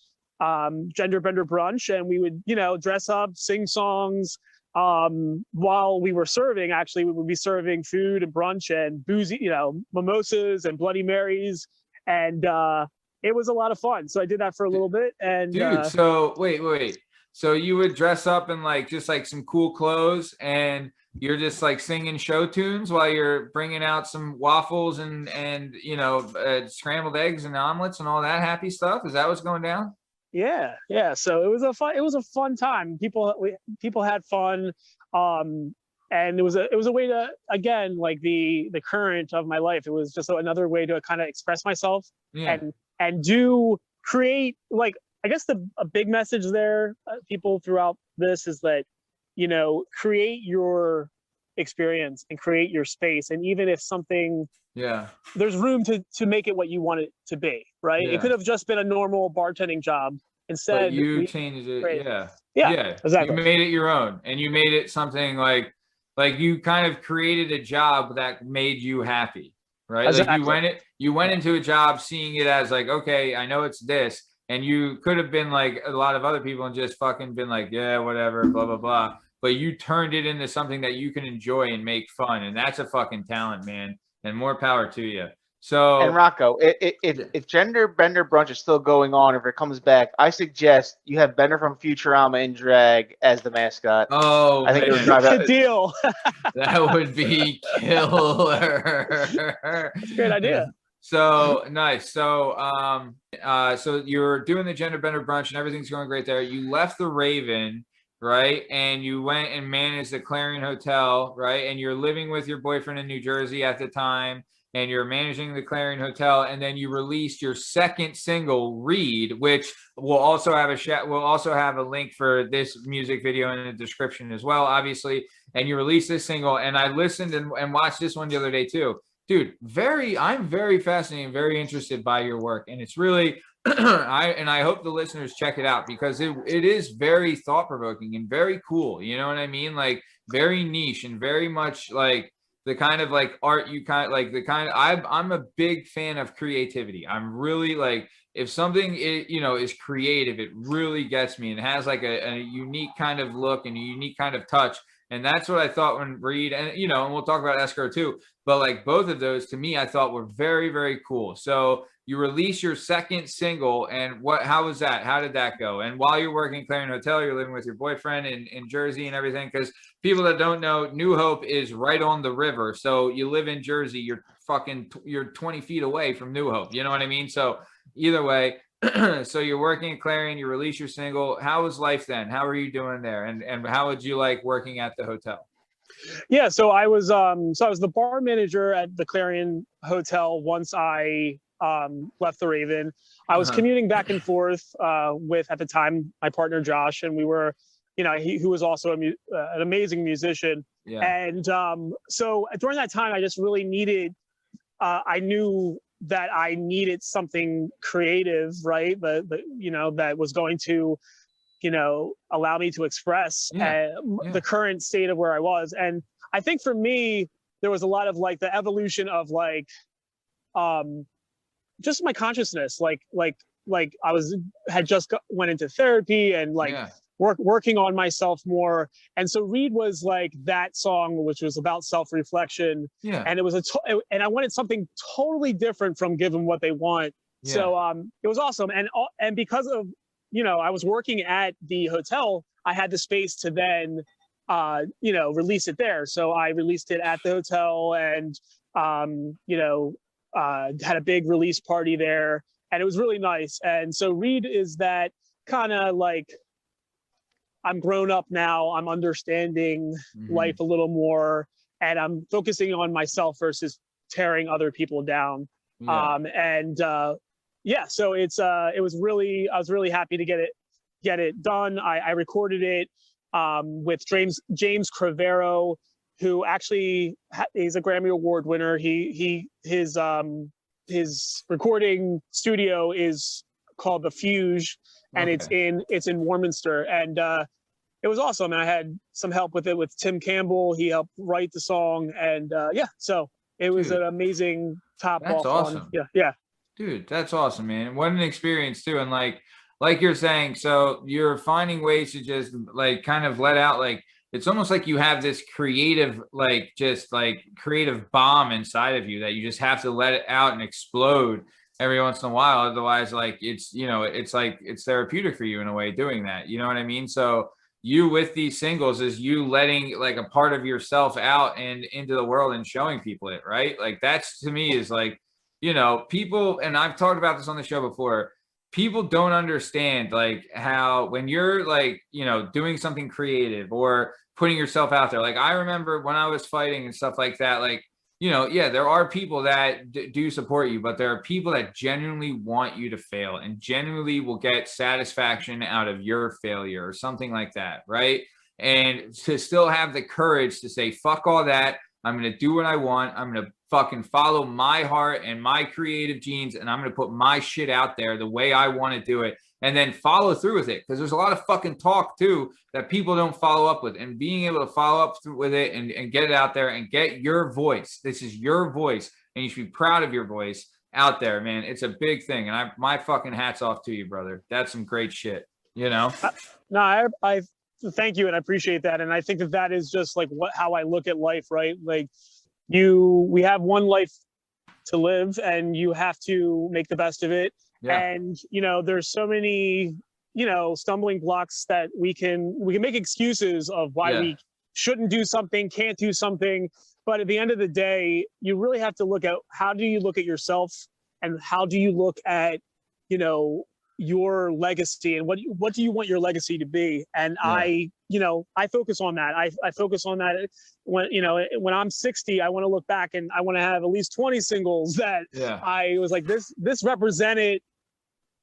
Gender Bender Brunch, and we would, you know, dress up, sing songs. While we were serving, actually, we would be serving food and brunch and boozy, you know, mimosas and Bloody Marys. And it was a lot of fun. So I did that for a little bit. And dude, so wait. So you would dress up in like just like some cool clothes, and you're just like singing show tunes while you're bringing out some waffles and you know, scrambled eggs and omelets and all that happy stuff. Is that what's going down? Yeah. So it was a fun time. People had fun. And it was a way to, again, like the current of my life. It was just another way to kind of express myself and create, like, I guess a big message there, people throughout this, is that, you know, create your experience and create your space. And even if something, there's room to make it what you want it to be, right? It could have just been a normal bartending job. Instead, but you changed it. Yeah, exactly. You made it your own, and you made it something like you kind of created a job that made you happy, right? Exactly. Like you went into a job seeing it as like, okay, I know it's this, and you could have been like a lot of other people and just fucking been like, yeah, whatever, blah blah blah. But you turned it into something that you can enjoy and make fun, and that's a fucking talent, man. And more power to you. So, and Rocco, if Gender Bender Brunch is still going on, if it comes back, I suggest you have Bender from Futurama in drag as the mascot. Oh, I think it would drive out. Good deal. That would be killer. That's a great idea. So nice. So so you're doing the Gender Bender Brunch and everything's going great there. You left the Raven, right? And you went and managed the Clarion Hotel, right? And you're living with your boyfriend in New Jersey at the time. and you're managing the Clarion Hotel, and then you released your second single, Read, which will also have a link for this music video in the description as well, obviously. And you released this single, and I listened and watched this one the other day too. Dude, I'm very fascinated, very interested by your work, and it's really I hope the listeners check it out, because it is very thought-provoking and very cool. You know what I mean? Like, very niche and very much like the kind of like art you kind of like, the kind of, I'm a big fan of creativity. I'm really like, if something is creative, it really gets me and has like a unique kind of look and a unique kind of touch. And that's what I thought when Read, and and we'll talk about ESCROW too, but like both of those to me, I thought were very, very cool. So you release your second single, and how was that? How did that go? And while you're working at Clarion Hotel, you're living with your boyfriend in Jersey and everything, because people that don't know, New Hope is right on the river. So you live in Jersey, you're 20 feet away from New Hope. You know what I mean? So either way, so you're working at Clarion, you release your single. How was life then? How are you doing there? And how would you like working at the hotel? Yeah, so I was the bar manager at the Clarion Hotel once I left the Raven. I was commuting back and forth with, at the time, my partner Josh, and we were, who was also an amazing musician. Yeah. And so during that time, I just really needed, I knew that I needed something creative, right? That was going to, allow me to express the current state of where I was. And I think for me, there was a lot of like the evolution of like, just my consciousness, like I had just went into therapy and working on myself more. And so Read was like that song, which was about self-reflection. Yeah. And it was and I wanted something totally different from Give Them What They Want. Yeah. So it was awesome. And because of, I was working at the hotel, I had the space to then, release it there. So I released it at the hotel and, had a big release party there, and it was really nice. And so Read is that kind of like, I'm grown up now, I'm understanding life a little more, and I'm focusing on myself versus tearing other people down. Yeah. So I was really happy to get it done. I recorded it with James Cravero, who actually is a Grammy Award winner. His recording studio is called The Fuge, and it's in Warminster, and it was awesome. And I had some help with it with Tim Campbell. He helped write the song, and so it was an amazing top off. That's awesome. Yeah. Dude, that's awesome, man. What an experience too. And like you're saying, so you're finding ways to just like kind of let out, like, it's almost like you have this creative, like just like creative bomb inside of you that you just have to let it out and explode every once in a while. Otherwise, like it's like it's therapeutic for you in a way doing that. You know what I mean? So you with these singles is you letting like a part of yourself out and into the world and showing people it, right? Like that's to me is like, people, and I've talked about this on the show before, people don't understand like how when you're like, doing something creative or putting yourself out there. Like I remember when I was fighting and stuff like that, like, there are people that do support you, but there are people that genuinely want you to fail and genuinely will get satisfaction out of your failure or something like that. Right. And to still have the courage to say, fuck all that. I'm going to do what I want. I'm going to fucking follow my heart and my creative genes, and I'm going to put my shit out there the way I want to do it, and then follow through with it. Because there's a lot of fucking talk too that people don't follow up with, and being able to follow up with it and get it out there and get your voice. This is your voice, and you should be proud of your voice out there, man. It's a big thing, and my fucking hat's off to you, brother. That's some great shit, No, I thank you, and I appreciate that. And I think that is just like how I look at life, right? Like we have one life to live, and you have to make the best of it. Yeah. And there's so many stumbling blocks that we can make excuses of why we shouldn't do something, can't do something. But at the end of the day, you really have to look at how do you look at yourself, and how do you look at your legacy, and what do you want your legacy to be? And I I focus on that. I focus on that when I'm 60, I want to look back and I want to have at least 20 singles that I was like, this represented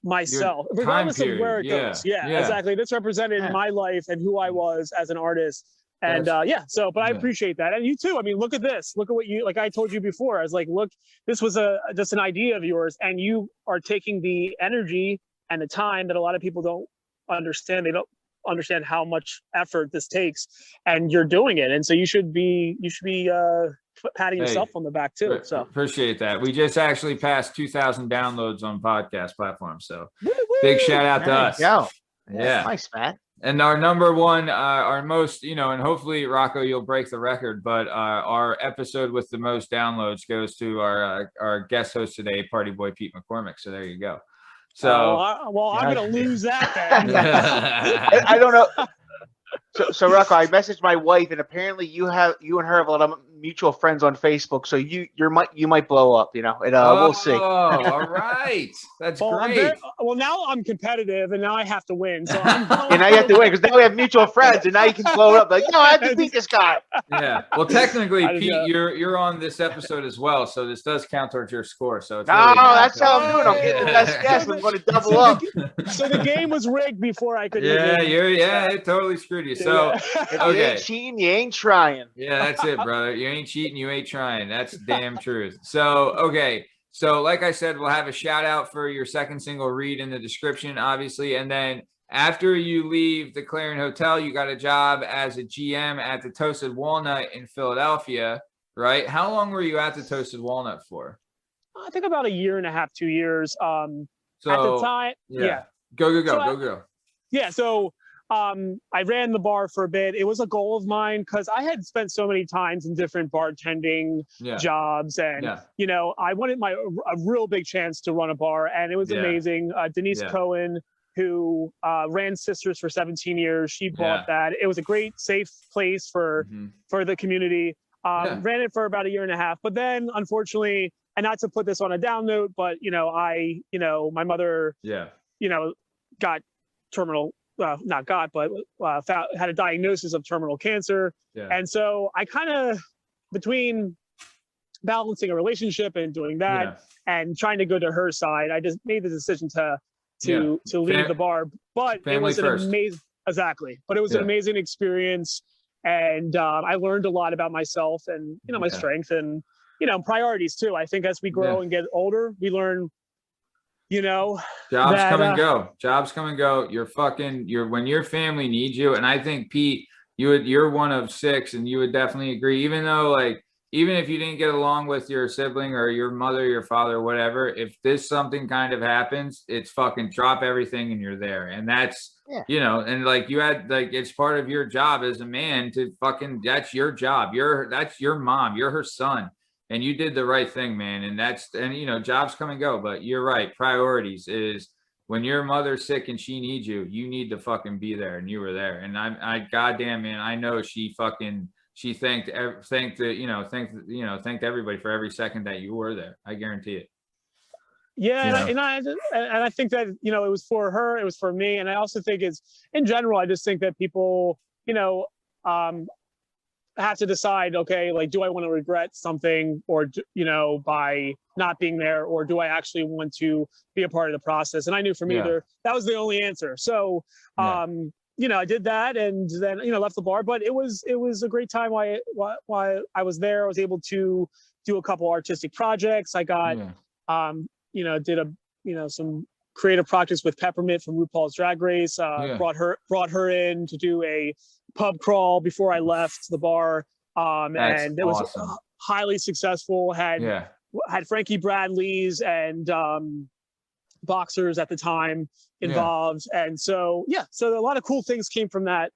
myself, regardless of where it goes. Yeah, exactly. This represented my life and who I was as an artist. And but I appreciate that. And you too. I mean, look at this. Look at what you, like I told you before. I was like, look, this was just an idea of yours, and you are taking the energy and the time that a lot of people don't understand. They don't understand how much effort this takes, and you're doing it. And so you should be patting yourself on the back too. So appreciate that. We just actually passed 2,000 downloads on podcast platforms. So big shout out to us. Yeah. Nice, Matt. And our number one, our most, and hopefully Rocco, you'll break the record, but our episode with the most downloads goes to our guest host today, Party Boy Pete McCormick. So there you go. So, I'm going to lose that then. I don't know. So Rocco, I messaged my wife, and apparently you and her have a lot of mutual friends on Facebook. So you might blow up, and we'll see. Oh, all right, that's great. Well, now I'm competitive, and now I have to win. So and now you have to win because now we have mutual friends, and now you can blow up. Like, I have to beat this guy. Yeah. Well, technically, Pete, you're on this episode as well, so this does count towards your score. So it's that's how I'm doing. I'm getting the best guess. I'm going to double up. So the game was rigged before I could. It totally screwed you. So if you ain't cheating, you ain't trying. Yeah, that's it, brother. You ain't cheating, you ain't trying. That's damn truth. So okay. So like I said, we'll have a shout out for your second single, Read, in the description, obviously. And then after you leave the Clarion Hotel, you got a job as a GM at the Toasted Walnut in Philadelphia, right? How long were you at the Toasted Walnut for? I think about 1.5 years, 2 years. At the time, Go. Yeah, so I ran the bar for a bit. It was a goal of mine because I had spent so many times in different bartending jobs, and I wanted a real big chance to run a bar, and it was amazing. Denise Cohen, who ran Sisters for 17 years, she bought that. It was a great, safe place for the community. Ran it for about 1.5 years, but then unfortunately, and not to put this on a down note, but my mother, got terminal. Not got, but had a diagnosis of terminal cancer. And so I kind of, between balancing a relationship and doing that and trying to go to her side, I just made the decision to leave the bar. But it was an amazing, but it was an amazing experience. And I learned a lot about myself and, my strength and, priorities too. I think as we grow and get older, we learn, jobs come and go. You're when your family needs you. And I think, Pete, you're one of 6, and you would definitely agree, even if you didn't get along with your sibling or your mother, your father, whatever, if something kind of happens, it's fucking drop everything and you're there. And that's, and you had, it's part of your job as a man to that's your job. That's your mom, you're her son. And you did the right thing, man. And jobs come and go, but you're right. Priorities is when your mother's sick and she needs you, you need to fucking be there. And you were there. And I goddamn, man, I know she thanked everybody for every second that you were there. I guarantee it. Yeah. And I think that, it was for her, it was for me. And I also think in general, I just think that people, have to decide, okay, do I want to regret something or, by not being there, or do I actually want to be a part of the process? And I knew for me that was the only answer. So, I did that, and then, left the bar, but it was a great time while I was there. I was able to do a couple artistic projects. I got, did some creative projects with Peppermint from RuPaul's Drag Race, brought her in to do a pub crawl before I left the bar, and it was awesome. Highly successful. Had Frankie Bradley's and boxers at the time involved, and so so a lot of cool things came from that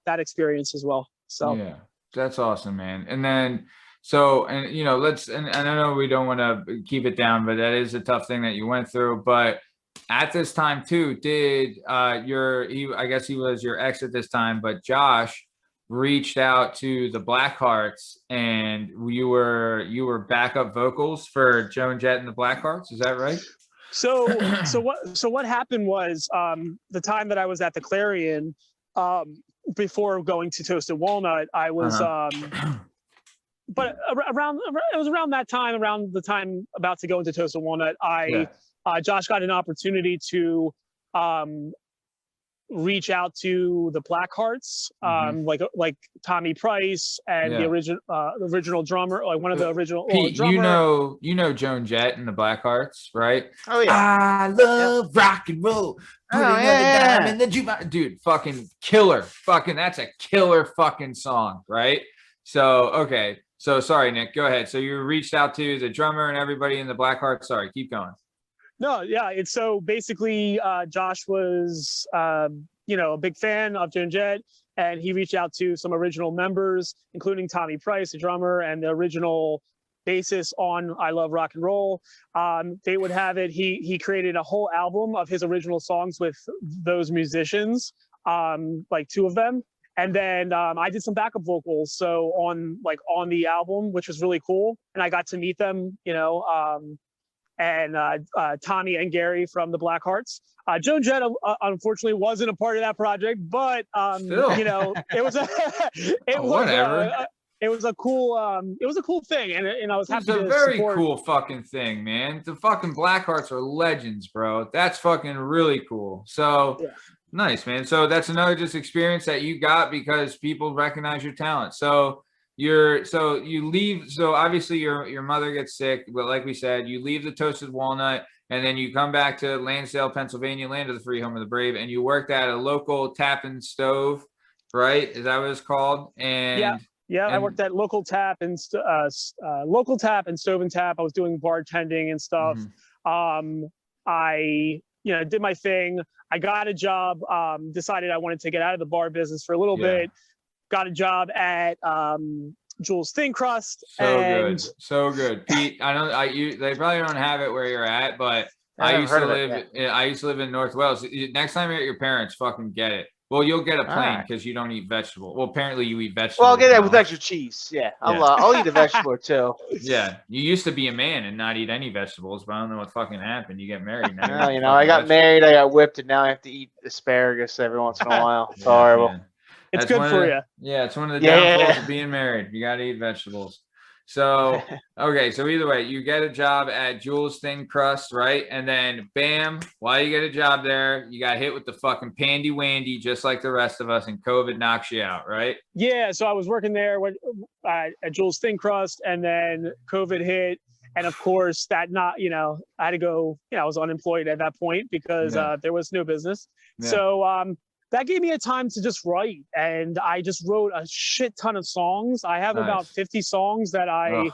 experience as well. So that's awesome, man. And then and I know we don't want to keep it down, but that is a tough thing that you went through. But at this time too, did I guess he was your ex at this time, but Josh reached out to the Blackhearts, and you were backup vocals for Joan Jett and the Blackhearts. Is that right? So what happened was, the time that I was at the Clarion, before going to Toasted Walnut, I was but it was around that time, around the time about to go into Toasted Walnut, Josh got an opportunity to reach out to the Blackhearts, like Tommy Price and the original drummer, like one of the original Pete, drummer. you know Joan Jett and the Blackhearts, right? Oh yeah. I love rock and roll. In the jukebox. Dude, fucking killer. Fucking that's a killer fucking song, right? So okay. So sorry, Nick, go ahead. So you reached out to the drummer and everybody in the Blackhearts. Sorry, keep going. No, yeah, it's so basically Josh was a big fan of Joan Jett, and he reached out to some original members, including Tommy Price, the drummer, and the original bassist on I Love Rock and Roll. They would have it. He created a whole album of his original songs with those musicians, like 2 of them. And then I did some backup vocals, so on the album, which was really cool. And I got to meet them, and Tommy and Gary from the Blackhearts. Joan Jett unfortunately wasn't a part of that project, but it was it was a cool thing, and I was happy to support. It's a very cool fucking thing, man. The fucking Blackhearts are legends, bro. That's fucking really cool. So. Yeah. Nice, man. So that's another just experience that you got because people recognize your talent. So you leave. So obviously your mother gets sick, but like we said, you leave the Toasted Walnut and then you come back to Lansdale, Pennsylvania, land of the free, home of the brave, and you worked at a local tap and stove, right? Is that what it's called? And I worked at local tap and stove and tap. I was doing bartending and stuff. I did my thing. I got a job, decided I wanted to get out of the bar business for a little bit, got a job at Jules Thin Crust. So good. Pete, I know they probably don't have it where you're at, but I used to live in North Wales. Next time you're at your parents, fucking get it. Well, you'll get a plane because you don't eat vegetable. Well, apparently you eat vegetables. Well, I'll get that with extra cheese. Yeah, I'll eat a vegetable too. Yeah, you used to be a man and not eat any vegetables, but I don't know what fucking happened. You get married now. I got married, I got whipped, and now I have to eat asparagus every once in a while. It's horrible. Man. It's good for you. Yeah, it's one of the downfalls of being married. You got to eat vegetables. So, okay. So either way, you get a job at Jules Thin Crust, right? And then bam, while you get a job there, you got hit with the fucking pandy wandy, just like the rest of us, and COVID knocks you out, right? Yeah. So I was working there at Jules Thin Crust, and then COVID hit. And of course I had to go, I was unemployed at that point because there was no business. Yeah. So, that gave me a time to just write, and I just wrote a shit ton of songs. I have about 50 songs that I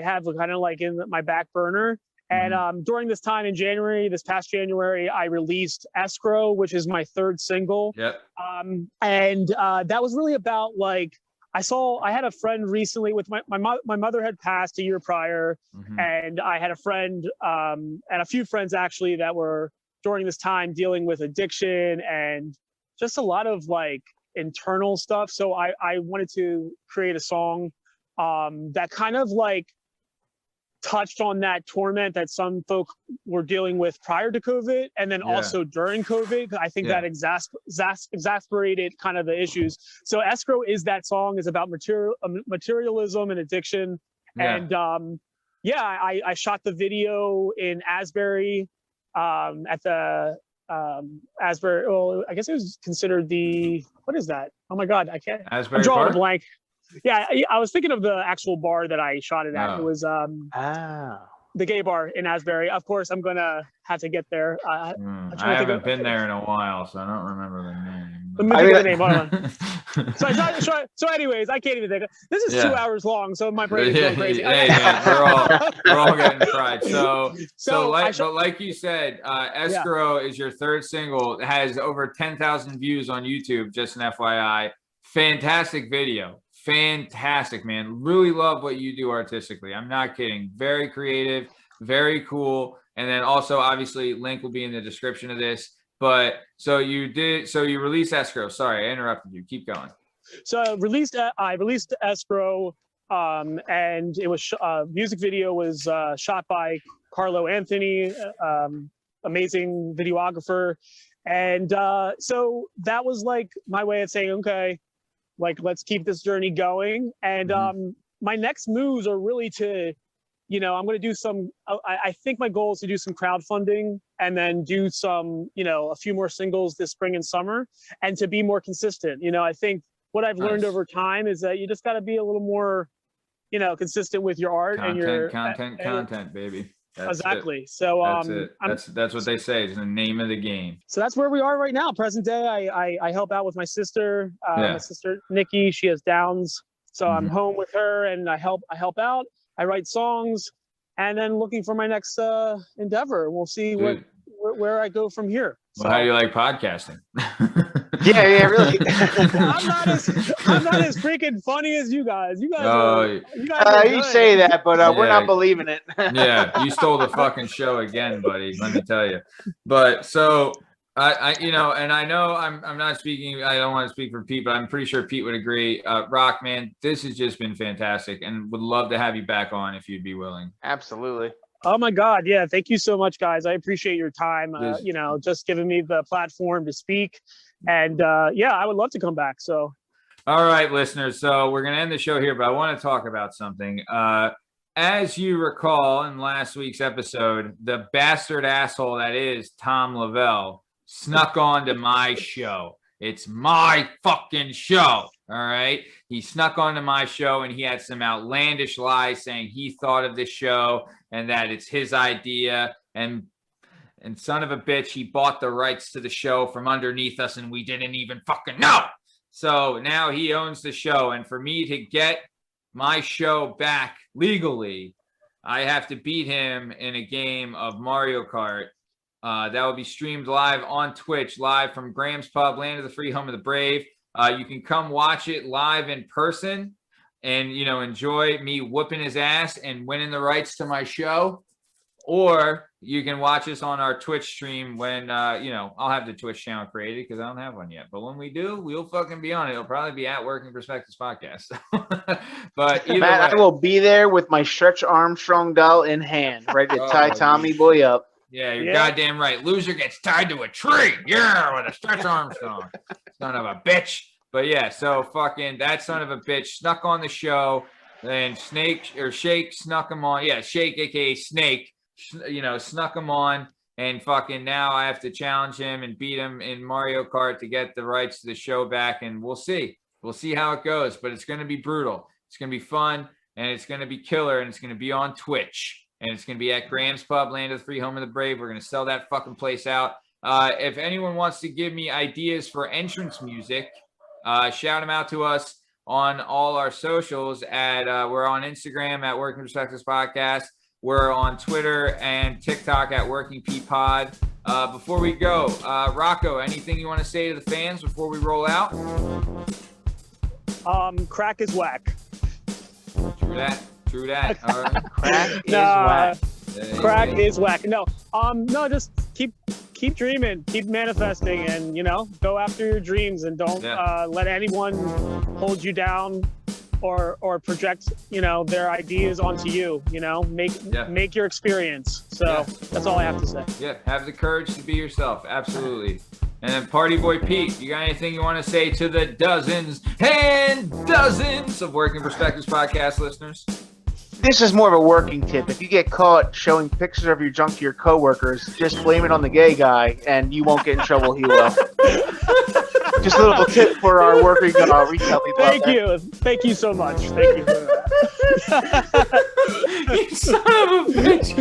have kind of like in my back burner. And during this time in this past January, I released ESCROW, which is my 3rd single. Yep. And that was really about I had a friend recently with my mother had passed a year prior, and I had a friend and a few friends actually that were during this time dealing with addiction and just a lot of internal stuff. So I wanted to create a song that kind of touched on that torment that some folk were dealing with prior to COVID, and then also during COVID. I think that exasperated kind of the issues. So ESCROW is that song, is about materialism and addiction. And I shot the video in Asbury, at the Asbury. Well, I guess it was considered what is that? Oh my God, I can't. Asbury I'm drawing Park? a blank. Yeah, I was thinking of the actual bar that I shot it at. It was the gay bar in Asbury. Of course, I'm gonna have to get there. I haven't been there in a while, so I don't remember the name. Let me think of the name. Hold on. So anyways, I can't even think. This is 2 hours long, so my brain is going crazy. Hey, man, we're all getting fried. Like you said, ESCROW is your 3rd single. It has over 10,000 views on YouTube. Just an FYI. Fantastic video. Fantastic, man. Really love what you do artistically. I'm not kidding. Very creative, very cool. And then also, obviously, link will be in the description of this. But so you released ESCROW. Sorry, I interrupted you. Keep going. So I released ESCROW, and it was music video was shot by Carlo Anthony, amazing videographer. And so that was like my way of saying, okay, like, let's keep this journey going. And my next moves are really to, I'm going to do some, I think my goal is to do some crowdfunding and then do some, a few more singles this spring and summer, and to be more consistent. I think what I've learned over time is that you just got to be a little more, consistent with your art and your content, baby. That's exactly. It. So that's what they say. It's the name of the game. So that's where we are right now. Present day, I help out with my sister. My sister Nikki, she has Downs, so I'm home with her, and I help out. I write songs, and then looking for my next endeavor. We'll see where I go from here. Well, how do you like podcasting? Yeah, really. I'm not as freaking funny as you guys. You guys you say that, but we're not believing it. Yeah, you stole the fucking show again, buddy. Let me tell you. But so I and I know I'm not speaking. I don't want to speak for Pete, but I'm pretty sure Pete would agree. Rock, man, this has just been fantastic, and would love to have you back on if you'd be willing. Absolutely. Oh my God. Yeah. Thank you so much, guys. I appreciate your time, just giving me the platform to speak. And I would love to come back. So. All right, listeners. So we're going to end the show here, but I want to talk about something. As you recall in last week's episode, the bastard asshole that is Tom Lavelle snuck onto my show. It's my fucking show. All right. He snuck onto my show and he had some outlandish lies saying he thought of this show and that it's his idea. And son of a bitch, he bought the rights to the show from underneath us and we didn't even fucking know. So now he owns the show. And for me to get my show back legally, I have to beat him in a game of Mario Kart. That will be streamed live on Twitch, live from Graham's Pub, Land of the Free, Home of the Brave. You can come watch it live in person and, enjoy me whooping his ass and winning the rights to my show. Or you can watch us on our Twitch stream when, I'll have the Twitch channel created because I don't have one yet. But when we do, we'll fucking be on it. It'll probably be at Working Perspectives Podcast. But either Matt, way, I will be there with my Stretch Armstrong doll in hand, ready to tie Tommy Boy up. Yeah, you're goddamn right. Loser gets tied to a tree. Yeah, with a Stretch Armstrong. Son of a bitch. But yeah, so fucking that son of a bitch snuck on the show. And Shake snuck him on. Yeah, Shake, aka Snake, snuck him on. And fucking now I have to challenge him and beat him in Mario Kart to get the rights to the show back. And we'll see. We'll see how it goes. But it's going to be brutal. It's going to be fun. And it's going to be killer. And it's going to be on Twitch. And it's going to be at Graham's Pub, Land of the Free, Home of the Brave. We're going to sell that fucking place out. If anyone wants to give me ideas for entrance music, shout them out to us on all our socials. We're on Instagram at Working Perspectives Podcast. We're on Twitter and TikTok at Working P Pod. Before we go, Rocco, anything you want to say to the fans before we roll out? Crack is whack. True that. All right. Crack is whack. No, just keep dreaming, keep manifesting, and go after your dreams, and don't let anyone hold you down or project their ideas onto you. Make your experience. So that's all I have to say. Yeah, have the courage to be yourself. Absolutely. And then Party Boy Pete, you got anything you want to say to the dozens and dozens of Working Perspectives Podcast listeners? This is more of a working tip. If you get caught showing pictures of your junk to your coworkers, just blame it on the gay guy, and you won't get in trouble. He will. Just a little tip for our working retail people. Thank you so much. Thank you for that. You son of a bitch.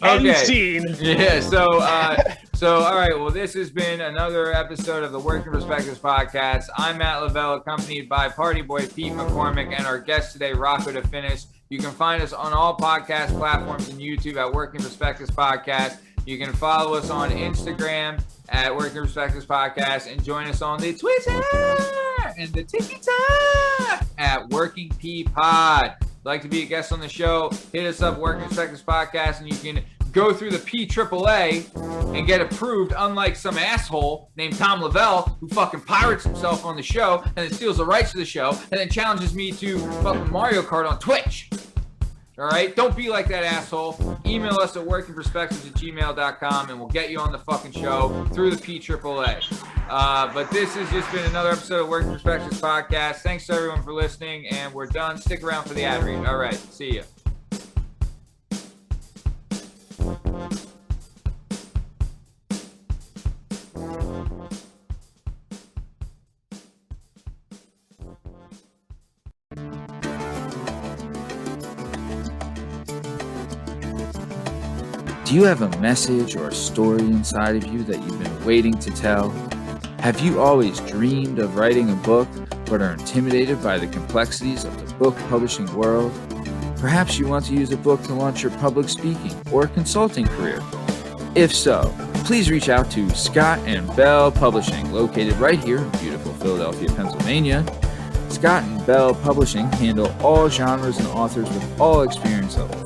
Okay. End scene. Yeah. So all right. Well, this has been another episode of the Working Perspectives Podcast. I'm Matt Lavelle, accompanied by Party Boy Pete McCormick, and our guest today, Rocco DeFinis. You can find us on all podcast platforms and YouTube at Working Perspectives Podcast. You can follow us on Instagram at Working Perspectives Podcast and join us on the Twitter and the TikTok at Working P Pod. If you'd like to be a guest on the show, hit us up, Working Perspectives Podcast, and you can go through the PAAA and get approved, unlike some asshole named Tom Lavelle who fucking pirates himself on the show and then steals the rights to the show and then challenges me to fucking Mario Kart on Twitch. All right? Don't be like that asshole. Email us at workingperspectives@gmail.com, and we'll get you on the fucking show through the PAAA. But this has just been another episode of Working Perspectives Podcast. Thanks to everyone for listening, and we're done. Stick around for the ad read. All right. See ya. Do you have a message or a story inside of you that you've been waiting to tell? Have you always dreamed of writing a book, but are intimidated by the complexities of the book publishing world? Perhaps you want to use a book to launch your public speaking or consulting career. If so, please reach out to Scott and Bell Publishing, located right here in beautiful Philadelphia, Pennsylvania. Scott and Bell Publishing handle all genres and authors with all experience levels.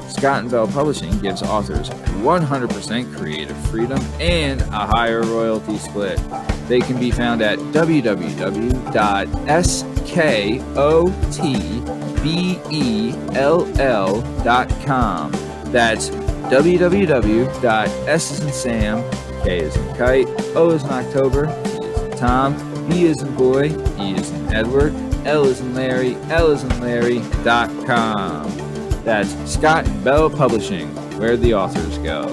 Scott & Bell Publishing gives authors 100% creative freedom and a higher royalty split. They can be found at www.skotbell.com. That's www.s as in Sam, K as in Kite, O as in October, T as in Tom, B as in Boy, E as in Edward, L as in Larry, L as in Larry.com. That's Scott and Bell Publishing, where the authors go.